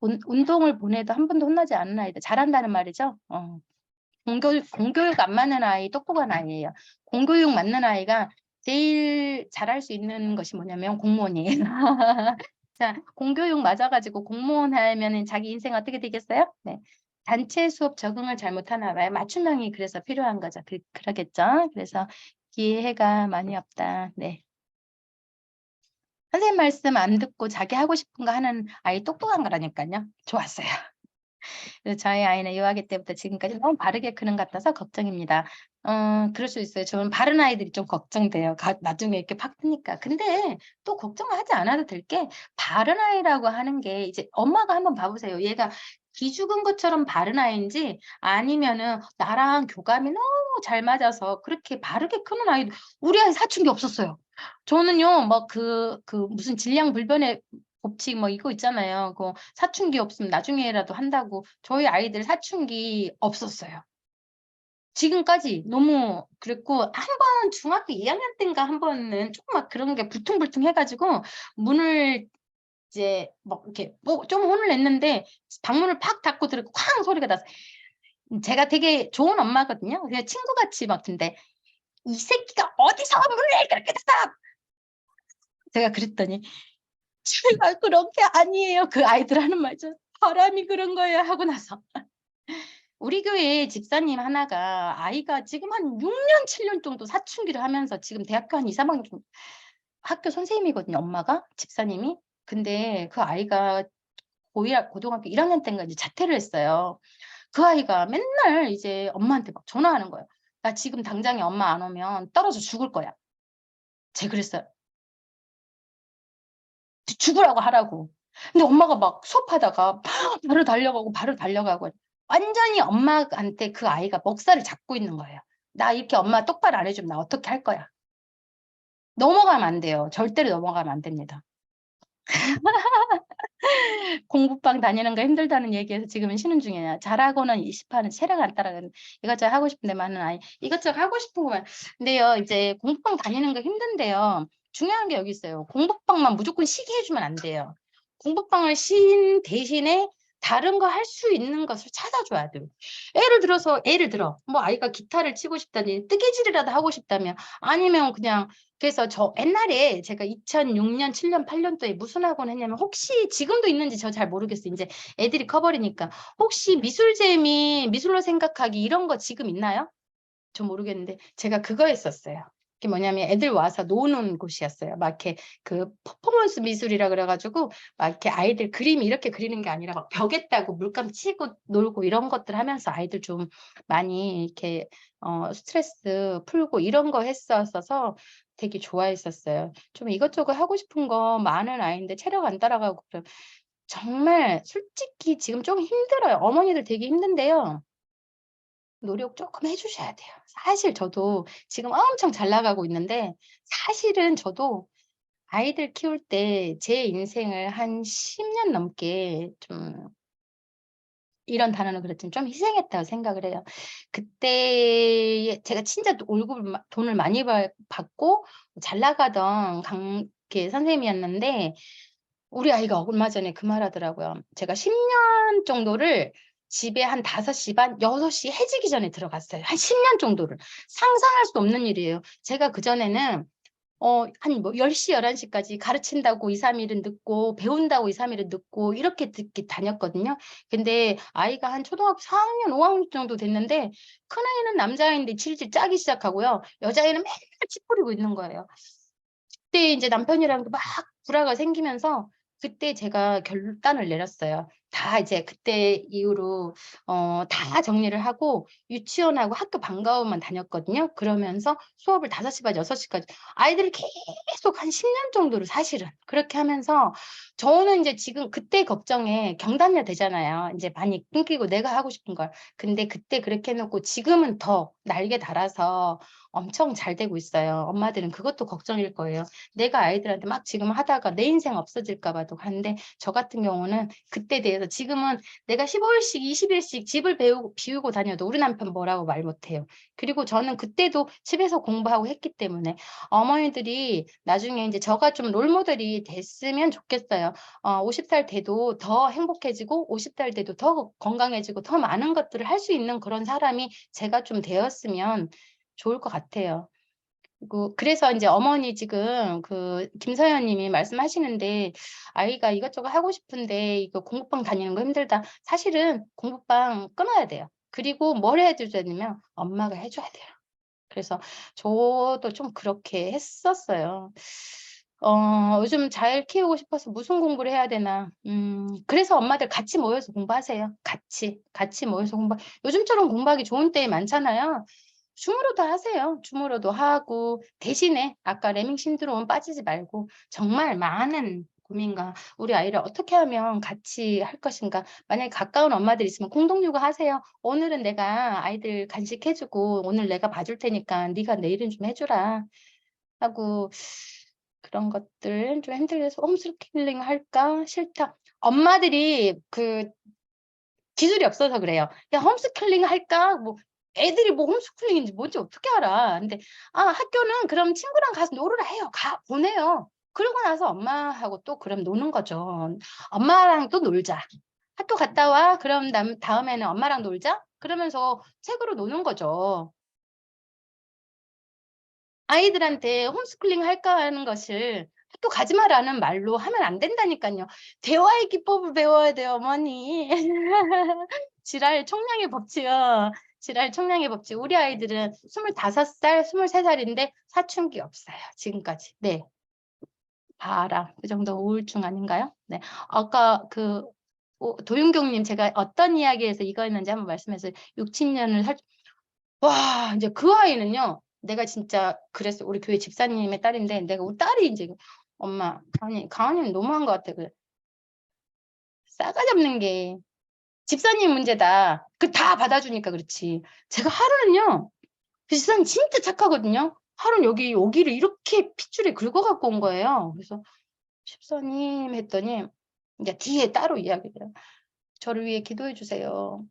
운동을 보내도 한 번도 혼나지 않은 아이들 잘한다는 말이죠. 공교육 안 맞는 아이 똑똑한 아이예요. 공교육 맞는 아이가 제일 잘할 수 있는 것이 뭐냐면 공무원이에요. 자, 공교육 맞아가지고 공무원 하면은 자기 인생 어떻게 되겠어요? 네. 단체 수업 적응을 잘못하나 봐요. 맞춤형이 그래서 필요한 거죠. 그러겠죠. 그래서 기회가 많이 없다. 네. 선생님 말씀 안 듣고 자기 하고 싶은 거 하는 아이 똑똑한 거라니까요. 좋았어요. 그래서 저희 아이는 유아기 때부터 지금까지 너무 바르게 크는 것 같아서 걱정입니다. 그럴 수 있어요. 저는 바른 아이들이 좀 걱정돼요. 나중에 이렇게 팍 크니까. 근데 또 걱정하지 않아도 될 게 바른 아이라고 하는 게 이제 엄마가 한번 봐보세요. 얘가 기죽은 것처럼 바른 아이인지 아니면은 나랑 교감이 너무 잘 맞아서 그렇게 바르게 크는 아이 우리 아이 사춘기 없었어요. 저는요 막 그 무슨 질량 불변의 법칙 뭐 이거 있잖아요. 그 사춘기 없으면 나중에라도 한다고 저희 아이들 사춘기 없었어요. 지금까지 너무 그랬고 한 번 중학교 2학년 때인가 한 번은 조금 막 그런 게 불퉁불퉁 해가지고 문을 이제 막 이렇게 뭐 좀 혼을 냈는데 방문을 팍 닫고 들었고 쾅 소리가 나서 제가 되게 좋은 엄마거든요. 그냥 친구같이 막 근데 이 새끼가 어디서 문을 그렇게 닫아? 제가 그랬더니 제가 그런 게 아니에요. 그 아이들 하는 말죠. 바람이 그런 거예요 하고 나서 우리 교회 집사님 하나가 아이가 지금 한 6년 7년 정도 사춘기를 하면서 지금 대학교 한 2, 3학년 정도 학교 선생님이거든요. 엄마가 집사님이. 근데 그 아이가 고등학교 1학년 때인가 이제 자퇴를 했어요. 그 아이가 맨날 이제 엄마한테 막 전화하는 거예요. 나 지금 당장에 엄마 안 오면 떨어져 죽을 거야. 제가 그랬어요. 죽으라고 하라고. 근데 엄마가 막 수업하다가 바로 달려가고 완전히 엄마한테 그 아이가 먹살을 잡고 있는 거예요. 나 이렇게 엄마 똑바로 안 해주면 나 어떻게 할 거야. 넘어가면 안 돼요. 절대로 넘어가면 안 됩니다. 공부방 다니는 거 힘들다는 얘기에서 지금은 쉬는 중이에요. 잘하고는 20하는 체력 안 따라가는 이것저것 하고 싶은데 많은 아이 이것저것 하고 싶은 거만 근데요 이제 공부방 다니는 거 힘든데요. 중요한 게 여기 있어요. 공부방만 무조건 쉬게 해주면 안 돼요. 공부방을 쉰 대신에 다른 거 할 수 있는 것을 찾아줘야 돼요. 예를 들어 뭐 아이가 기타를 치고 싶다니 뜨개질이라도 하고 싶다면 아니면 그냥 그래서 저 옛날에 제가 2006년, 7년, 8년도에 무슨 학원 했냐면 혹시 지금도 있는지 저 잘 모르겠어요. 이제 애들이 커버리니까 혹시 미술재미, 미술로 생각하기 이런 거 지금 있나요? 저 모르겠는데 제가 그거 했었어요. 그게 뭐냐면 애들 와서 노는 곳이었어요. 막 이렇게 그 퍼포먼스 미술이라 그래가지고 막 이렇게 아이들 그림이 이렇게 그리는 게 아니라 막 벽에다고 물감 치고 놀고 이런 것들 하면서 아이들 좀 많이 이렇게 스트레스 풀고 이런 거 했었어서 되게 좋아했었어요. 좀 이것저것 하고 싶은 거 많은 아이인데 체력 안 따라가고 그래요. 정말 솔직히 지금 좀 힘들어요. 어머니들 되게 힘든데요. 노력 조금 해 주셔야 돼요. 사실 저도 지금 엄청 잘 나가고 있는데 사실은 저도 아이들 키울 때 제 인생을 한 10년 넘게 좀 이런 단어는 그렇지만 좀 희생했다고 생각을 해요. 그때 제가 진짜 돈을 많이 받고 잘 나가던 이렇게 선생님이었는데 우리 아이가 얼마 전에 그 말하더라고요. 제가 10년 정도를 집에 한 5시 반, 6시 해지기 전에 들어갔어요. 한 10년 정도를. 상상할 수 없는 일이에요. 제가 그전에는 한 뭐 10시, 11시까지 가르친다고 2-3 일은 늦고 배운다고 2-3 일은 늦고 이렇게 다녔거든요. 근데 아이가 한 초등학교 4학년, 5학년 정도 됐는데 큰아이는 남자아이인데 질질 짜기 시작하고요. 여자아이는 맨날 찌푸리고 있는 거예요. 그때 이제 남편이랑도 막 불화가 생기면서 그때 제가 결단을 내렸어요. 다 이제 그때 이후로 다 정리를 하고 유치원하고 학교 방과후만 다녔거든요. 그러면서 수업을 5시 반, 6시까지 아이들을 계속 한 10년 정도를 사실은 그렇게 하면서 저는 이제 지금 그때 걱정에 경단녀 되잖아요. 이제 많이 끊기고 내가 하고 싶은 걸. 근데 그때 그렇게 해 놓고 지금은 더 날개 달아서 엄청 잘 되고 있어요. 엄마들은 그것도 걱정일 거예요. 내가 아이들한테 막 지금 하다가 내 인생 없어질까 봐도 하는데 저 같은 경우는 그때 대해서 지금은 내가 15일씩 20일씩 집을 비우고 다녀도 우리 남편 뭐라고 말 못해요. 그리고 저는 그때도 집에서 공부하고 했기 때문에 어머니들이 나중에 이제 저가 좀 롤모델이 됐으면 좋겠어요. 50살 돼도 더 행복해지고 50살 돼도 더 건강해지고 더 많은 것들을 할 수 있는 그런 사람이 제가 좀 되었으면 좋을 것 같아요. 그래서 이제 어머니 지금 그 김서연 님이 말씀하시는데 아이가 이것저것 하고 싶은데 이거 공부방 다니는 거 힘들다. 사실은 공부방 끊어야 돼요. 그리고 뭘 해 줘야 되냐면 엄마가 해 줘야 돼요. 그래서 저도 좀 그렇게 했었어요. 요즘 잘 키우고 싶어서 무슨 공부를 해야 되나. 그래서 엄마들 같이 모여서 공부하세요. 같이 모여서 요즘처럼 공부하기 좋은 때이 많잖아요. 줌으로도 하세요. 줌으로도 하고 대신에 아까 레밍 신드롬 빠지지 말고 정말 많은 고민과 우리 아이를 어떻게 하면 같이 할 것인가. 만약에 가까운 엄마들 있으면 공동육아 하세요. 오늘은 내가 아이들 간식해 주고 오늘 내가 봐줄 테니까 네가 내일은 좀 해 주라 하고 그런 것들 좀 힘들어서 홈스쿨링 할까 싫다. 엄마들이 그 기술이 없어서 그래요. 야 홈스쿨링 할까? 뭐 애들이 뭐 홈스쿨링인지 뭔지 어떻게 알아. 근데 학교는 그럼 친구랑 가서 놀으라 해요. 보내요. 그러고 나서 엄마하고 또 그럼 노는 거죠. 엄마랑 또 놀자. 학교 갔다 와. 그럼 다음에는 엄마랑 놀자. 그러면서 책으로 노는 거죠. 아이들한테 홈스쿨링 할까 하는 것을 학교 가지 마라는 말로 하면 안 된다니까요. 대화의 기법을 배워야 돼요, 어머니. 지랄 총량의 법칙이요. 지랄 총량의 법칙. 우리 아이들은 25살, 23살인데 사춘기 없어요. 지금까지. 네. 봐라. 그 정도 우울증 아닌가요? 네. 아까 도윤경님 제가 어떤 이야기에서 이거 했는지 한번 말씀해서 6, 7년을 와, 이제 그 아이는요. 내가 진짜 그랬어. 우리 교회 집사님의 딸인데 내가 우리 딸이 이제 엄마, 강아님 너무한 것 같아. 그래. 싸가 잡는 게 집사님 문제다. 다 받아주니까 그렇지. 제가 하루는요. 그 집사님 진짜 착하거든요. 하루는 여기를 이렇게 핏줄에 긁어 갖고 온 거예요. 그래서 집사님 했더니 이제 뒤에 따로 이야기해요. 저를 위해 기도해 주세요.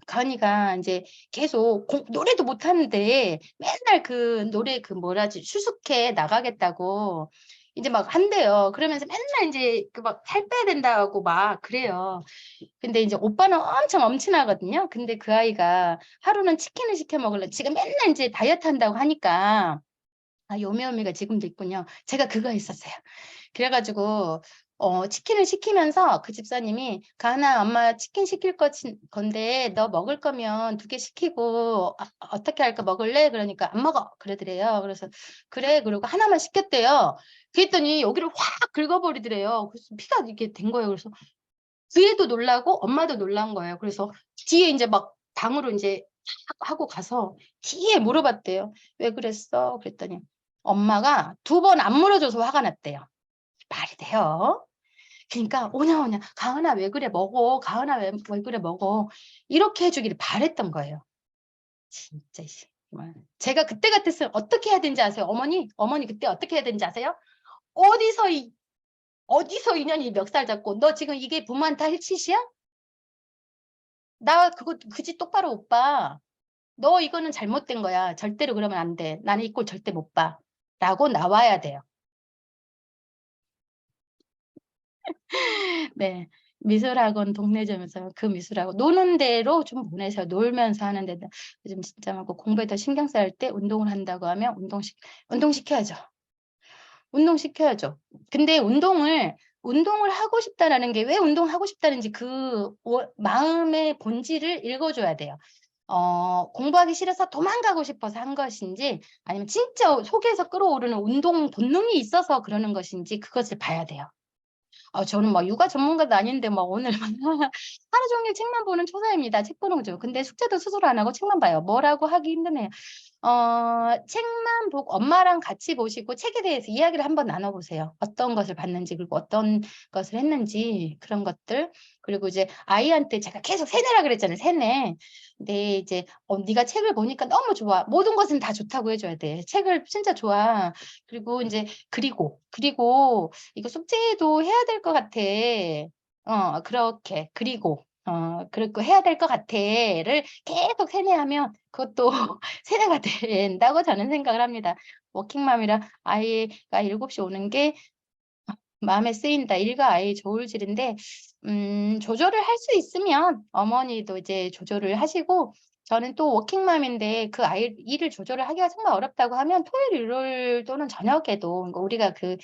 가은이가 이제 계속 노래도 못하는데 맨날 그 노래 뭐라지 수수께 나가겠다고 이제 막 한대요. 그러면서 맨날 이제 그 막 살 빼야 된다고 막 그래요. 근데 이제 오빠는 엄청 엄친하거든요. 근데 그 아이가 하루는 치킨을 시켜 먹을래. 지금 맨날 이제 다이어트 한다고 하니까 아, 요미요미가 지금도 있군요. 제가 그거 했었어요. 그래가지고 치킨을 시키면서 그 집사님이 가은아 엄마 치킨 시킬 건데 너 먹을 거면 2개 시키고 어떻게 할까 먹을래? 그러니까 안 먹어 그러더래요. 그래서 그래 그러고 하나만 시켰대요. 그랬더니 여기를 확 긁어버리더래요. 그래서 피가 이렇게 된 거예요. 그래서 그 애도 놀라고 엄마도 놀란 거예요. 그래서 뒤에 이제 막 방으로 이제 하고 가서 뒤에 물어봤대요. 왜 그랬어? 그랬더니 엄마가 2번 안 물어줘서 화가 났대요. 말이 돼요? 그러니까 오냐오냐 가은아 왜 그래 먹어. 가은아 왜 그래 먹어. 이렇게 해주기를 바랬던 거예요. 진짜 정말. 제가 그때 같았으면 어떻게 해야 되는지 아세요? 어머니 그때 어떻게 해야 되는지 아세요? 어디서 인연이 멱살 잡고 너 지금 이게 부모한테 할 짓이야? 나 그거 그지 똑바로 오빠. 너 이거는 잘못된 거야. 절대로 그러면 안 돼. 나는 이 꼴 절대 못 봐. 라고 나와야 돼요. 네. 미술학원 동네점에서 그 미술학원 노는 대로 좀 보내서 놀면서 하는 데다 요즘 진짜 많고 공부에 더 신경 써야 할 때 운동을 한다고 하면 운동시켜야죠. 운동시켜야죠. 근데 운동을 하고 싶다라는 게 왜 운동하고 싶다는지 그 마음의 본질을 읽어줘야 돼요. 공부하기 싫어서 도망가고 싶어서 한 것인지 아니면 진짜 속에서 끌어오르는 운동 본능이 있어서 그러는 것인지 그것을 봐야 돼요. 저는 막 육아 전문가도 아닌데 막 오늘 하루 종일 책만 보는 초사입니다. 책 보는 거죠. 근데 숙제도 스스로 안 하고 책만 봐요. 뭐라고 하기 힘드네요. 책만 보고 엄마랑 같이 보시고 책에 대해서 이야기를 한번 나눠보세요. 어떤 것을 봤는지 그리고 어떤 것을 했는지 그런 것들. 그리고 이제 아이한테 제가 계속 세뇌라 그랬잖아요. 세뇌. 근데 이제 네가 책을 보니까 너무 좋아. 모든 것은 다 좋다고 해줘야 돼. 책을 진짜 좋아. 그리고 이제 그리고 이거 숙제도 해야 될 것 같아. 그렇게 그리고 그리고 해야 될 것 같아를 계속 세뇌하면 그것도 세뇌가 된다고 저는 생각을 합니다. 워킹맘이라 아이가 7시 오는 게 마음에 쓰인다. 일과 아이 조울질인데 조절을 할 수 있으면 어머니도 이제 조절을 하시고 저는 또 워킹맘인데 그 아이 일을 조절을 하기가 정말 어렵다고 하면 토요일, 일요일 또는 저녁에도 그러니까 우리가 그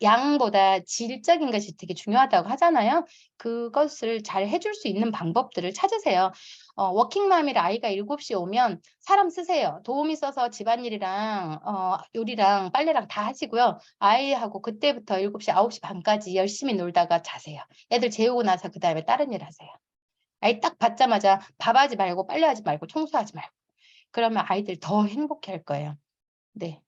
양보다 질적인 것이 되게 중요하다고 하잖아요. 그것을 잘 해줄 수 있는 방법들을 찾으세요. 워킹맘이라 아이가 7시에 오면 사람 쓰세요. 도움 있어서 집안일이랑 요리랑 빨래랑 다 하시고요. 아이하고 그때부터 7시, 9시 반까지 열심히 놀다가 자세요. 애들 재우고 나서 그 다음에 다른 일 하세요. 아이 딱 받자마자 밥하지 말고 빨래하지 말고 청소하지 말고. 그러면 아이들 더 행복해 할 거예요. 네.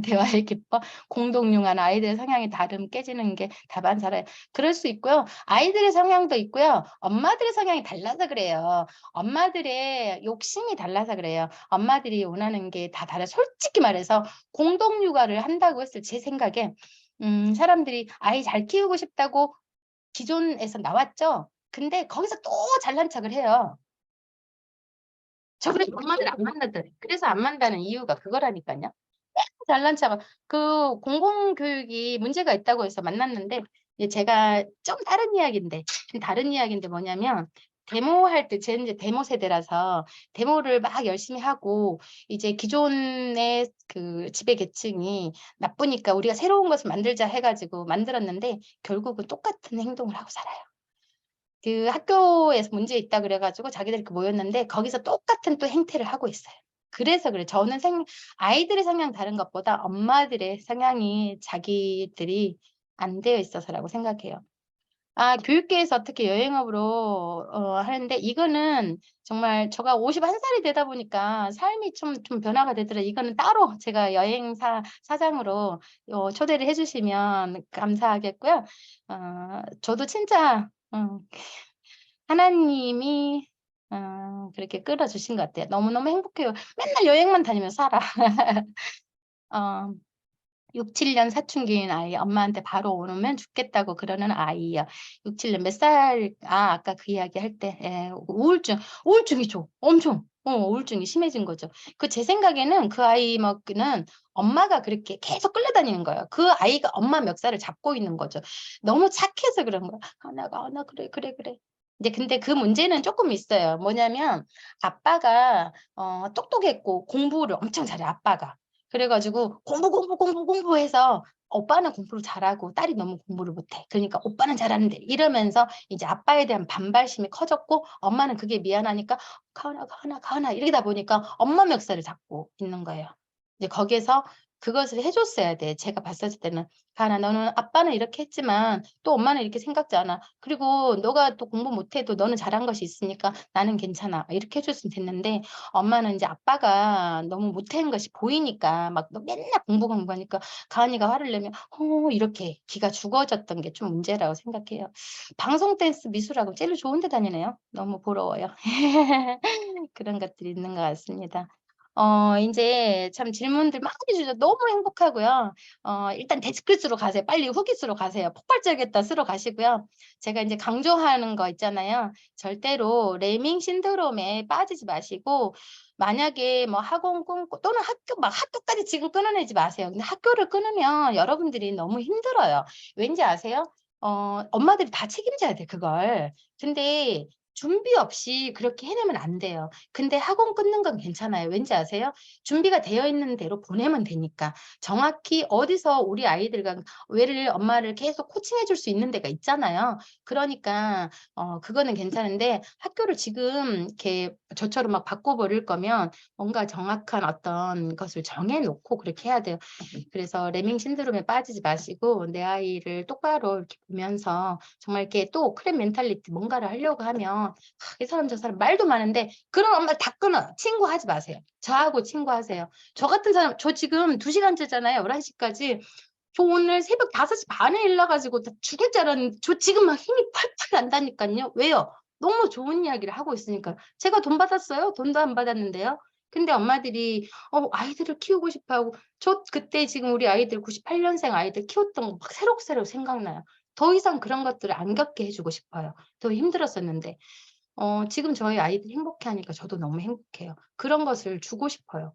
대화의 기법, 공동융한 아이들의 성향이 다름 깨지는 게 다반사래. 그럴 수 있고요. 아이들의 성향도 있고요. 엄마들의 성향이 달라서 그래요. 엄마들의 욕심이 달라서 그래요. 엄마들이 원하는 게 다 달라. 솔직히 말해서 공동육아를 한다고 했을 제 생각에 사람들이 아이 잘 키우고 싶다고 기존에서 나왔죠. 근데 거기서 또 잘난 척을 해요. 저번에 엄마들 안 만나더니 그래서 안 만나는 이유가 그거라니까요. 잘난 척을 그 공공교육이 문제가 있다고 해서 만났는데 이제 제가 좀 다른 이야기인데 뭐냐면 데모할 때 쟤는 이제 데모 세대라서 데모를 막 열심히 하고 이제 기존의 그 지배 계층이 나쁘니까 우리가 새로운 것을 만들자 해가지고 만들었는데 결국은 똑같은 행동을 하고 살아요. 그 학교에서 문제 있다 그래가지고 자기들이 모였는데 거기서 똑같은 또 행태를 하고 있어요. 그래서 그래. 저는 아이들의 성향 다른 것보다 엄마들의 성향이 자기들이 안 되어 있어서라고 생각해요. 교육계에서 어떻게 여행업으로 하는데 이거는 정말 제가 51살이 되다 보니까 삶이 좀 변화가 되더라고요. 이거는 따로 제가 여행사 사장으로 초대를 해주시면 감사하겠고요. 저도 진짜 하나님이 그렇게 끌어주신 것 같아요. 너무너무 행복해요. 맨날 여행만 다니면서 살아. 6, 7년 사춘기인 아이, 엄마한테 바로 오면 죽겠다고 그러는 아이요. 6, 7년 몇 살, 아까 그 이야기 할 때, 예, 우울증이죠. 엄청, 우울증이 심해진 거죠. 제 생각에는 그 아이 먹는 엄마가 그렇게 계속 끌려다니는 거예요. 그 아이가 엄마 멱살을 잡고 있는 거죠. 너무 착해서 그런 거야. 나 그래. 이제 근데 그 문제는 조금 있어요. 뭐냐면 아빠가 똑똑했고 공부를 엄청 잘해, 아빠가. 그래가지고 공부해서 오빠는 공부를 잘하고 딸이 너무 공부를 못해. 그러니까 오빠는 잘하는데 이러면서 이제 아빠에 대한 반발심이 커졌고 엄마는 그게 미안하니까 가은아 이러다 보니까 엄마 멱살을 잡고 있는 거예요. 이제 거기에서 그것을 해줬어야 돼. 제가 봤었을 때는 가은아 너는 아빠는 이렇게 했지만 또 엄마는 이렇게 생각지 않아. 그리고 너가 또 공부 못해도 너는 잘한 것이 있으니까 나는 괜찮아. 이렇게 해줬으면 됐는데 엄마는 이제 아빠가 너무 못한 것이 보이니까 막 너 맨날 공부하니까 가은이가 화를 내면 이렇게 기가 죽어졌던 게 좀 문제라고 생각해요. 방송 댄스 미술하고 제일 좋은 데 다니네요. 너무 부러워요. 그런 것들이 있는 것 같습니다. 인제 참 질문들 많이 주셔서 너무 행복하고요. 일단 데스크스로 가세요. 빨리 후기스로 가세요. 폭발적이었다 쓰러 가시고요. 제가 인제 강조하는 거 있잖아요. 절대로 레밍 신드롬에 빠지지 마시고 만약에 뭐 학원 끊고 또는 학교까지 지금 끊어내지 마세요. 근데 학교를 끊으면 여러분들이 너무 힘들어요. 왠지 아세요? 엄마들이 다 책임져야 돼, 그걸. 근데 준비 없이 그렇게 해내면 안 돼요. 근데 학원 끊는 건 괜찮아요. 왠지 아세요? 준비가 되어 있는 대로 보내면 되니까. 정확히 어디서 우리 아이들과 엄마를 계속 코칭해 줄 수 있는 데가 있잖아요. 그러니까 그거는 괜찮은데 학교를 지금 이렇게 저처럼 막 바꿔버릴 거면 뭔가 정확한 어떤 것을 정해 놓고 그렇게 해야 돼요. 그래서 레밍 신드롬에 빠지지 마시고 내 아이를 똑바로 이렇게 보면서 정말 이렇게 또 크랩 멘탈리티 뭔가를 하려고 하면 이 사람 저 사람 말도 많은데 그런 엄마 다 끊어. 친구하지 마세요. 저하고 친구하세요. 저 같은 사람 저 지금 2시간째잖아요. 11시까지. 저 오늘 새벽 5시 반에 일어나가지고 다 죽을 줄 알았는데 저 지금 막 힘이 펄펄 난다니까요. 왜요? 너무 좋은 이야기를 하고 있으니까. 제가 돈 받았어요? 돈도 안 받았는데요. 근데 엄마들이 아이들을 키우고 싶어하고 저 그때 지금 우리 아이들 98년생 아이들 키웠던 거 막 새록새록 생각나요. 더 이상 그런 것들을 안 겪게 해주고 싶어요. 더 힘들었었는데. 지금 저희 아이들이 행복해하니까 저도 너무 행복해요. 그런 것을 주고 싶어요.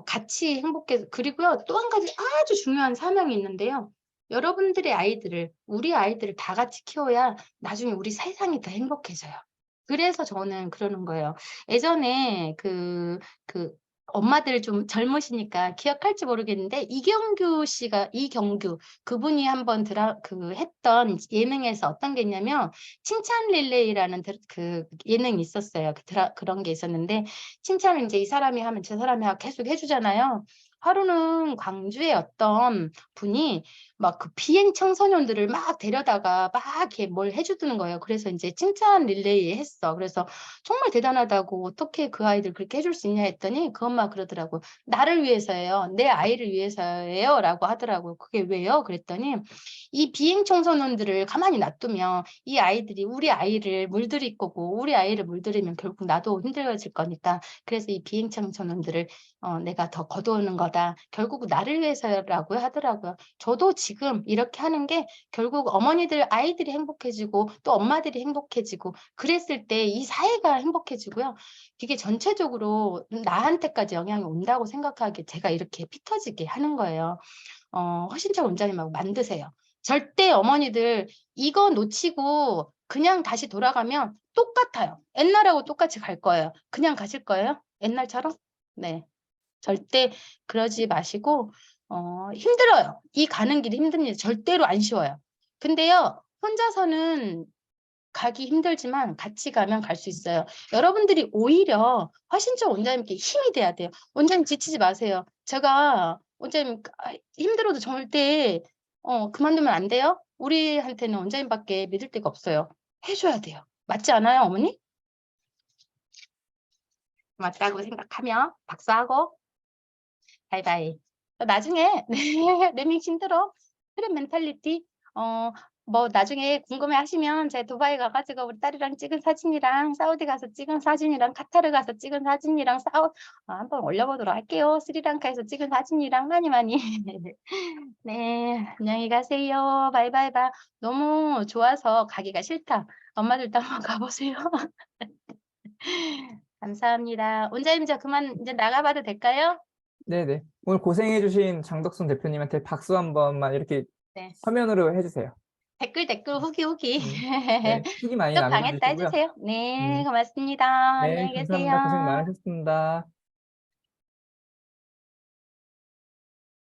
같이 행복해서 그리고요 또 한 가지 아주 중요한 사명이 있는데요. 여러분들의 아이들을 우리 아이들을 다 같이 키워야 나중에 우리 세상이 더 행복해져요. 그래서 저는 그러는 거예요. 예전에 그 엄마들 좀 젊으시니까 기억할지 모르겠는데 이경규 그분이 한번 했던 예능에서 어떤 게 있냐면 칭찬 릴레이라는 그 예능이 있었어요. 그런 게 있었는데 칭찬을 이제 이 사람이 하면 저 사람이 계속 해주잖아요. 하루는 광주의 어떤 분이 막 그 비행 청소년들을 막 데려다가 막 이렇게 뭘 해주는 거예요. 그래서 이제 칭찬 릴레이 했어. 그래서 정말 대단하다고 어떻게 그 아이들 그렇게 해줄 수 있냐 했더니 그 엄마 그러더라고. 나를 위해서예요. 내 아이를 위해서예요. 라고 하더라고요. 그게 왜요? 그랬더니 이 비행 청소년들을 가만히 놔두면 이 아이들이 우리 아이를 물들일 거고 우리 아이를 물들이면 결국 나도 힘들어질 거니까 그래서 이 비행 청소년들을 내가 더 거두는 거다. 결국 나를 위해서라고 하더라고요. 저도 지금 이렇게 하는 게 결국 아이들이 행복해지고 또 엄마들이 행복해지고 그랬을 때 이 사회가 행복해지고요. 이게 전체적으로 나한테까지 영향이 온다고 생각하기에 제가 이렇게 피 터지게 하는 거예요. 허신차 원장님하고 만드세요. 절대 어머니들 이거 놓치고 그냥 다시 돌아가면 똑같아요. 옛날하고 똑같이 갈 거예요. 그냥 가실 거예요? 옛날처럼? 네. 절대 그러지 마시고 힘들어요. 이 가는 길이 힘듭니다. 절대로 안 쉬워요. 근데요. 혼자서는 가기 힘들지만 같이 가면 갈 수 있어요. 여러분들이 오히려 화신처 원장님께 힘이 돼야 돼요. 원장님 지치지 마세요. 제가 원장님 힘들어도 절대 그만두면 안 돼요. 우리한테는 원장님밖에 믿을 데가 없어요. 해줘야 돼요. 맞지 않아요, 어머니? 맞다고 생각하며 박수하고 바이바이. 나중에 레밍 힘들어. 크랩 멘탈리티 뭐 나중에 궁금해하시면 제 두바이 가가지고 우리 딸이랑 찍은 사진이랑 사우디 가서 찍은 사진이랑 카타르 가서 찍은 사진이랑 한번 올려보도록 할게요. 스리랑카에서 찍은 사진이랑 많이 많이. 네, 안녕히 가세요. 바이바이바. 너무 좋아서 가기가 싫다. 엄마들도 한번 가보세요. 감사합니다. 원장님 저 그만 이제 나가봐도 될까요? 네네. 오늘 고생해주신 장덕순 대표님한테 박수 한 번만 이렇게 네. 화면으로 해주세요. 댓글 후기. 네, 후기 많이 또 방했다 남겨주시고요. 해주세요. 네, 음. 고맙습니다. 네, 안녕히 계세요. 감사합니다. 고생 많으셨습니다.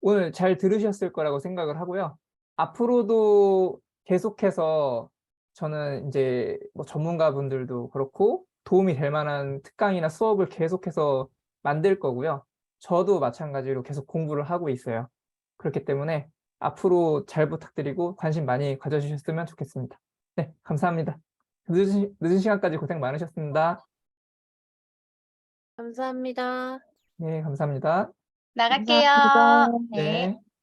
오늘 잘 들으셨을 거라고 생각을 하고요. 앞으로도 계속해서 저는 이제 뭐 전문가분들도 그렇고 도움이 될 만한 특강이나 수업을 계속해서 만들 거고요. 저도 마찬가지로 계속 공부를 하고 있어요. 그렇기 때문에 앞으로 잘 부탁드리고 관심 많이 가져주셨으면 좋겠습니다. 네, 감사합니다. 늦은 시간까지 고생 많으셨습니다. 감사합니다. 네, 감사합니다. 나갈게요. 감사합니다. 네. 네.